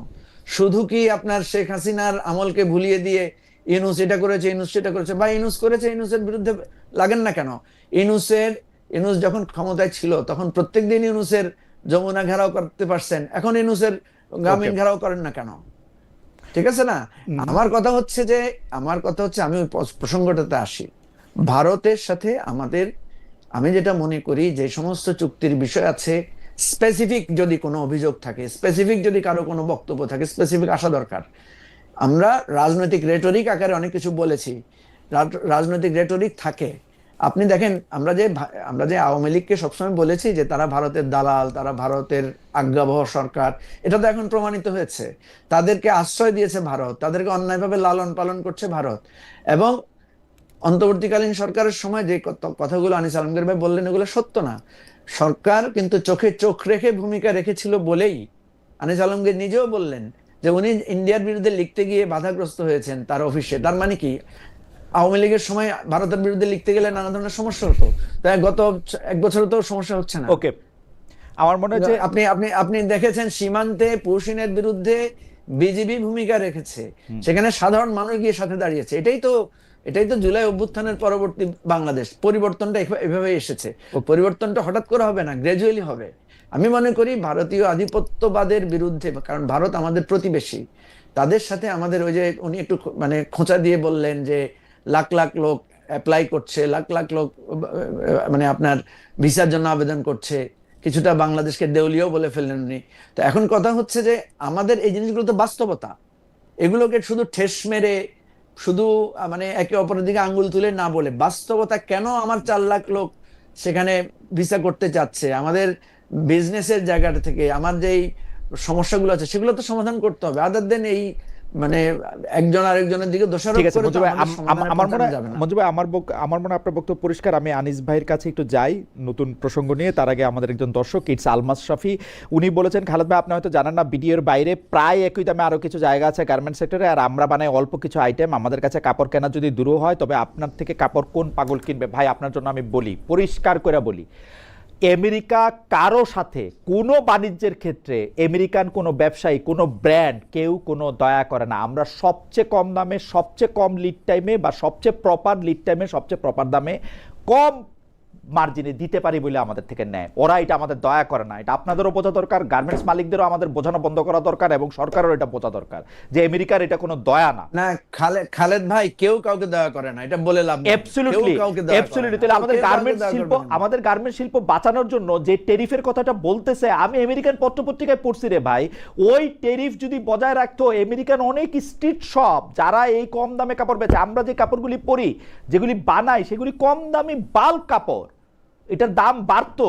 Speaker 2: শুধু কি আপনার শেখ হাসিনার আমলকে ভুলিয়ে দিয়ে ইউনূস এটা করেছে, ইউনূস সেটা করেছে, বা ইউনূস করেছে, ইউনূসের বিরুদ্ধে লাগেন না কেন? ইউনূস যখন ক্ষমতায় ছিল তখন প্রত্যেকদিন ইউনূসের যমুনা ঘেরাও করতে পারছেন, এখন ইউনূসের গ্রামীণ ঘেরাও করেন না কেন? ঠিক আছে না? আমার কথা হচ্ছে আমি ওই প্রসঙ্গটাতে আসি। ভারতের সাথে আমি যেটা মনে করি, যে সমস্ত চুক্তির বিষয় আছে, স্পেসিফিক যদি কোনো অভিযোগ থাকে, স্পেসিফিক যদি কারো কোনো বক্তব্য থাকে, স্পেসিফিক আসা দরকার। আমরা রাজনৈতিক রেটরিক আকারে অনেক কিছু বলেছি, রাজনৈতিক রেটরিক থাকে। আপনি দেখেন, আমরা যে আওয়ামী লীগকে সবসময় বলেছি যে তারা ভারতের দালাল, তারা ভারতের আজ্ঞাবহ সরকার, এটা তো এখন প্রমাণিত হয়েছে। তাদেরকে আশ্রয় দিয়েছে ভারত, তাদেরকে অন্যায়ভাবে লালন পালন করছে ভারত। এবং অন্তর্বর্তীকালীন সরকারের সময় যে কথাগুলো আনিস আলমগীর ভাই বললেন, এগুলো সত্য না। সরকার কিন্তু চোখে চোখ রেখে ভূমিকা রেখেছিল বলেই আনিস আলমগীর নিজেও বললেন যে উনি ইন্ডিয়ার বিরুদ্ধে লিখতে গিয়ে বাধাগ্রস্ত হয়েছেন তার অফিসে। তার মানে কি, আওয়ামী লীগের সময় ভারতের বিরুদ্ধে লিখতে গেলে নানা ধরনের সমস্যা হতো, তাই গত 1 বছর তো সমস্যা হচ্ছে না।
Speaker 1: ওকে, আমার মনে হয় যে
Speaker 2: আপনি দেখেছেন সীমান্তে পুশিনের বিরুদ্ধে বিজিবি ভূমিকা রেখেছে, সেখানে সাধারণ মানুষ গিয়ে সাথে দাঁড়িয়েছে। এটাই তো জুলাই অভ্যুত্থানের পরবর্তী বাংলাদেশ। পরিবর্তনটা এভাবে এসেছে। পরিবর্তনটা হঠাৎ করে হবে না, গ্রাজুয়ালি হবে। আমি মনে করি ভারতীয় আধিপত্যবাদের বিরুদ্ধে, কারণ ভারত আমাদের প্রতিবেশী, তাদের সাথে আমাদের ওই যে উনি একটু মানে খোঁচা দিয়ে বললেন যে লাখ লাখ লোক অ্যাপ্লাই করছে, লাখ লাখ লোক মানে আপনার ভিসার জন্য আবেদন করছে, কিছুটা বাংলাদেশকে দেউলিয়াও বলে ফেললেন উনি। তো এখন কথা হচ্ছে যে আমাদের এই জিনিসগুলো তো বাস্তবতা, এগুলোকে শুধু ঠেস মেরে, শুধু মানে একে অপরের দিকে আঙ্গুল তুলে না বলে, বাস্তবতা কেন আমার 4 লাখ লোক সেখানে ভিসা করতে চাচ্ছে, আমাদের বিজনেসের জায়গাটা থেকে আমার যেই সমস্যাগুলো আছে সেগুলো তো সমাধান করতে হবে। আদার দেন এই মানে একজন আরেকজনের দিকে দোষারোপ
Speaker 1: ঠিক আছে
Speaker 2: করে
Speaker 1: মঞ্জু
Speaker 2: তো
Speaker 1: ভাই,
Speaker 2: আমাদের সমাধানে
Speaker 1: আমার মনে
Speaker 2: পৌঁছানো
Speaker 1: হয়
Speaker 2: যাবে না।
Speaker 1: মঞ্জু ভাই, আমার মনে হয় আপনার বক্তব্য পরিষ্কার। আমি আনিস ভাইয়ের কাছে একটু যাই নতুন প্রসঙ্গ নিয়ে। তার আগে আমাদের একজন দর্শক ইটস আলমাস শাফি, উনি বলেছেন, খালেদ ভাই আপনি হয়তো জানেন না, বিডিএর বাইরে প্রায় একই দামে আরো কিছু জায়গা আছে গার্মেন্টস সেক্টরে, আর আমরা বানাই অল্প কিছু আইটেম। আমাদের কাছে কাপড় কেনা যদি দূর হয়, তবে আপনার থেকে কাপড় কোন পাগল কিনবে? ভাই আপনার জন্য আমি বলি, পরিষ্কার করে বলি, আমেরিকা কারো সাথে কোনো বাণিজ্যের ক্ষেত্রে আমেরিকান কোনো ব্যবসায়ী, কোনো ব্র্যান্ড, কেউ কোনো দয়া করে না। আমরা সবচেয়ে কম দামে, সবচেয়ে কম লিড টাইমে, বা সবচেয়ে প্রপার লিড টাইমে, সবচেয়ে প্রপার দামে, কম মার্জিনে দিতে পারি বলে আমাদের থেকে নেয়। ওরা এটা আমাদের দয়া করে না। এটা আপনাদেরও বোঝা দরকার, গার্মেন্টস মালিকদেরও আমাদের বোঝানো বন্ধ করা দরকার, এবং সরকারেরও এটা বোঝা দরকার যে আমেরিকার এটা কোনো দয়া না।
Speaker 2: না খালেদ ভাই, কেউ কাউকে দয়া করে না, এটা বলে লাভ নেই।
Speaker 1: অ্যাবসলিউটলি, তাহলে আমাদের গার্মেন্টস শিল্প বাঁচানোর জন্য যে ট্যারিফের কথাটা বলতেছে, আমি আমেরিকান পত্রপত্রিকায় পড়ছি রে ভাই, ওই ট্যারিফ যদি বজায় রাখতো, আমেরিকান অনেক স্ট্রিট শপ যারা এই কম দামে কাপড় বেচে, আমরা যে কাপড়গুলি পরি, যেগুলি বানাই, সেগুলি কম দামি বাল্ক কাপড়, এটার দাম বাড়তো,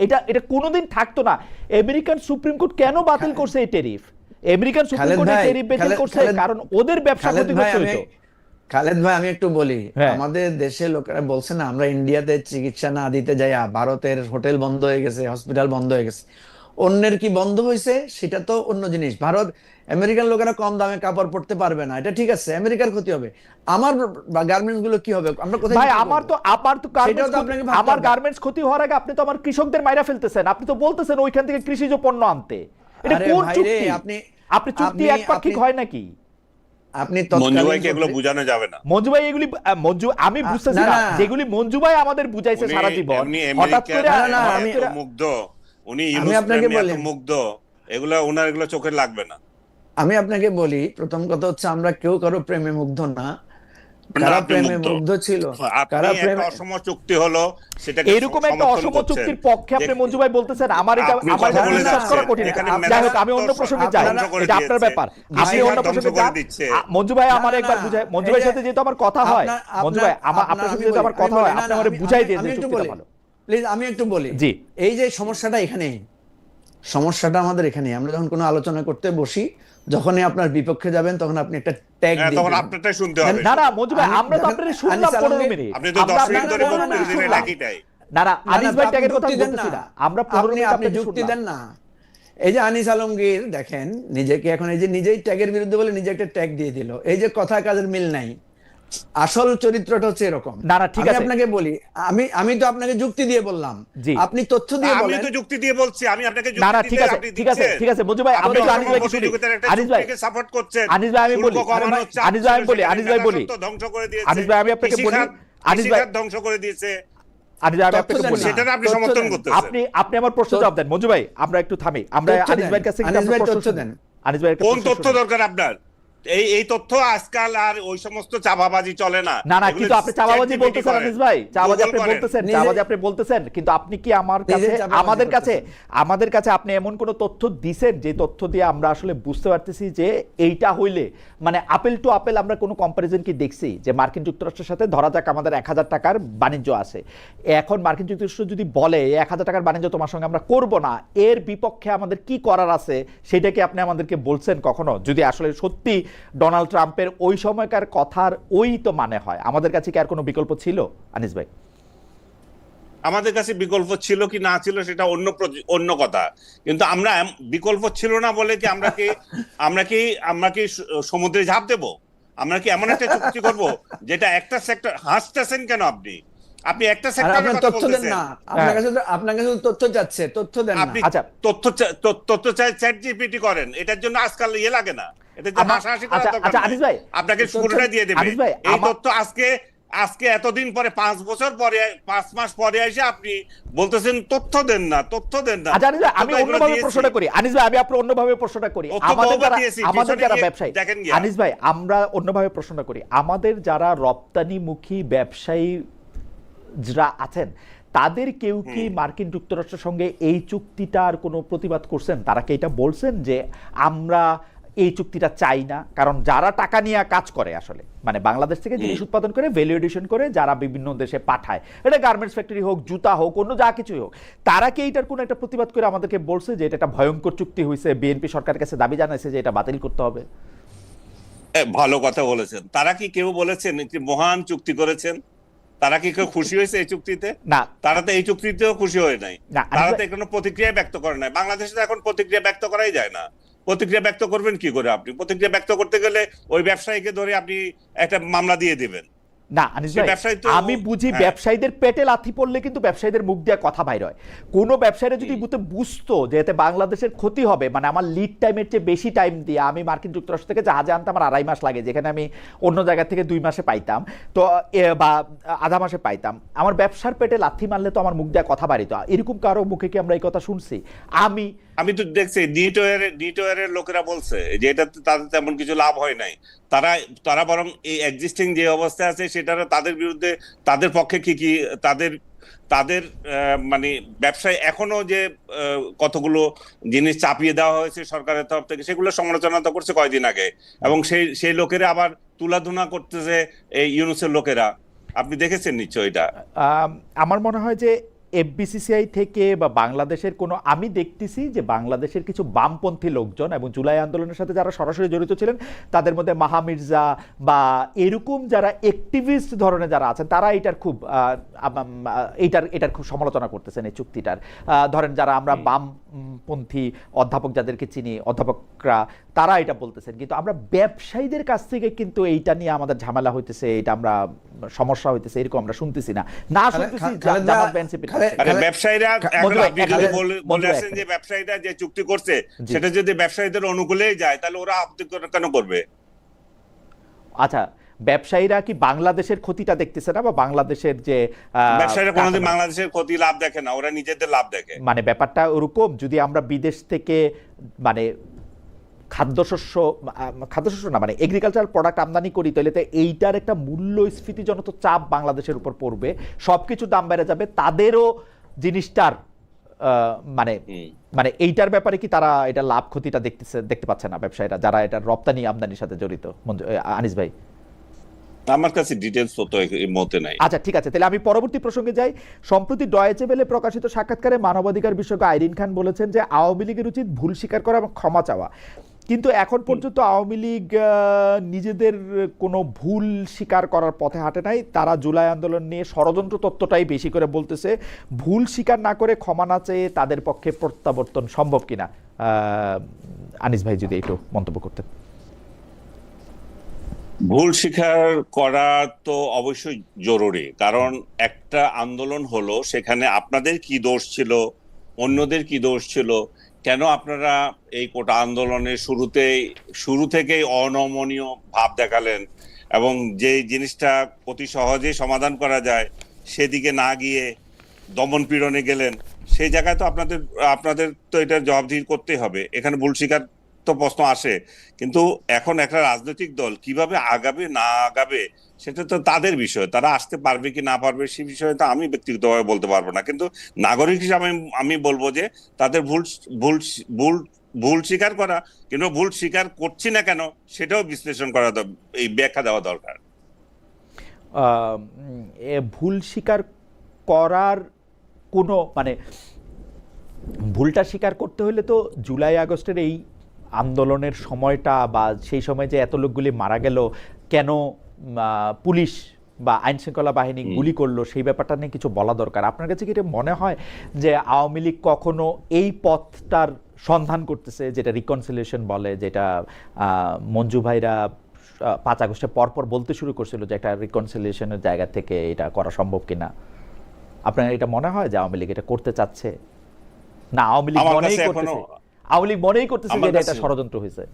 Speaker 1: এটা কোনোদিন থাকতো না। আমেরিকান সুপ্রিম কোর্ট কেন বাতিল করছে এই ট্যারিফ? আমেরিকান সুপ্রিম কোর্ট এই ট্যারিফ বাতিল করছে কারণ ওদের ব্যবসা ক্ষতিগ্রস্ত হতো।
Speaker 2: খালেদ ভাই আমি একটু বলি, আমাদের দেশের লোকেরা বলছে না, আমরা ইন্ডিয়াতে চিকিৎসা না দিতে যাই ভারতের হোটেল বন্ধ হয়ে গেছে, হসপিটাল বন্ধ হয়ে গেছে। অন্যের কি বন্ধ হয়েছে সেটা তো অন্য জিনিস। আমেরিকান লোকেরা কম দামে কাপড় পরতে পারবে না, এটা ঠিক আছে, আমেরিকার ক্ষতি হবে। আমার গার্মেন্টস গুলো কি হবে? আমরা কোথায়
Speaker 1: ভাই, আমার গার্মেন্টস ক্ষতি হওয়ার আগে আপনি তো আমার কৃষকদের মাইরা ফেলতেছেন। আপনি তো বলতেছেন ওইখান থেকে কৃষিজ পণ্য আনতে। এটা কোন চুক্তি? আপনি চুক্তি একপাক্ষিক হয় নাকি?
Speaker 2: আপনি
Speaker 3: মঞ্জু ভাইকে এগুলো বোঝানো যাবে না।
Speaker 1: মঞ্জু ভাই এগুলি আমি বুঝতেছি না যেগুলি মঞ্জু ভাই আমাদের বুঝাইছে সারা জীবন, হঠাৎ করে
Speaker 3: আমি মুগ্ধ, উনি আপনাকে বলি মুগ্ধ, এগুলো ওনার এগুলো চোখে লাগবে না।
Speaker 2: আমি আপনাকে বলি, প্রথম কথা হচ্ছে আমরা কেউ কারো প্রেমে মুগ্ধ না। কারা প্রেমে মুগ্ধ ছিল, কারা প্রেমে
Speaker 3: অসম চুক্তি হলো, সেটাকে
Speaker 1: এরকম একটা অসম চুক্তির পক্ষে আপনি মঞ্জু ভাই বলতেছেন, আমার এটা বিশ্বাস করা কঠিন। যাই হোক, আমি অন্য প্রসঙ্গে যাই, এটা আপনার ব্যাপার, আপনি অন্য প্রসঙ্গে যান। মঞ্জু ভাই আমার একবার বুঝাই, মঞ্জু ভাইয়ের সাথে যেহেতু আমার কথা হয়, মঞ্জু ভাই আপনার সাথে যেহেতু আমার কথা হয়, আপনি আমারে বুঝাই দিন যে চুক্তিটা ভালো।
Speaker 2: প্লিজ আমি একটু বলি,
Speaker 1: জি,
Speaker 2: এই যে সমস্যাটা আমাদের এখানে, আমরা যখন কোনো আলোচনা করতে বসি, যখনই আপনার বিপক্ষে যাবেন তখন আপনি একটা ট্যাগ দিবেন,
Speaker 3: তখন আপনারটাই শুনতে হবে।
Speaker 1: না মঞ্জু ভাই, আমরা তো আপনারে শুনলাম 15 মিনিট,
Speaker 3: আপনি তো 10 মিনিট ধরে বক্তব্য দিলেন একইটাই।
Speaker 1: না আনিস ভাই ট্যাগের কথা বলতেছি না, আমরা 15 মিনিট
Speaker 2: আপনি যুক্তি দেন না। এই যে আনিস আলমগীর দেখেন নিজেকে এখন এই যে নিজেই ট্যাগের বিরুদ্ধে বলে নিজে একটা ট্যাগ দিয়ে দিল, এই যে কথা কাজের মিল নাই। আসল চরিত্রটা হচ্ছে এরকম।
Speaker 1: না না ঠিক
Speaker 2: আমি
Speaker 1: আছে,
Speaker 2: আপনাকে বলি, আমি তো আপনাকে যুক্তি দিয়ে বললাম,
Speaker 1: জি।
Speaker 2: আপনি তথ্য দিয়ে
Speaker 3: আমি
Speaker 2: বলেন।
Speaker 3: তো যুক্তি দিয়ে বলছি, আমি আপনাকে
Speaker 1: না না
Speaker 3: যুক্তি
Speaker 1: ঠিক
Speaker 3: দিলে
Speaker 1: আছে
Speaker 3: আপনি
Speaker 1: ঠিক আছে
Speaker 3: দিচ্ছেন।
Speaker 1: ঠিক আছে মঞ্জু ভাই,
Speaker 3: আপনি
Speaker 1: আমরা একটু আনিস ভাইকে শুনি।
Speaker 3: প্রতিযোগিতার একটা
Speaker 1: আনিস ভাই,
Speaker 3: চুক্তিকে সাপোর্ট করছেন।
Speaker 1: আনিস ভাই আমি বলি,
Speaker 3: শুল্ক কমানোর চাপ
Speaker 1: আনিস ভাই আমি
Speaker 3: ছিল,
Speaker 1: বলি,
Speaker 3: সেখানে
Speaker 1: আনিস ভাই বলি,
Speaker 3: মেধাস্বত্ব ধ্বংস করে দিয়েছে।
Speaker 1: আনিস ভাই আমি আপনাকে বলি, আনিস ভাই
Speaker 3: কৃষিখাত ধ্বংস করে দিয়েছে।
Speaker 1: আনিস ভাই আমি
Speaker 2: তথ্য
Speaker 1: আপনাকে
Speaker 2: দেন
Speaker 1: বলি,
Speaker 2: না।
Speaker 3: সেটার আপনি
Speaker 2: তথ্য
Speaker 3: সমর্থন
Speaker 2: দেন।
Speaker 3: করতেছেন।
Speaker 1: আপনি আমার প্রশ্ন জবাব দেন মঞ্জু ভাই, আমরা একটু থামি, আমরা
Speaker 2: তথ্য
Speaker 1: আনিস
Speaker 2: দেন।
Speaker 1: ভাইয়ের কাছে
Speaker 2: আনিস ভাই তথ্য
Speaker 1: প্রশ্ন
Speaker 2: দেন।
Speaker 1: আনিস ভাই
Speaker 3: কোন তথ্য দরকার আপনার? এই তথ্য আজকাল আর ওই সমস্ত চাপাবাজি চলে না।
Speaker 1: না না,
Speaker 3: এগুলো
Speaker 1: কিন্তু আপনি চাপাবাজি
Speaker 3: ChatGPT
Speaker 1: বলতেছেন
Speaker 3: করেন,
Speaker 1: আনিস ভাই, চাপাবাজি
Speaker 3: Google
Speaker 1: আপনি
Speaker 3: করেন।
Speaker 1: বলতেছেন,
Speaker 2: নিজে-
Speaker 1: চাপাবাজি আপনি বলতেছেন, কিন্তু আপনি কি আমার
Speaker 2: নিজে
Speaker 1: কাছে
Speaker 2: চাপাবাজি
Speaker 1: আমাদের কাছে আপনি এমন কোন তথ্য দিছেন যে তথ্য দিয়ে আমরা আসলে বুঝতে পারতেছি যে এইটা হইলে মানে আপেল টু আপেল আমরা কোনো কম্পারিজন কি দেখছি যে মার্কিন যুক্তরাষ্ট্রের সাথে ধরা যাক আমাদের 1000 টাকার বাণিজ্য আছে, এখন মার্কিন যুক্তরাষ্ট্র যদি বলে 1000 টাকার বাণিজ্য তোমার সঙ্গে আমরা করব না, এর বিপক্ষে আমাদের কি করার আছে সেটা কি আপনি আমাদেরকে বলছেন কখনো? যদি আসলে সত্যি ডোনাল্ড ট্রাম্পের ওই সময়কার কথার ওই তো মানে হয়, আমাদের কাছে কি আর কোনো বিকল্প ছিল আনিস ভাই?
Speaker 3: আমাদের কাছে বিকল্প ছিল কি না ছিল সেটা অন্য কথা, কিন্তু আমরা বিকল্প ছিল না বলে কি আমরা কি সমুদ্রে ঝাঁপ দেব? আমরা কি এমন একটা চুক্তি করব যেটা একটা সেক্টর? হাসতেছেন কেন আপনি? আপনি একটা
Speaker 2: আর
Speaker 3: সেক্টরের
Speaker 2: আপনি
Speaker 3: কথা
Speaker 2: তথ্য দেন
Speaker 3: বলতেছেন।
Speaker 2: না, আপনার কাছে তো তথ্য চাচ্ছে, তথ্য দেন
Speaker 3: আপনি
Speaker 2: না।
Speaker 1: আচ্ছা।
Speaker 3: তথ্য চাই ChatGPT করেন, এটার জন্য আজকাল লাগে না, এটা যে হাসাহাসি করার দরকার
Speaker 1: আচ্ছা
Speaker 3: নাই।
Speaker 1: আনিস ভাই,
Speaker 3: আপনাকে পুরোটা দিয়ে দেবে।
Speaker 1: আনিস ভাই,
Speaker 3: এই তথ্য আজকে এতদিন পরে 5 বছর পরে 5 মাস পরে এসে আপনি বলতেছেন তথ্য দেন না।
Speaker 1: আচ্ছা আনিস ভাই, আমি অন্যভাবে প্রশ্নটা করি, আনিস ভাই আমি আপনার অন্যভাবে প্রশ্নটা করি, আমাদের যারা ব্যবসায়ী, আনিস ভাই আমরা অন্যভাবে প্রশ্নটা করি, আমাদের যারা রপ্তানিমুখী ব্যবসায়ী যারা আছেন তাদের কেউ কি মার্কিন যুক্তরাষ্ট্রের সঙ্গে এই চুক্তিটার কোনো প্রতিবাদ করছেন? তারা কি এটা বলছেন যে আমরা এই চুক্তিটা চাই না? কারণ যারা টাকা নিয়ে কাজ করে আসলে মানে বাংলাদেশ থেকে জিনিস উৎপাদন করে ভ্যালু এডিশন করে যারা বিভিন্ন দেশে পাঠায়, এটা গার্মেন্টস ফ্যাক্টরি হোক, জুতা হোক, অন্য যা কিছুই হোক, তারা কি এইটার কোনো একটা প্রতিবাদ করে আমাদেরকে বলছে যে এটা একটা ভয়ঙ্কর চুক্তি হয়েছে, বিএনপি সরকারের কাছে দাবি জানাইছে যে এটা বাতিল করতে হবে?
Speaker 3: ভালো কথা বলেছেন। তারা কি কেউ বলেছেন একটি মহান চুক্তি করেছেন? তারা কি কেউ খুশি হয়েছে এই চুক্তিতে?
Speaker 1: না,
Speaker 3: তারা তো এই চুক্তিতেও খুশি হয় নাই।
Speaker 1: না,
Speaker 3: তারা তো কোনো প্রতিক্রিয়া ব্যক্ত করে নাই। বাংলাদেশে তো এখন প্রতিক্রিয়া ব্যক্ত করাই যায় না। প্রতিক্রিয়া ব্যক্ত করবেন কি করে? আপনি প্রতিক্রিয়া ব্যক্ত করতে গেলে ওই ব্যবসায়ীকে ধরে আপনি একটা মামলা দিয়ে দিবেন।
Speaker 1: না আনিস ভাই, আমি বুঝি ব্যবসায়ীদের পেটে লাথি পড়লে কিন্তু ব্যবসায়ীদের মুখ দিয়ে কথা বাইর হয়। কোনো ব্যবসায়ীরা যদি বুঝতো যে এতে বাংলাদেশের ক্ষতি হবে, মানে আমার লিড টাইমের চেয়ে বেশি টাইম দিয়ে আমি মার্কিন যুক্তরাষ্ট্র থেকে জাহাজে আনতে আমার 2.5 মাস লাগে, যেখানে আমি অন্য জায়গা থেকে 2 মাসে পাইতাম, তো বা আধা মাসে পাইতাম, আমার ব্যবসার পেটে লাথি মারলে তো আমার মুখ দিয়ে কথা বাড়িত। এরকম কারো মুখে কি আমরা এই কথা শুনছি?
Speaker 3: আমি তো দেখছি ডিটোয়ারের লোকেরা বলছে যে এটা তাদের তেমন কিছু লাভ হয় নাই। তারা বরং এই এক্সিস্টিং যে অবস্থা আছে সেটার তাদের বিরুদ্ধে, তাদের পক্ষে কি তাদের মানে ব্যবসায় এখনো যে কতগুলো জিনিস চাপিয়ে দেওয়া হয়েছে সরকারের তরফ থেকে, সেগুলো সমালোচনা তো করছে কয়েকদিন আগে, এবং সেই লোকেরা আবার তুলাধুনা করতেছে এই ইউনুসের লোকেরা। আপনি দেখেছেন নিশ্চয় এটা?
Speaker 1: আমার মনে হয় যে এফবিসিসিআই থেকে বা বাংলাদেশের কোনো, আমি দেখতেছি যে বাংলাদেশের কিছু বামপন্থী লোকজন এবং জুলাই আন্দোলনের সাথে যারা সরাসরি জড়িত ছিলেন তাদের মধ্যে মাহা মির্জা বা এরকম যারা অ্যাক্টিভিস্ট ধরনের যারা আছেন তারা এটার খুব এটার খুব সমালোচনা করতেছেন এই চুক্তিটার। ধরেন যারা আমরা বামপন্থী অধ্যাপক যাদেরকে চিনি, অধ্যাপকরা, তারা এটা বলতেছেন, কিন্তু আমরা ব্যবসায়ীদের কাছ থেকে কিন্তু এইটা নিয়ে আমাদের ঝামেলা হইতেছে, এটা আমরা সমস্যা হইতেছে এরকম আমরা শুনতেছি না শুনতেছি জামাত বিএনপি।
Speaker 3: ব্যবসায়ীরা বলে আসেন যে ব্যবসায়ীরা যে চুক্তি করছে সেটা যদি ব্যবসায়ীদের অনুকূলেই যায় তাহলে ওরা আপত্তি কেন করবে?
Speaker 1: আচ্ছা, ব্যবসায়ীরা কি বাংলাদেশের ক্ষতিটা দেখতেছে না, বা বাংলাদেশের যে
Speaker 3: ব্যবসায়ীরা কোনোদিন বাংলাদেশের ক্ষতি লাভ দেখে না, ওরা নিজেদের লাভ দেখে।
Speaker 1: মানে ব্যাপারটা ওরকম, যদি আমরা বিদেশ থেকে মানে খাদ্যশস্য না মানে এগ্রিকালচারাল প্রোডাক্ট আমদানি করি, তাহলে তো এইটার একটা মূল্যস্ফীতিজনিত চাপ বাংলাদেশের উপর পড়বে, সবকিছু দাম বেড়ে যাবে, তাদেরও জিনিসটার মানে এইটার ব্যাপারে কি তারা এটা লাভ ক্ষতিটা দেখতে পাচ্ছে না ব্যবসায়ীরা যারা এটা রপ্তানি আমদানির সাথে জড়িত? আনিস ভাই,
Speaker 3: আমার কাছে ডিটেইলস তো এই মুহূর্তে নাই।
Speaker 1: আচ্ছা ঠিক আছে, তাহলে আমি পরবর্তী প্রসঙ্গে যাই। সম্প্রতি ডয়েচে ভেলে প্রকাশিত সাক্ষাৎকারে মানবাধিকার বিশেষজ্ঞ আইরিন খান বলেছেন যে আওয়ামী লীগের উচিত ভুল স্বীকার করা এবং ক্ষমা চাওয়া, কিন্তু এখন পর্যন্ত আওয়ামী লীগ নিজেদের কোনো ভুল স্বীকার করার পথে হাঁটে নাই। তারা জুলাই আন্দোলন নিয়ে ষড়যন্ত্র তত্ত্বটাই বেশি করে বলতেছে। ভুল স্বীকার না করে ক্ষমা না চেয়ে তাদের পক্ষে প্রত্যাবর্তন সম্ভব কিনা? আনিস ভাই যদি একটু মন্তব্য করতেন।
Speaker 3: ভুল স্বীকার করা তো অবশ্যই জরুরি, কারণ একটা আন্দোলন হলো, সেখানে আপনাদের কি দোষ ছিল, অন্যদের কি দোষ ছিল, কেন আপনারা এই কোটা আন্দোলনের শুরু থেকেই অনমনীয় ভাব দেখালেন, এবং যে জিনিসটা অতি সহজেই সমাধান করা যায় সেদিকে না গিয়ে দমন পীড়নে গেলেন, সেই জায়গায় তো আপনাদের আপনাদের তো এটা জবাবদিহি করতেই হবে। এখানে ভুল স্বীকার তো প্রশ্ন আসে, কিন্তু এখন একটা রাজনৈতিক দল কিভাবে আগাবে না আগাবে সেটা তো তাদের বিষয়, তারা আসতে পারবে কি না পারবে সেই বিষয়ে তো আমি ব্যক্তিগতভাবে বলতে পারবো না। কিন্তু নাগরিক হিসাবে আমি বলবো যে তাদের ভুল ভুল ভুল স্বীকার করা, কিন্তু ভুল স্বীকার করছি না কেন সেটাও বিশ্লেষণ করা এই ব্যাখ্যা দেওয়া দরকার।
Speaker 1: ভুল স্বীকার করার কোনো মানে ভুলটা স্বীকার করতে হলে তো জুলাই আগস্টের এই আন্দোলনের সময়টা বা সেই সময় যে এত লোকগুলি মারা গেল, কেন পুলিশ বা আইন শৃঙ্খলা বাহিনী গুলি করলো, সেই ব্যাপারটা নিয়ে কিছু বলা দরকার। আপনার কাছে কি এটা মনে হয় যে আওয়ামী লীগ কখনো এই পথটার সন্ধান করতেছে, যেটা রিকনসিলিয়েশন বলে, যেটা মঞ্জু ভাইরা 5 আগস্টে পরপর বলতে শুরু করছিল যে একটা রিকনসিলিয়েশনের জায়গা থেকে এটা করা সম্ভব কিনা? আপনার এটা মনে হয় যে আওয়ামী লীগ এটা করতে চাচ্ছে, না আওয়ামী লীগ মনেই করতেছে যে এটা ষড়যন্ত্র হয়েছে?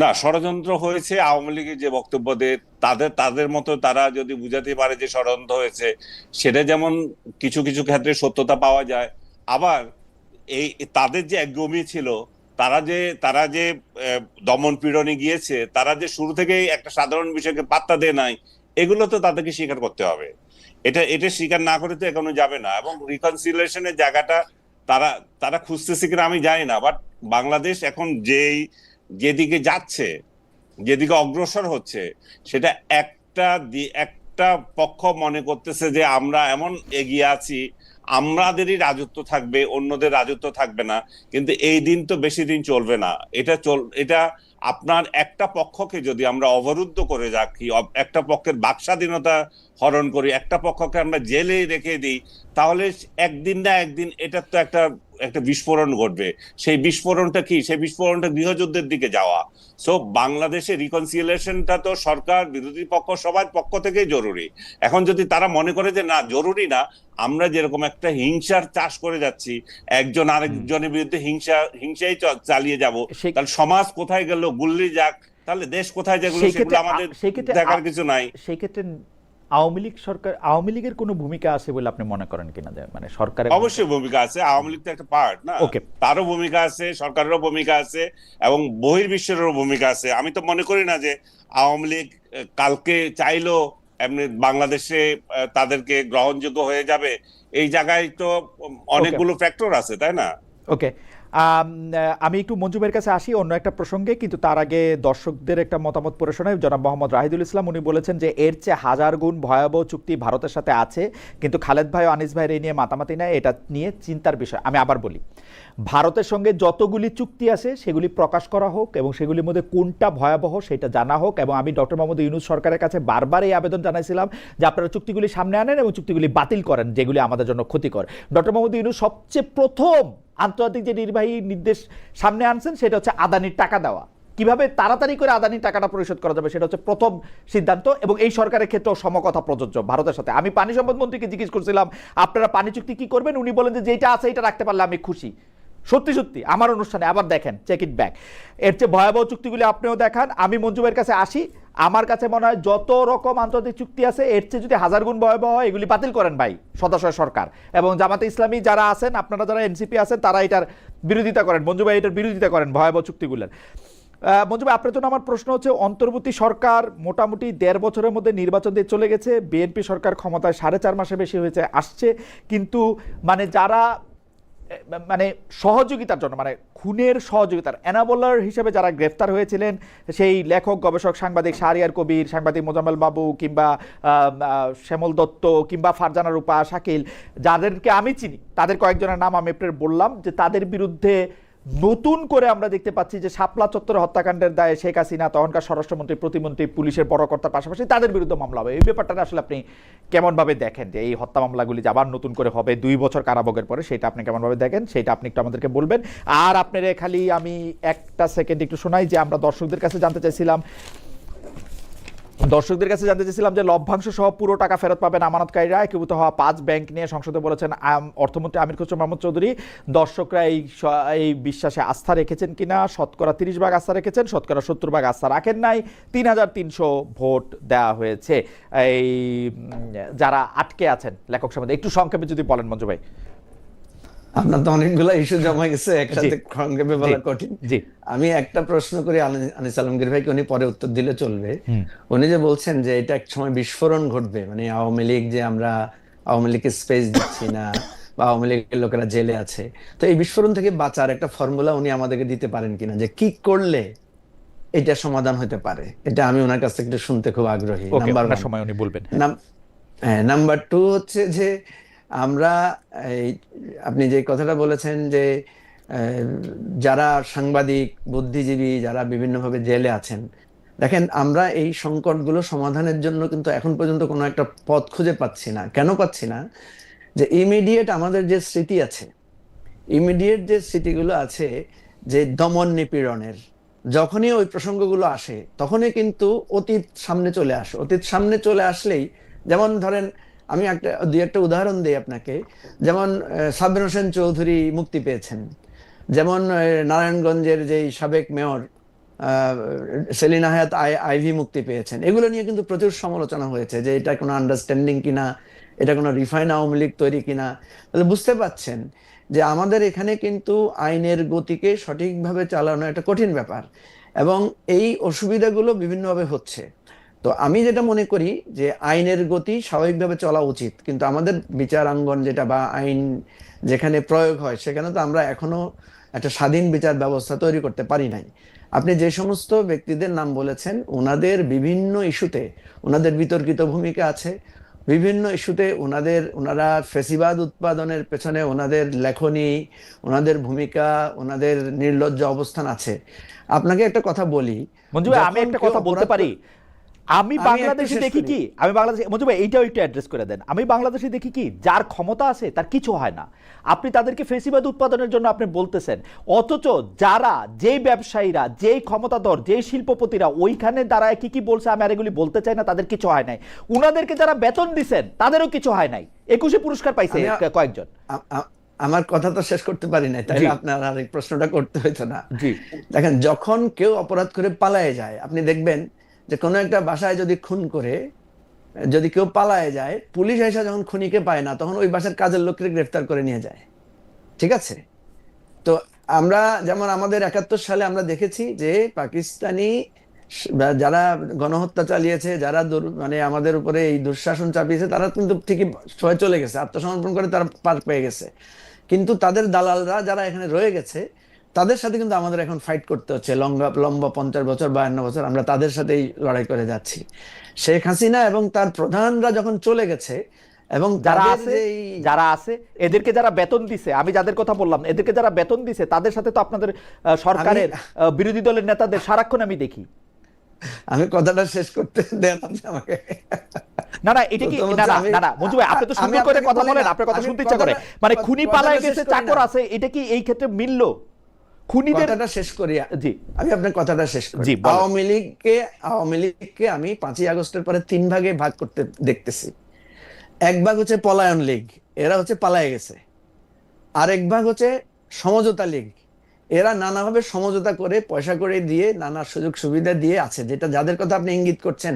Speaker 3: না, ষড়যন্ত্র হয়েছে, আওয়ামী লীগের যে বক্তব্য দেয় তাদের মতো তারা যদি বুঝাতে পারে যে ষড়যন্ত্র হয়েছে, সেটা যেমন কিছু কিছু ক্ষেত্রে সত্যতা পাওয়া যায়, আবার এই তাদের যে একদমই ছিল, তারা যে দমন পীড়নে গিয়েছে, তারা যে শুরু থেকেই একটা সাধারণ বিষয়কে পাত্তা দেয় নাই, এগুলো তো তাদেরকে স্বীকার করতে হবে। এটা স্বীকার না করে তো এখনো যাবে না। এবং রিকনসিলিয়েশনের জায়গাটা তারা তারা খুঁজতেছে কিনা আমি জানি না, বাট বাংলাদেশ এখন যেদিকে যাচ্ছে, যেদিকে অগ্রসর হচ্ছে, সেটা একটা পক্ষ মনে করতেছে যে আমরা এমন এগিয়ে আছি, আমাদেরই রাজত্ব থাকবে, অন্যদের রাজত্ব থাকবে না। কিন্তু এই দিন তো বেশি দিন চলবে না। এটা আপনার একটা পক্ষকে যদি আমরা অবরুদ্ধ করে রাখি, একটা পক্ষের বাকস্বাধীনতা হরণ করি, একটা পক্ষকে আমরা জেলে রেখে দিই, তাহলে একদিন না একদিন এটার তো একটা বিস্ফোরণ ঘটবে। সেই বিস্ফোরণটা কি? সেই বিস্ফোরণটা গৃহযুদ্ধের দিকে যাওয়া। সো বাংলাদেশে রিকনসিলিয়েশনটা তো সরকার, বিরোধী পক্ষ, সবার পক্ষ থেকেই জরুরি। এখন যদি তারা মনে করে যে না, জরুরি না, আমরা যেরকম একটা হিংসার চাষ করে যাচ্ছি, একজন আরেকজনের বিরুদ্ধে হিংসাই চালিয়ে যাব, তাহলে সমাজ কোথায় গেল, গুল্লি যাক, তাহলে দেশ কোথায় যেগুলো সেগুলো আমাদের দেখার কিছু নাই।
Speaker 1: সেই ক্ষেত্রে আওয়ামী লীগের কোনো ভূমিকা আছে বলে আপনি মনে করেন কিনা? মানে সরকারের
Speaker 3: অবশ্যই ভূমিকা আছে, আওয়ামী লীগ তো একটা পার্ট না, তারও ভূমিকা আছে, সরকারেরও ভূমিকা আছে, এবং বহির্বিশ্বেরও ভূমিকা আছে। আমি তো মনে করি না যে আওয়ামী লীগ কালকে চাইলেও এমনি বাংলাদেশে তাদেরকে গ্রহণযোগ্য হয়ে যাবে। এই জায়গায় তো অনেকগুলো ফ্যাক্টর আছে, তাই না?
Speaker 1: ওকে, আমি একটু মঞ্জু ভাইয়ের কাছে আসি অন্য একটা প্রসঙ্গে, কিন্তু তার আগে দর্শকদের একটা মতামত পড়ে শোনাই। জনাব মোহাম্মদ রাহিদুল ইসলাম, উনি বলেছেন যে এর চেয়ে 1000 গুণ ভয়াবহ চুক্তি ভারতের সাথে আছে, কিন্তু খালেদ ভাই ও আনিস ভাইয়ের এই নিয়ে মাতামাতি নেয়, এটা নিয়ে চিন্তার বিষয়। আমি আবার বলি, ভারতের সঙ্গে যতগুলি চুক্তি আছে সেগুলি প্রকাশ করা হোক, এবং সেগুলির মধ্যে কোনটা ভয়াবহ সেটা জানা হোক। এবং আমি ডক্টর মোহাম্মদ ইউনূস সরকারের কাছে বারবার এই আবেদন জানাইছিলাম যে আপনারা চুক্তিগুলি সামনে আনেন এবং চুক্তিগুলি বাতিল করেন যেগুলি আমাদের জন্য ক্ষতিকর। ডক্টর মোহাম্মদ ইউনূস সবচেয়ে প্রথম আন্তর্জাতিক যে নির্বাহী নির্দেশ সামনে আনছেন সেটা হচ্ছে আদানির টাকা দেওয়া, কিভাবে তাড়াতাড়ি করে আদানির টাকাটা পরিশোধ করা যাবে, সেটা হচ্ছে প্রথম সিদ্ধান্ত। এবং এই সরকারের ক্ষেত্রেও সমকথা প্রযোজ্য ভারতের সাথে। আমি পানি সম্পদ মন্ত্রীকে জিজ্ঞেস করছিলাম আপনারা পানি চুক্তি কি করবেন, উনি বলেন যে যেটা আছে এটা রাখতে পারলে আমি খুশি। সত্যি সত্যি আমার অনুষ্ঠানে আবার দেখেন, চেক ইট ব্যাক, এর চেয়ে ভয়াবহ চুক্তিগুলি আপনিও দেখান। আমি মঞ্জু ভাইয়ের কাছে আসি, আমার কাছে মনে হয় যত রকম আন্তর্জাতিক চুক্তি আছে এর চেয়ে যদি 1000 গুণ ভয়াবহ হয়, এগুলি বাতিল করেন ভাই সদাশয় সরকার। এবং জামাতে ইসলামী যারা আছেন, আপনারা যারা এনসিপি আছেন, তারা এটার বিরোধিতা করেন, মঞ্জু ভাই এটার বিরোধিতা করেন ভয়াবহ চুক্তিগুলোর। মঞ্জু ভাই, আপনার জন্য আমার প্রশ্ন হচ্ছে, অন্তর্বর্তী সরকার মোটামুটি 1.5 বছরের মধ্যে নির্বাচন দিয়ে চলে গেছে, বিএনপি সরকার ক্ষমতায় 4.5 মাসে বেশি হয়েছে আসছে, কিন্তু মানে যারা মানে সহযোগিতার জন্য, মানে খুনের সহযোগিতার এনাবলার হিসেবে যারা গ্রেফতার হয়েছিলেন, সেই লেখক, গবেষক, সাংবাদিক শাহরিয়ার কবির, সাংবাদিক মোজাম্মেল বাবু, কিংবা শ্যামল দত্ত, কিংবা ফারজানা রূপা, শাকিল, যাদেরকে আমি চিনি, তাদের কয়েকজনের নাম আমি আপনার বললাম, যে তাদের বিরুদ্ধে নতুন করে আমরা দেখতে পাচ্ছি যে শাপলা চত্বরে হত্যাকাণ্ডের দায়ে শেখ হাসিনা, তখনকার স্বরাষ্ট্রমন্ত্রী, প্রতিমন্ত্রী, পুলিশের বড় কর্তার পাশাপাশি তাদের বিরুদ্ধে মামলা হবে। এই ব্যাপারটা আসলে আপনি কেমনভাবে দেখেন যে এই হত্যা মামলাগুলি যে আবার নতুন করে হবে 2 বছর কারাভোগের পরে, সেটা আপনি কেমনভাবে দেখেন, সেটা আপনি একটু আমাদেরকে বলবেন। আর আপনার খালি আমি একটা সেকেন্ড একটু শোনাই যে আমরা দর্শকদের কাছে জানতে চাইছিলাম যে লভ্যাংশ সহ পুরো টাকা ফেরত পাবেন আমানতকারীরা। একীভূত হওয়া 5 ব্যাংক নিয়ে সংসদে বলেছেন অর্থমন্ত্রী আমির খসরু মাহমুদ চৌধুরী। দর্শকরা এই বিশ্বাসে আস্থা রেখেছেন কিনা? শতকরা 30% আস্থা রেখেছেন, শতকরা 70% আস্থা রাখেন নাই। 3300 ভোট দেওয়া হয়েছে এই যারা আটকে আছেন লেখক সমাজে। একটু সংক্ষেপে যদি বলেন মঞ্জু ভাই।
Speaker 2: আপনার তো অনেকগুলো ইস্যু জমা গেছে, একসাথে সংক্ষেপে বলা কঠিন।
Speaker 1: জি,
Speaker 2: আমি একটা প্রশ্ন করি আনিস আলমগীর ভাইকে, উনি পরে উত্তর দিলে চলবে। উনি যে বলছেন যে এটা এক সময় বিস্ফোরণ ঘটবে, মানে আওয়ামী লীগ যে আমরা আওয়ামী লীগকে স্পেস দিচ্ছি না বা আওয়ামী লীগের লোকেরা জেলে আছে, তো এই বিস্ফোরণ থেকে বাঁচার একটা ফর্মুলা উনি আমাদেরকে দিতে পারেন কিনা, যে কি করলে এটা সমাধান হতে পারে? এটা আমি ওনার কাছ থেকে একটু শুনতে খুব আগ্রহী। নাম্বার
Speaker 1: সময় উনি বলবেন।
Speaker 2: নাম্বার 2 হচ্ছে যে আমরা আপনি যে কথাটা বলেছেন যে যারা সাংবাদিক, বুদ্ধিজীবী, যারা বিভিন্নভাবে জেলে আছেন, দেখেন আমরা এই সংকটগুলো সমাধানের জন্য কিন্তু এখন পর্যন্ত কোনো একটা পথ খুঁজে পাচ্ছি না। কেন পাচ্ছি না? যে ইমিডিয়েট আমাদের যে স্মৃতি আছে, ইমিডিয়েট যে স্মৃতিগুলো আছে যে দমন নিপীড়নের, যখনই ওই প্রসঙ্গগুলো আসে তখনই কিন্তু অতীত সামনে চলে আসে। অতীত সামনে চলে আসলেই, যেমন ধরেন আমি দুই একটা উদাহরণ দিই আপনাকে। যেমন সাব্বির হোসেন চৌধুরী মুক্তি পেয়েছেন, যেমন নারায়ণগঞ্জের যে সাবেক মেয়র সেলিনা হায়াত আইভি মুক্তি পেয়েছেন। এগুলো নিয়ে কিন্তু প্রচুর সমালোচনা হয়েছে যে এটা কোনো আন্ডারস্ট্যান্ডিং কিনা, এটা কোনো রিফাইন আওয়ামী লীগ তৈরি কিনা। তাহলে বুঝতে পাচ্ছেন যে আমাদের এখানে কিন্তু আইনের গতিকে সঠিকভাবে চালানো একটা কঠিন ব্যাপার, এবং এই অসুবিধাগুলো বিভিন্নভাবে হচ্ছে। তো আমি যেটা মনে করি যে আইনের গতি স্বাভাবিকভাবে চলা উচিত, কিন্তু আমাদের বিচারাঙ্গন যেটা বা আইন যেখানে প্রয়োগ হয় সেখানে তো আমরা এখনো একটা স্বাধীন বিচার ব্যবস্থা তৈরি করতে পারি নাই। আপনি যে সমস্ত ব্যক্তিদের নাম বলেছেন, ওনাদের বিভিন্ন ইস্যুতে ওনাদের বিতর্কিত ভূমিকা আছে, বিভিন্ন ইস্যুতে ওনারা ফেসিবাদ উৎপাদনের পেছনে ওনাদের লেখনী, ওনাদের ভূমিকা, ওনাদের নির্লজ্জ অবস্থান আছে। আপনাকে একটা কথা বলি
Speaker 1: মঞ্জু ভাই, আমি একটা কথা বলতে পারি? আমি বাংলাদেশে দেখি কি, মঞ্জু ভাই এইটাও একটু অ্যাড্রেস করে দেন। আমি বাংলাদেশে দেখি কি, যার ক্ষমতা আছে তার কিছু হয় না। আপনি তাদেরকে ফেসিবাদ উৎপাদনের জন্য আপনি বলতেছেন, অথচ যারা, যেই ব্যবসায়ীরা, যেই ক্ষমতাধর, যেই শিল্পপতিরা ওইখানে দাঁড়ায় কি বলছে আমি আর এগুলি বলতে চাই না, তাদের কিছু হয় নাই। উনাদেরকে যারা বেতন দিচ্ছেন তাদেরও কিছু হয় নাই। 21 পুরস্কার পাইছে কয়েকজন।
Speaker 2: আমার কথা তো শেষ করতে পারি নাই, তাই আপনার আর এই প্রশ্নটা করতে হইতো না। দেখেন, যখন কেউ অপরাধ করে পালায়ে যায়, আপনি দেখবেন যে কোনো একটা বাসায় যদি খুন করে যদি কেউ পালায়ে যায়, পুলিশ এসে যখন খুনিকে পায় না, তখন ওই বাসার কাজের লোককে গ্রেফতার করে নিয়ে যায়। ঠিক আছে? তো আমরা যেমন আমাদের 71 সালে আমরা দেখেছি যে পাকিস্তানি যারা গণহত্যা চালিয়েছে, যারা মানে আমাদের উপরে এই দুঃশাসন চাপিয়েছে, তারা কিন্তু ঠিকই সবাই চলে গেছে, আত্মসমর্পণ করে তারা পার পেয়ে গেছে। কিন্তু তাদের দালালরা যারা এখানে রয়ে গেছে, তাদের সাথে কিন্তু আমাদের এখন ফাইট করতে হচ্ছে। লম্বা 50 বছর 52 বছর আমরা তাদের সাথেই লড়াই করে যাচ্ছি। শেখ হাসিনা এবং তার প্রধানরা যখন চলে গেছে, এবং
Speaker 1: যারা আছে এদেরকে যারা বেতন দিছে, আমি যাদের কথা বললাম, এদেরকে যারা বেতন দিছে তাদের সাথে তো আপনাদের সরকারের বিরোধী দলের নেতাদের সারাক্ষণ আমি দেখি।
Speaker 2: আমি কথাটা শেষ করতে দেন আমাকে।
Speaker 1: না এটা কি না মঞ্জু ভাই, আপনি তো সুন্দর করে কথা বলেন, আপনার কথা শুনতে ইচ্ছা করে। মানে খুনি পালায় গেছে, চাকর আছে, এটা কি এই ক্ষেত্রে মিলল? খুনিদের কথাটা শেষ করি। জি, আমি আপনার কথাটা শেষ করি। আওয়ামী লীগকে আমি 5ই আগস্টের পরে 3 ভাগে ভাগ করতে দেখতেছি। এক ভাগ হচ্ছে পলায়ন লীগ, এরা হচ্ছে পালায়ে গেছে। আরেক ভাগ হচ্ছে সমঝোতা লীগ, এরা নানাভাবে সমঝোতা করে পয়সা করে দিয়ে নানা সুযোগ সুবিধা দিয়ে আছে, যেটা যাদের কথা আপনি ইঙ্গিত করছেন,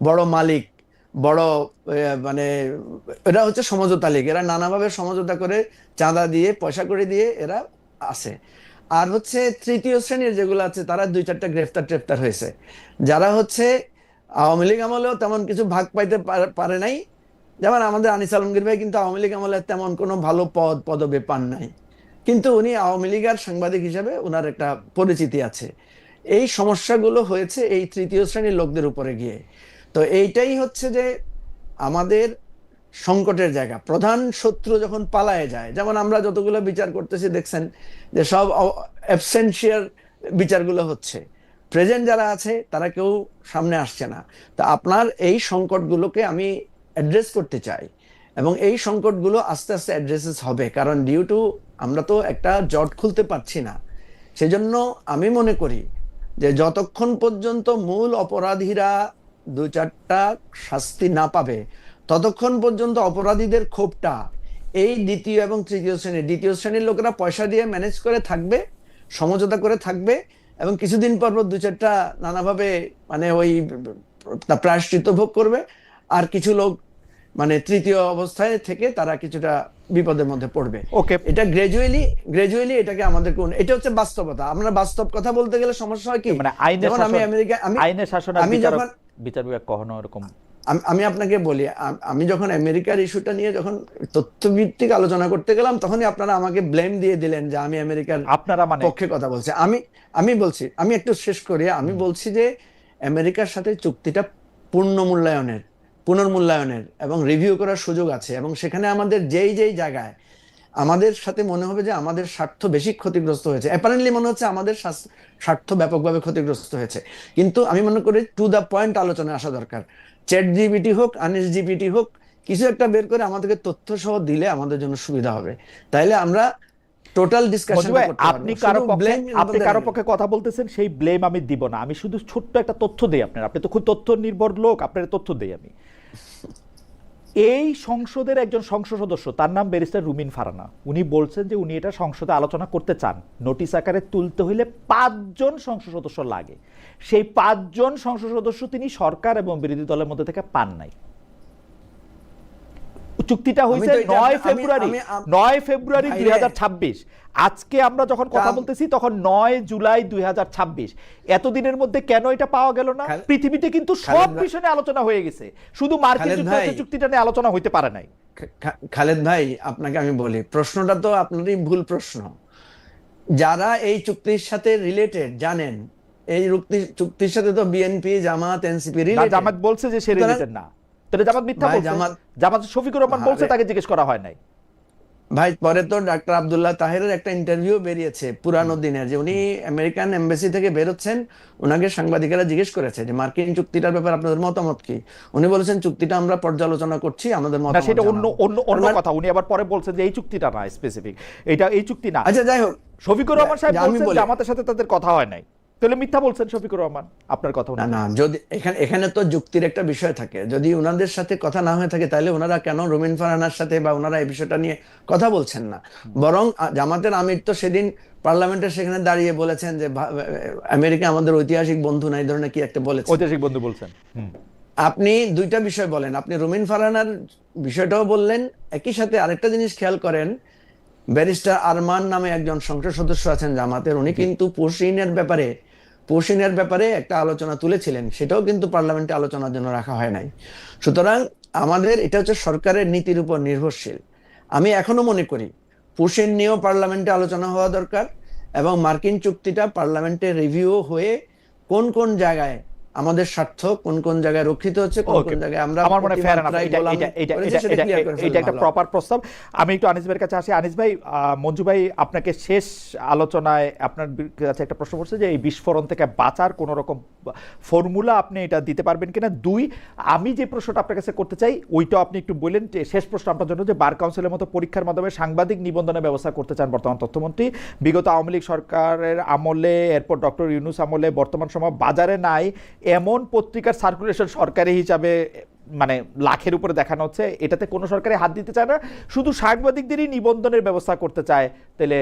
Speaker 1: বড় মালিক, বড় মানে এরা হচ্ছে সমঝোতা লীগ। এরা নানাভাবে সমঝোতা করে চাঁদা দিয়ে পয়সা করে দিয়ে এরা আছে। আর হচ্ছে তৃতীয় শ্রেণীর যেগুলো আছে, তারা 2-4টা গ্রেফতার হয়েছে, যারা হচ্ছে আওয়ামী লীগ আমলেও তেমন কিছু ভাগ পাইতে পারে নাই। যেমন আমাদের আনিস আলমগীর ভাই কিন্তু আওয়ামী লীগ আমলে তেমন কোনো ভালো পদবি পান নাই, কিন্তু উনি আওয়ামী লীগের সাংবাদিক হিসেবে ওনার একটা পরিচিতি আছে। এই সমস্যাগুলো হয়েছে এই তৃতীয় শ্রেণীর লোকদের উপরে গিয়ে। তো এইটাই হচ্ছে যে আমাদের
Speaker 2: সংকটের জায়গা। প্রধান শত্রু যখন পালায়ে যায়, যেমন আমরা যতগুলো বিচার করতেছি দেখছেন যে সব অ্যাবসেন্সিয়ার বিচারগুলো হচ্ছে, প্রেজেন্ট যারা আছে তারা কেউ সামনে আসছে না। তা আপনার এই সংকটগুলোকে আমি অ্যাড্রেস করতে চাই, এবং এই সংকটগুলো আস্তে আস্তে অ্যাড্রেসেস হবে, কারণ ডিউ টু আমরা তো একটা জট খুলতে পারছি না। সেজন্য আমি মনে করি যে যতক্ষণ পর্যন্ত মূল অপরাধীরা 2-4টা শাস্তি না পাবে, ততক্ষণ পর্যন্ত অপরাধীদের ক্ষোভটা এই দ্বিতীয় এবং দ্বিতীয় শ্রেণীর লোকেরা পয়সা দিয়ে ম্যানেজ করে থাকবে, সমঝোতা করে থাকবে, এবং কিছুদিন পর 2-4টা নানাভাবে মানে ওই প্রায়শ্চিত্ত ভোগ করবে, আর কিছু লোক মানে তৃতীয় অবস্থায় থেকে তারা কিছুটা বিপদের মধ্যে পড়বে।
Speaker 1: ওকে,
Speaker 2: এটা গ্রাজুয়ালি এটাকে আমাদের এটা হচ্ছে বাস্তবতা। আমরা বাস্তব কথা বলতে গেলে সমস্যা হয় কি,
Speaker 1: মানে আইনের
Speaker 2: যেমন আমি
Speaker 1: শাসন,
Speaker 2: আমেরিকা
Speaker 1: আইনের শাসন আর
Speaker 2: আমি যখন
Speaker 1: বিচার বিভাগ কখনো এরকম
Speaker 2: আমি আপনাকে বলি, আমি যখন আমেরিকার ইস্যুটা নিয়ে যখন তথ্যভিত্তিক আলোচনা করতে গেলাম, তখনই আপনারা আমাকে ব্লেম দিয়ে দিলেন যে আমি আমেরিকার
Speaker 1: আপনারা মানে
Speaker 2: পক্ষে কথা বলছি। আমি বলছি, আমি একটু শেষ করি, আমি বলছি যে আমেরিকার সাথে চুক্তিটা পুনর্মূল্যায়নের এবং রিভিউ করার সুযোগ আছে, এবং সেখানে আমাদের যেই জায়গায় আমাদের সাথে মনে হবে যে আমাদের স্বার্থ বেশি ক্ষতিগ্রস্ত হয়েছে, অ্যাপারেন্টলি মনে হচ্ছে আমাদের স্বার্থ ব্যাপকভাবে ক্ষতিগ্রস্ত হয়েছে, কিন্তু আমি মনে করি টু দ্য পয়েন্ট আলোচনায় আসা দরকার। চ্যাট জিপিটি হোক, আনএসজিপিটি হোক, কিছু একটা বের করে আমাদেরকে তথ্য সহ দিলে আমাদের জন্য সুবিধা হবে, তাইলে আমরা টোটাল ডিসকাশন করতে পারবো।
Speaker 1: আপনি কারো পক্ষে কথা বলতেছেন, সেই ব্লেম আমি দিব না। আমি শুধু ছোট্ট একটা তথ্য দেই আপনার, আপনি তো খুব তথ্য নির্ভর লোক, আপনার তথ্য দেই আমি। এই সংসদের একজন সংসদ সদস্য, তার নাম ব্যারিস্টার রুমিন ফারহানা, উনি বলছেন যে উনি এটা সংসদে আলোচনা করতে চান, নোটিশ আকারে তুলতে হইলে 5 জন সংসদ সদস্য লাগে। সেই 5 জন সংসদ সদস্য তিনি সরকার এবং বিরোধী দলের মধ্যে থেকে পান নাই। চুক্তিটা হয়েছে 9 ফেব্রুয়ারি 2026। আজকে আমরা যখন কথা বলতেছি তখন 9 জুলাই 2026। এতদিনের মধ্যে কেন এটা পাওয়া গেল না? পৃথিবীতে কিন্তু সব বিষয়ে আলোচনা হয়ে গেছে, শুধু মার্কিন যুক্তরাষ্ট্রের চুক্তিটা নিয়ে আলোচনা হইতে পারে নাই।
Speaker 2: খালেদ ভাই, আপনাকে আমি বলি, প্রশ্নটা তো আপনারই ভুল প্রশ্ন। যারা এই চুক্তির সাথে রিলেটেড জানেন, এই চুক্তির সাথে তো বিএনপি, জামাত, এনসিপি রিলেটেড।
Speaker 1: জামাত বলছে যে সে রিলেটেড না, তাহলে জামাত মিথ্যা বলছে। জামাত শফিকুর রহমান বলছে তাকে জিজ্ঞেস করা হয় নাই।
Speaker 2: ভাই, পরে তো ডাক্তার আব্দুল্লাহ তাহেরের একটা ইন্টারভিউ বেরিয়েছে পুরানো দিনের, যে উনি আমেরিকান এমবাসি থেকে বেরোচ্ছেন, ওনাকে সাংবাদিকেরা জিজ্ঞেস করেছে যে মার্কিন চুক্তিটার ব্যাপারে আপনাদের মতামত কি। উনি বলেছেন চুক্তিটা আমরা পর্যালোচনা করছি, আমাদের মতামত।
Speaker 1: সেটা অন্য কথা। উনি আবার পরে বলছেন যে এই চুক্তিটা না স্পেসিফিক, এই চুক্তি না।
Speaker 2: আচ্ছা, যাই হোক,
Speaker 1: শফিকুর রহমান সাহেব বলছেন জামাতের সাথে তাদের কথা হয় নাই, তাহলে মিথ্যা বলছেন শফিকুর রহমান। আপনার কথা
Speaker 2: না, যদি এখানে তো যুক্তির একটা বিষয় থাকে, যদি ওনাদের সাথে কথা না হয়ে থাকে তাহলে ওনারা কেন রুমিন ফারহানার সাথে বা ওনারা এই বিষয়টা নিয়ে কথা বলছেন না? বরং জামাতের আমির তো সেদিন পার্লামেন্টের সেখানে দাঁড়িয়ে বলেছেন যে আমেরিকা আমাদের ঐতিহাসিক বন্ধু না, এই ধরনের কি একটা বলেছেন,
Speaker 1: ঐতিহাসিক বন্ধু বলছেন।
Speaker 2: আপনি দুইটা বিষয় বলেন, আপনি রুমিন ফারহানার বিষয়টাও বললেন, একই সাথে আরেকটা জিনিস খেয়াল করেন, ব্যারিস্টার আরমান নামে একজন সংসদ সদস্য আছেন জামাতের, উনি কিন্তু পোশিনের ব্যাপারে একটা আলোচনা তুলেছিলেন, সেটাও কিন্তু পার্লামেন্টে আলোচনার জন্য রাখা হয় নাই। সুতরাং আমাদের এটা হচ্ছে সরকারের নীতির উপর নির্ভরশীল। আমি এখনো মনে করি পোশিন নিয়েও পার্লামেন্টে আলোচনা হওয়া দরকার, এবং মার্কিন চুক্তিটা পার্লামেন্টে রিভিউ হয়ে কোন কোন জায়গায় আমাদের স্বার্থ, কোন কোন জায়গায় রক্ষিত হচ্ছে, কোন কোন জায়গায় আমরা,
Speaker 1: আমার মনে হয় এটা একটা প্রপার প্রস্তাব। আমি একটু আনিস ভাইয়ের কাছে আসি। আনিস ভাই, মঞ্জু ভাই আপনাকে শেষ আলোচনায় আপনার কাছে একটা প্রশ্ন করছে যে এই বিস্ফোরণ থেকে বাঁচার কোন রকম ফর্মুলা আপনি এটা দিতে পারবেন কিনা। 2, আমি যে প্রশ্নটা আপনার কাছে করতে চাই ওইটাও আপনি একটু বললেন। শেষ প্রশ্ন আপনার জন্য, যে বার কাউন্সিলের মতো পরীক্ষার মাধ্যমে সাংবাদিক নিবন্ধনের ব্যবস্থা করতে চান বর্তমান তথ্যমন্ত্রী, বিগত আওয়ামী লীগ সরকারের আমলে, এরপর ডক্টর ইউনূস আমলে, বর্তমান সময় বাজারে নাই এমন পত্রিকার সার্কুলেশন সরকারি হিসাবে মানে লাখের উপরে দেখানো হচ্ছে, এটাতে কোনো সরকারি হাত দিতে চায় না, শুধু সাংবাদিকদেরই নিবন্ধনের ব্যবস্থা করতে চায়। তাহলে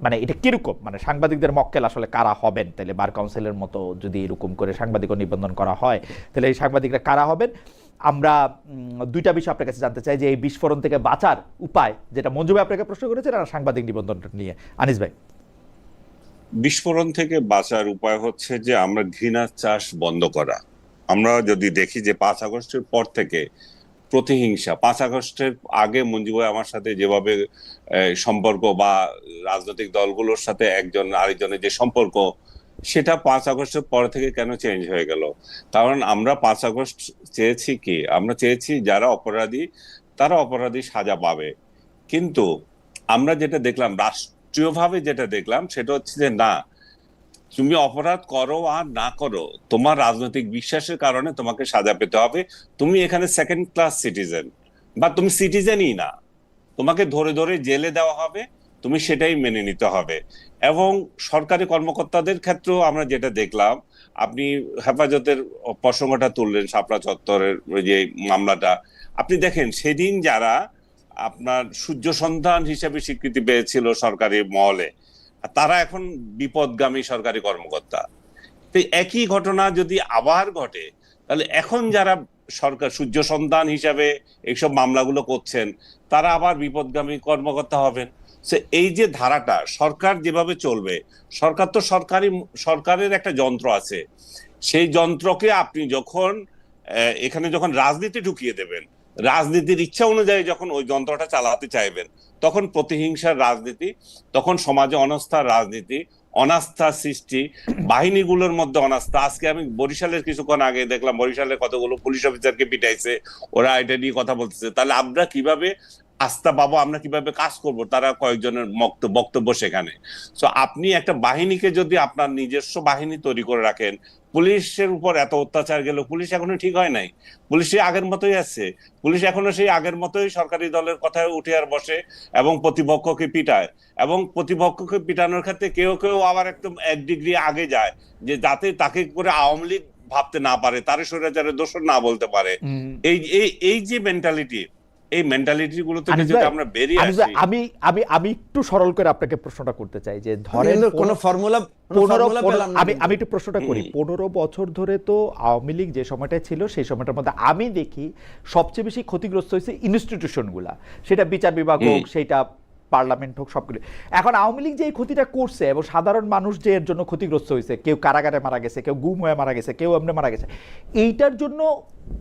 Speaker 1: মানে এটা কিরকম, মানে সাংবাদিকদের মক্কেল আসলে কারা হবেন? তাহলে বার কাউন্সিলের মতো যদি এরকম করে সাংবাদিক নিবন্ধন করা হয়, তাহলে এই সাংবাদিকরা কারা হবেন? আমরা 2টা বিষয় আপনার কাছে জানতে চাই, যে এই বিস্ফোরণ থেকে বাঁচার উপায়, যেটা মঞ্জু ভাই আপনাকে প্রশ্ন করেছেন, আর সাংবাদিক নিবন্ধন নিয়ে আনিস ভাই।
Speaker 3: বিস্ফোরণ থেকে বাঁচার উপায় হচ্ছে যে আমরা ঘৃণা চাষ বন্ধ করা। আমরা যদি দেখি যে 5 আগস্টের পর থেকে প্রতিহিংসা, 5 আগস্টের আগে মঞ্জু ভাই আমার সাথে যেভাবে সম্পর্ক বা রাজনৈতিক দলগুলোর সাথে একজন আরেকজনের যে সম্পর্ক সেটা 5 আগস্টের পর থেকে কেন চেঞ্জ হয়ে গেল? কারণ আমরা 5 আগস্ট চেয়েছি কি, আমরা চেয়েছি যারা অপরাধী তারা অপরাধী সাজা পাবে। কিন্তু আমরা যেটা দেখলাম, রাষ্ট্রীয়ভাবে যেটা দেখলাম সেটা হচ্ছে যে না, তুমি অপরাধ করো আর না করো, তোমার রাজনৈতিক বিশ্বাসের কারণে তোমাকে সাজা পেতে হবে। তুমি এখানে সেকেন্ড ক্লাস সিটিজেন, বা তুমি সিটিজেনই না, তোমাকে ধরে ধরে জেলে দেওয়া হবে, তুমি সেটাই মেনে নিতে হবে। এবং সরকারি কর্মকর্তাদের ক্ষেত্রেও আমরা যেটা দেখলাম, আপনি হেফাজতের প্রসঙ্গটা তুললেন, শাপলা চত্বরের ওই যে মামলাটা, আপনি দেখেন সেদিন যারা আপনার সূর্য সন্ধান হিসেবে স্বীকৃতি পেয়েছিল সরকারি মহলে, তারা এখন বিপদগামী সরকারি কর্মকর্তা। তো একই ঘটনা যদি আবার ঘটে, তাহলে এখন যারা সরকার সূর্য সন্ধান হিসাবে এইসব মামলাগুলো করছেন, তারা আবার বিপদগামী কর্মকর্তা হবেন। এই যে ধারাটা সরকার যেভাবে চলবে, সরকার তো সরকারের একটা যন্ত্র আছে, সেই যন্ত্রকে আপনি যখন এখানে যখন রাজনীতি ঢুকিয়ে দেবেন, রাজনীতির ইচ্ছা অনুযায়ী যখন ওই যন্ত্রটা চালাতে চাইবেন, তখন প্রতিহিংসার রাজনীতি, তখন সমাজে অনাস্থার রাজনীতি, অনাস্থা সৃষ্টি, বাহিনীগুলোর মধ্যে অনাস্থা। আজকে আমি বরিশালের কিছুক্ষণ আগে দেখলাম, বরিশালের কতগুলো পুলিশ অফিসারকে পিটাইছে, ওরা এটা নিয়ে কথা বলতেছে। তাহলে আমরা কিভাবে আস্থা পাবো, আমরা কিভাবে কাজ করব? তারা কয়েকজনের বক্তব্য সেখানে। তো আপনি একটা বাহিনীকে যদি আপনার নিজস্ব বাহিনী তৈরি করে রাখেন, পুলিশের উপর এত অত্যাচার গেল, পুলিশ এখনো ঠিক হয় নাই, পুলিশ সেই আগের মতোই আছে, পুলিশ এখনো সেই আগের মতোই সরকারি দলের কথায় উঠে আর বসে এবং প্রতিপক্ষকে পিটায়। এবং প্রতিপক্ষকে পিটানোর ক্ষেত্রে কেউ কেউ আবার একদম 1 ডিগ্রি আগে যায়, যে যাতে তাকে করে আওয়ামী লীগ ভাবতে না পারে, তার স্বৈরাচারের দোষর না বলতে পারে। এই এই এই যে মেন্টালিটি, এই মেন্টালিটি গুলো থেকে যদি আমরা বেরিয়ে আসি।
Speaker 1: আমি আমি আমি একটু সরল করে আপনাকে প্রশ্নটা করতে চাই যে ধরেন
Speaker 2: কোনো ফর্মুলা পেলাম না।
Speaker 1: আমি একটু প্রশ্নটা করি, 15 বছর ধরে তো আওয়ামী লীগ যে সময়টা ছিল, সেই সময়টার মধ্যে আমি দেখি সবচেয়ে বেশি ক্ষতিগ্রস্ত হয়েছে ইনস্টিটিউশনগুলা, সেটা বিচার বিভাগ হোক, সেটা পার্লামেন্ট হোক, সবগুলো। এখন আওয়ামী লীগ যে এই ক্ষতিটা করছে এবং সাধারণ মানুষ যে এর জন্য ক্ষতিগ্রস্ত হয়েছে, কেউ কারাগারে মারা গেছে, কেউ গুম হয়ে মারা গেছে, কেউ এমনি মারা গেছে, এইটার জন্য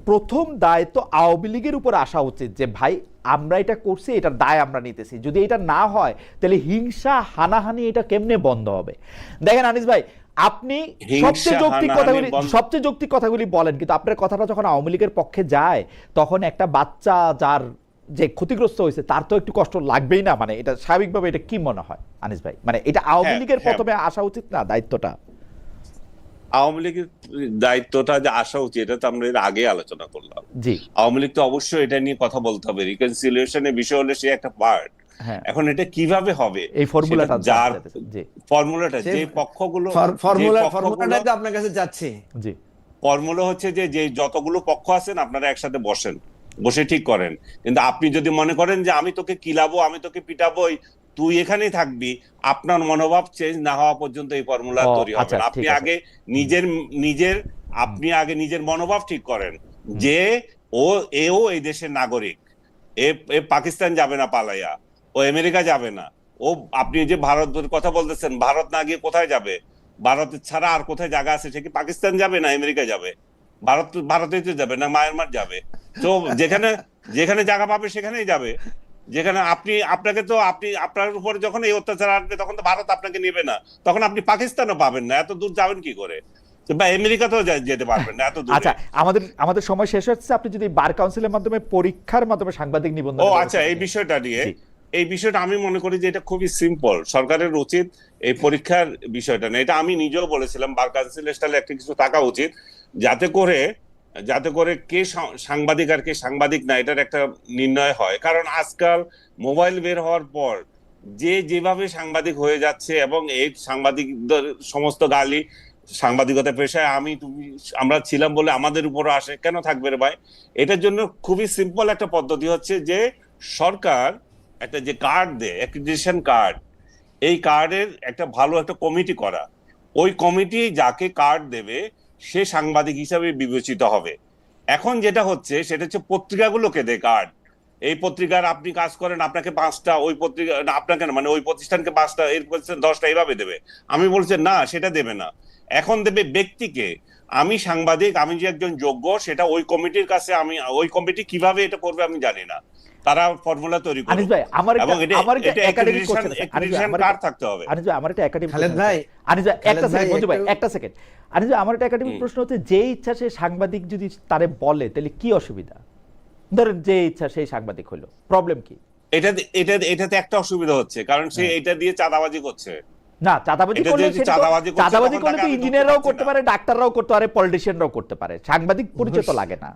Speaker 1: প্রথম দায় তো আওয়ামী লীগের উপর আসা উচিত যে ভাই আমরা এটা করছি, এটার দায় আমরা নিতেছি। যদি এটা না হয় তাহলে হিংসা হানাহানি এটা কেমনে বন্ধ হবে? দেখেন আনিস ভাই, আপনি সবচেয়ে যৌক্তিক কথাগুলি বলেন, কিন্তু আপনার কথাটা যখন আওয়ামী লীগের পক্ষে যায়, তখন একটা বাচ্চা যার যে ক্ষতিগ্রস্ত হয়েছে তার তো একটু কষ্ট লাগবেই না? মানে এটা স্বাভাবিকভাবে, এটা কি মনে হয় আনিস ভাই? মানে এটা আওয়ামী লীগের প্রথমে আসা উচিত না দায়িত্বটা?
Speaker 3: আওয়ামী লীগের দায়িত্বটা যে আসা উচিত, এটা তো আমরা এর আগে আলোচনা করলাম।
Speaker 1: জি,
Speaker 3: আওয়ামী লীগ তো অবশ্যই এটা নিয়ে কথা বলতে হবে, রিকনসিলিয়েশনের বিষয় হলে সে একটা পার্ট। এখন এটা কিভাবে হবে,
Speaker 1: এই ফর্মুলাটা,
Speaker 3: যার ফর্মুলাটা যে পক্ষগুলো,
Speaker 2: ফর্মুলাটাই তো আপনার কাছে যাচ্ছে।
Speaker 1: জি,
Speaker 3: ফর্মুলা হচ্ছে যে যে যতগুলো পক্ষ আছেন আপনারা একসাথে বসেন, বসে ঠিক করেন। কিন্তু আপনি যদি মনে করেন যে আমি তোকে কিলাবো, আমি তোকে পিটাবোই, তুই এখানেই থাকবি, আপনার মনোভাব চেঞ্জ না হওয়া পর্যন্ত এই ফর্মুলা তৈরি হবে না। আপনি আগে নিজের মনোভাব ঠিক করেন যে এও এই দেশের নাগরিক, এ পাকিস্তান যাবে না পালাইয়া, ও আমেরিকা যাবে না, ও আপনি যে ভারতের কথা বলতেছেন, ভারত না গিয়ে কোথায় যাবে? ভারত ছাড়া আর কোথায় জায়গা আছে? সে কি পাকিস্তান যাবে না আমেরিকা যাবে? ভারতে তো যাবে না, মায়ানমার যাবে। তো যেখানে যেখানে জায়গা পাবে সেখানেই যাবে। যেখানে আপনার উপরে যখন এই অত্যাচার আসবে, তখন তো ভারত আপনাকে নেবে না, তখন আপনি পাকিস্তানও পাবেন না, এত দূর যাবেন কি করে? বা আমেরিকাতেও যেতে পারবেন না এত দূর।
Speaker 1: আচ্ছা, আমাদের সময় শেষ হচ্ছে। আপনি যদি বার কাউন্সিলের মাধ্যমে, পরীক্ষার মাধ্যমে সাংবাদিক নিবন্ধন,
Speaker 3: আচ্ছা, এই বিষয়টা আমি মনে করি যে এটা খুবই সিম্পল। সরকারের উচিত এই পরীক্ষার বিষয়টা না, এটা আমি নিজেও বলেছিলাম, বার কাউন্সিলের স্টাইলে একটা কিছু থাকা উচিত, যাতে করে কে সাংবাদিক আর কে সাংবাদিক না, এটার একটা নির্ণয় হয়। কারণ আজকাল মোবাইল বের হওয়ার পর যেভাবে সাংবাদিক হয়ে যাচ্ছে, এবং এই সাংবাদিকদের সমস্ত গালি সাংবাদিকতা পেশায় আমরা ছিলাম বলে আমাদের উপরও আসে, কেন থাকবে রে ভাই? এটার জন্য খুবই সিম্পল একটা পদ্ধতি হচ্ছে যে সরকার একটা যে কার্ড দেয়, অ্যাক্রিডিটেশন কার্ড, এই কার্ডের একটা ভালো একটা কমিটি করা। ওই কমিটি যাকে কার্ড দেবে সে সাংবাদিক হিসাবে বিবেচিত হবে। এখন যেটা হচ্ছে সেটা হচ্ছে পত্রিকাগুলোকে দেয় কার্ড, এই পত্রিকার আপনি কাজ করেন, আপনাকে 5টা, ওই পত্রিকা আপনাকে মানে ওই প্রতিষ্ঠানকে 5টা, এর প্রতিষ্ঠান 10টা, এইভাবে দেবে। আমি বলছি না, সেটা দেবে না, এখন দেবে ব্যক্তিকে। আমি সাংবাদিক, আমি যে একজন যোগ্য, সেটা ওই কমিটির কাছে, ওই কমিটি কিভাবে এটা করবে আমি জানি না। তারা ফর্মুলা তৈরি করুক।
Speaker 1: আনিস ভাই আমার
Speaker 3: এবং
Speaker 1: আমার একটা
Speaker 3: এটা
Speaker 1: একাডেমিক কোশ্চেন আছে
Speaker 3: accreditation card থাকতে হবে।
Speaker 1: আনিস ভাই আমার একটা একাডেমিক
Speaker 2: খালেদ ভাই,
Speaker 1: আনিস ভাই একটা
Speaker 2: খালেদ ভাই,
Speaker 1: সেকেন্ড মঞ্জু ভাই
Speaker 2: একটু-
Speaker 1: একটা সেকেন্ড আনিস ভাই আমার একটা একাডেমিক প্রশ্ন হচ্ছে যে ইচ্ছা সে সাংবাদিক যদি তারে বলে তাহলে কি অসুবিধা? ধরেন যে ইচ্ছা সেই সাংবাদিক হলো, প্রবলেম কি?
Speaker 3: এটাতে একটা অসুবিধা হচ্ছে, কারণ সে এটা দিয়ে চাঁদাবাজি করছে।
Speaker 1: না চাঁদাবাজি
Speaker 3: এটা
Speaker 1: করলে
Speaker 3: যদি
Speaker 1: সেটা তো-
Speaker 3: চাঁদাবাজি করছে,
Speaker 1: চাঁদাবাজি
Speaker 3: তখন
Speaker 1: করলে
Speaker 3: তাকে
Speaker 1: তো
Speaker 3: আমি
Speaker 1: ইঞ্জিনিয়াররাও
Speaker 3: ধরতে
Speaker 1: করতে
Speaker 3: পারছি
Speaker 1: পারে, ডাক্তাররাও করতে পারে, পলিটিশিয়ানরাও করতে পারে, সাংবাদিক পরিচয় তো লাগে না।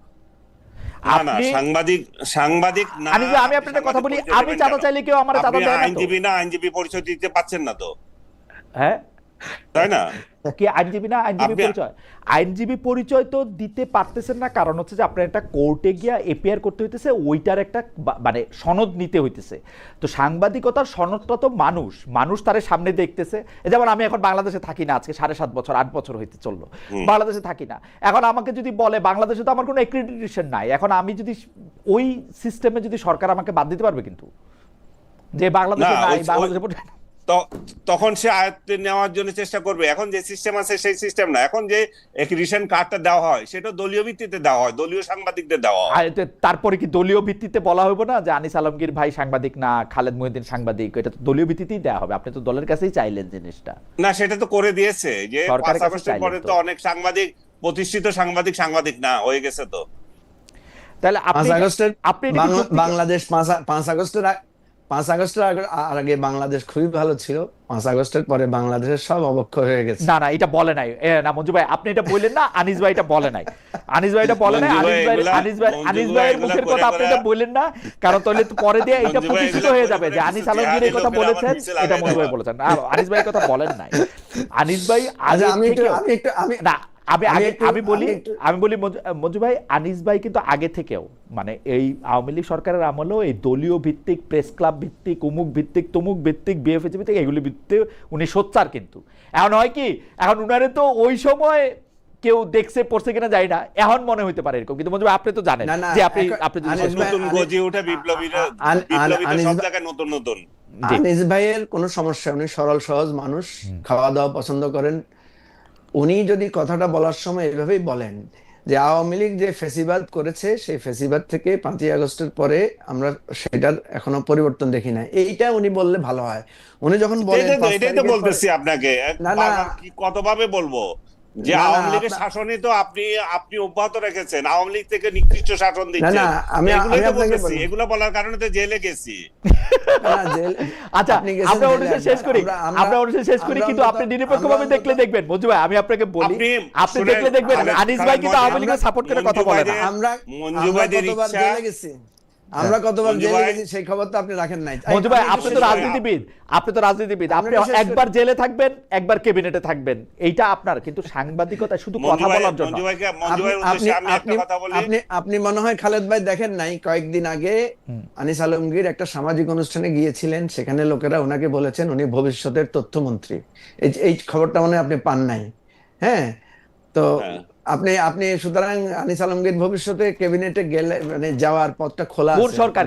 Speaker 3: না না,
Speaker 1: আপনি
Speaker 3: সাংবাদিক না।
Speaker 1: আনিস ভাই আমি আপনার কথা বলি, আমি চাঁদা চাইলে কেউ আমার চাঁদা দেয় না তো?
Speaker 3: আইনজীবী পরিচয় দিতে পাচ্ছেন না তো,
Speaker 1: হ্যাঁ
Speaker 3: তাই না?
Speaker 1: কি আইনজীবী না? আইনজীবী পরিচয়, আইনজীবী পরিচয় তো দিতে পারতেছেন না, কারণ হচ্ছে যে আপনার একটা কোর্টে গিয়া এপিআর করতে হইতেছে, ওইটার একটা মানে সনদ নিতে হইতেছে। তো সাংবাদিকতার সনদটা তো মানুষ তার সামনে দেখতেছে। যেমন আমি এখন বাংলাদেশে থাকি না, আজকে 7.5 বছর 8 বছর হইতে চললো বাংলাদেশে থাকি না। এখন আমাকে যদি বলে বাংলাদেশে তো আমার কোনো অ্যাক্রিডিটেশন নাই, এখন আমি যদি ওই সিস্টেমে যদি সরকার আমাকে বাদ দিতে পারবে, কিন্তু যে বাংলাদেশে নাই, বাংলাদেশে
Speaker 3: তখন সে আয়ত্তে নেওয়ার জন্য চেষ্টা করবে। এখন যে সিস্টেম আছে সেই সিস্টেম না, এখন যে রেশন কার্ডটা দেওয়া হয় সেটা দলীয় ভিত্তিতে দেওয়া হয়, দলীয় সাংবাদিকদের দেওয়া হয়।
Speaker 1: তারপরে কি দলীয় ভিত্তিতে বলা হবে না যে আনিস আলমগীর ভাই সাংবাদিক না, খালেদ মহিউদ্দিন সাংবাদিক? এটা তো দলীয় ভিত্তিতেই দেওয়া হবে, আপনি তো দলের কাছেই চাইলেন জিনিসটা।
Speaker 3: না, সেটা তো করে দিয়েছে যে
Speaker 1: সরকারের
Speaker 3: 5
Speaker 1: কাছে
Speaker 3: আগস্টের পরে
Speaker 1: চাইলেন
Speaker 3: তো
Speaker 1: তো।
Speaker 3: অনেক সাংবাদিক, প্রতিষ্ঠিত সাংবাদিক না হয়ে গেছে। তো
Speaker 1: তাহলে
Speaker 2: 5 আগস্টের
Speaker 1: আপনি এটা কি যুক্তি-
Speaker 2: বাংলাদেশ 5 আগস্টের 5 আগস্টের আগে বাংলাদেশ খুবই ভালো ছিল, 5 আগস্টের পরে বাংলাদেশের সব অবক্ষয় হয়ে গেছে।
Speaker 1: না এটা বলে নাই। না মঞ্জু ভাই আপনি এটা বললেন না, আনিস ভাই এটা বলে নাই, আনিস ভাই এটা বলে নাই, আনিস ভাইয়ের মুখের কথা আপনি এটা বললেন না, কারণ তাহলে তো পরে দিয়ে এটা প্রতিষ্ঠিত হয়ে যাবে যে আনিস আলমগীর এই কথা বলেছেন, এটা মঞ্জু ভাই বলেছেন। আর আনিস ভাই কথা বলেন নাই। আনিস ভাই
Speaker 2: আচ্ছা, আমি
Speaker 1: না আমি বলি মঞ্জু ভাই, আনিস ভাই কিন্তু আগে থেকেও মানে এই আওয়ামী লীগ সরকারের আমলেও এই দলীয় ভিত্তিক, প্রেস ক্লাব ভিত্তিক, অমুক ভিত্তিক, তমুক ভিত্তিক, বিএফএসি ভিত্তিক এগুলি ভিত্তিক উনি সোচ্চার। কিন্তু এখন হয় কি, এখন উনারে তো ওই সময় কেউ দেখছে পড়ছে কিনা যাই না, এখন মনে হইতে পারে এরকম, কিন্তু মঞ্জু ভাই আপনি তো জানেন যে আপনি
Speaker 3: নতুন গজে ওঠা বিপ্লবীরা সব জায়গায় নতুন।
Speaker 2: আনিস ভাইয়ের কোনো সমস্যা, উনি সরল সহজ মানুষ, খাওয়া দাওয়া পছন্দ করেন। উনি যদি কথাটা বলার সময় এভাবেই বলেন যে আওয়ামী লীগ যে ফেসিবাদ করেছে সেই ফেসিবাদ থেকে 5ই আগস্টের পরে আমরা সেটার এখনো পরিবর্তন দেখি না, এইটা উনি বললে ভালো হয়। উনি যখন বলেন
Speaker 3: এটাই তো বলতেছি আপনাকে, কি কতভাবে বলবো যে আওয়ামী লীগের শাসনে তো আপনি অব্যাহত রেখেছেন, আওয়ামী লীগ থেকে নিকৃষ্ট শাসন দিচ্ছেন, এগুলো বলার কারণে তো জেলে গেছি।
Speaker 1: আচ্ছা আমরা অনুষ্ঠান শেষ করি, কিন্তু আপনি নিরপেক্ষভাবে দেখলে দেখবেন মঞ্জু ভাই, আমি আপনাকে বলি, আপনি দেখলে দেখবেন আনিস ভাই কিন্তু আওয়ামী লীগের সাপোর্ট করে কথা বলে না।
Speaker 2: আমরা কতবার জেলে গেছি সেই খবর তো আপনি রাখেন নাই।
Speaker 1: মঞ্জু ভাই আপনি তো রাজনীতিবিদ, আপনি একবার জেলে থাকবেন, একবার ক্যাবিনেটে থাকবেন, এইটা আপনার। কিন্তু সাংবাদিকতা শুধু কথা বলার জন্য।
Speaker 2: আপনি মনে হয় খালেদ ভাই দেখেন নাই, কয়েকদিন আগে আনিস আলমগীর একটা সামাজিক অনুষ্ঠানে গিয়েছিলেন, সেখানে লোকেরা ওনাকে বলেছেন উনি ভবিষ্যতের তথ্যমন্ত্রী। এই খবরটা মনে হয় আপনি পান নাই। হ্যাঁ, তো আপনি সুতরাং আনিস আলমগীর ভবিষ্যতে ক্যাবিনেটে গেলে মানে যাওয়ার পথটা খোলা আছে।
Speaker 1: কোন সরকার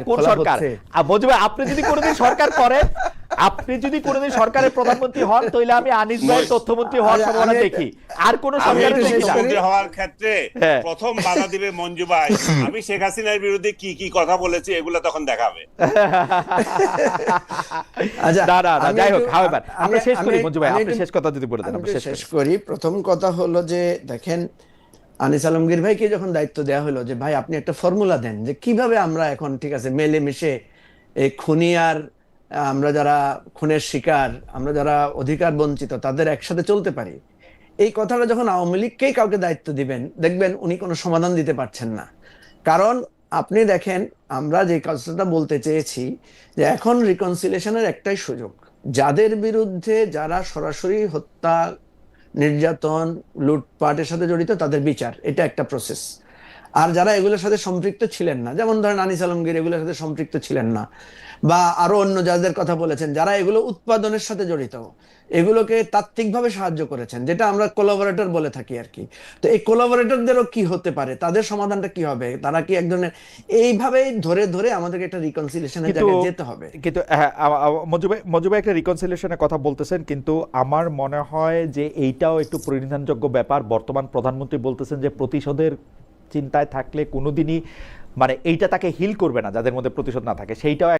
Speaker 1: মঞ্জু ভাই আপনি যদি কোনোদিন সরকার করেন, আপনি যদি কোনোদিন সরকারের প্রধানমন্ত্রী হন, তাহলে আমি আনিস ভাই তথ্যমন্ত্রী হওয়ার সম্ভাবনা দেখি। আর কোন সরকারের
Speaker 3: তথ্যমন্ত্রী হওয়ার ক্ষেত্রে প্রথম বাধা দিবে মঞ্জু ভাই, আমি শেখ হাসিনার বিরুদ্ধে কি কথা বলেছি এগুলো তখন দেখাবে।
Speaker 1: না যাই হোক, আমরা শেষ করি মঞ্জু ভাই, আপনি শেষ কথা যদি বলে দেন। আমরা
Speaker 2: শেষ করি। প্রথম কথা হলো যে দেখেন, আনিস আলমগীর ভাইকে যখন দায়িত্ব দেওয়া হলো যে ভাই আপনি একটা ফর্মুলা দেন যে কিভাবে আমরা এখন ঠিক আছে মেলে মিশে এই খুনি আর আমরা যারা খুনের শিকার, আমরা যারা অধিকার বঞ্চিত তাদের একসাথে চলতে পারি, এই কথাটা যখন আওয়ামী লীগকেই কাউকে দায়িত্ব দিবেন, দেখবেন উনি কোনো সমাধান দিতে পারছেন না। কারণ আপনি দেখেন, আমরা যে কথাটা বলতে চেয়েছি যে এখন রিকনসিলিয়েশনের একটাই সুযোগ, যাদের বিরুদ্ধে যারা সরাসরি হত্যা, নির্যাতন, লুটপাটের সাথে জড়িত তাদের বিচার, এটা একটা প্রসেস। আর যারা এগুলোর সাথে সম্পৃক্ত ছিলেন না, যেমন ধরেন আনিস আলমগীর এগুলোর সাথে সম্পৃক্ত ছিলেন না, বা আরো অন্য যাদের কথা বলেছেন যারা এগুলো উৎপাদনের সাথে জড়িত, এগুলোকে তাত্ত্বিকভাবে সাহায্য করেছেন, যেটা আমরা কোলাবোরেটর বলে থাকি আর কি। তো এই কোলাবোরেটরদেরও কি হতে পারে, তাদের সমাধানটা কি হবে, তারা কি এক ধরনের, এইভাবেই ধরে ধরে আমাদেরকে একটা রিকনসিলিয়েশনের জায়গায় যেতে হবে।
Speaker 1: কিন্তু মঞ্জু ভাই একটা রিকনসিলিয়েশনের কথা বলতেছেন, কিন্তু আমার মনে হয় যে এইটাও একটু পরিধানযোগ্য ব্যাপার। বর্তমান প্রধানমন্ত্রী বলতেছেন যে প্রতিশোধের চিন্তায় থাকলে কোনোদিনই মানে এইটা তাকে হিল করবে না যাদের মধ্যে প্রতিশোধ না থাকে, সেইটাও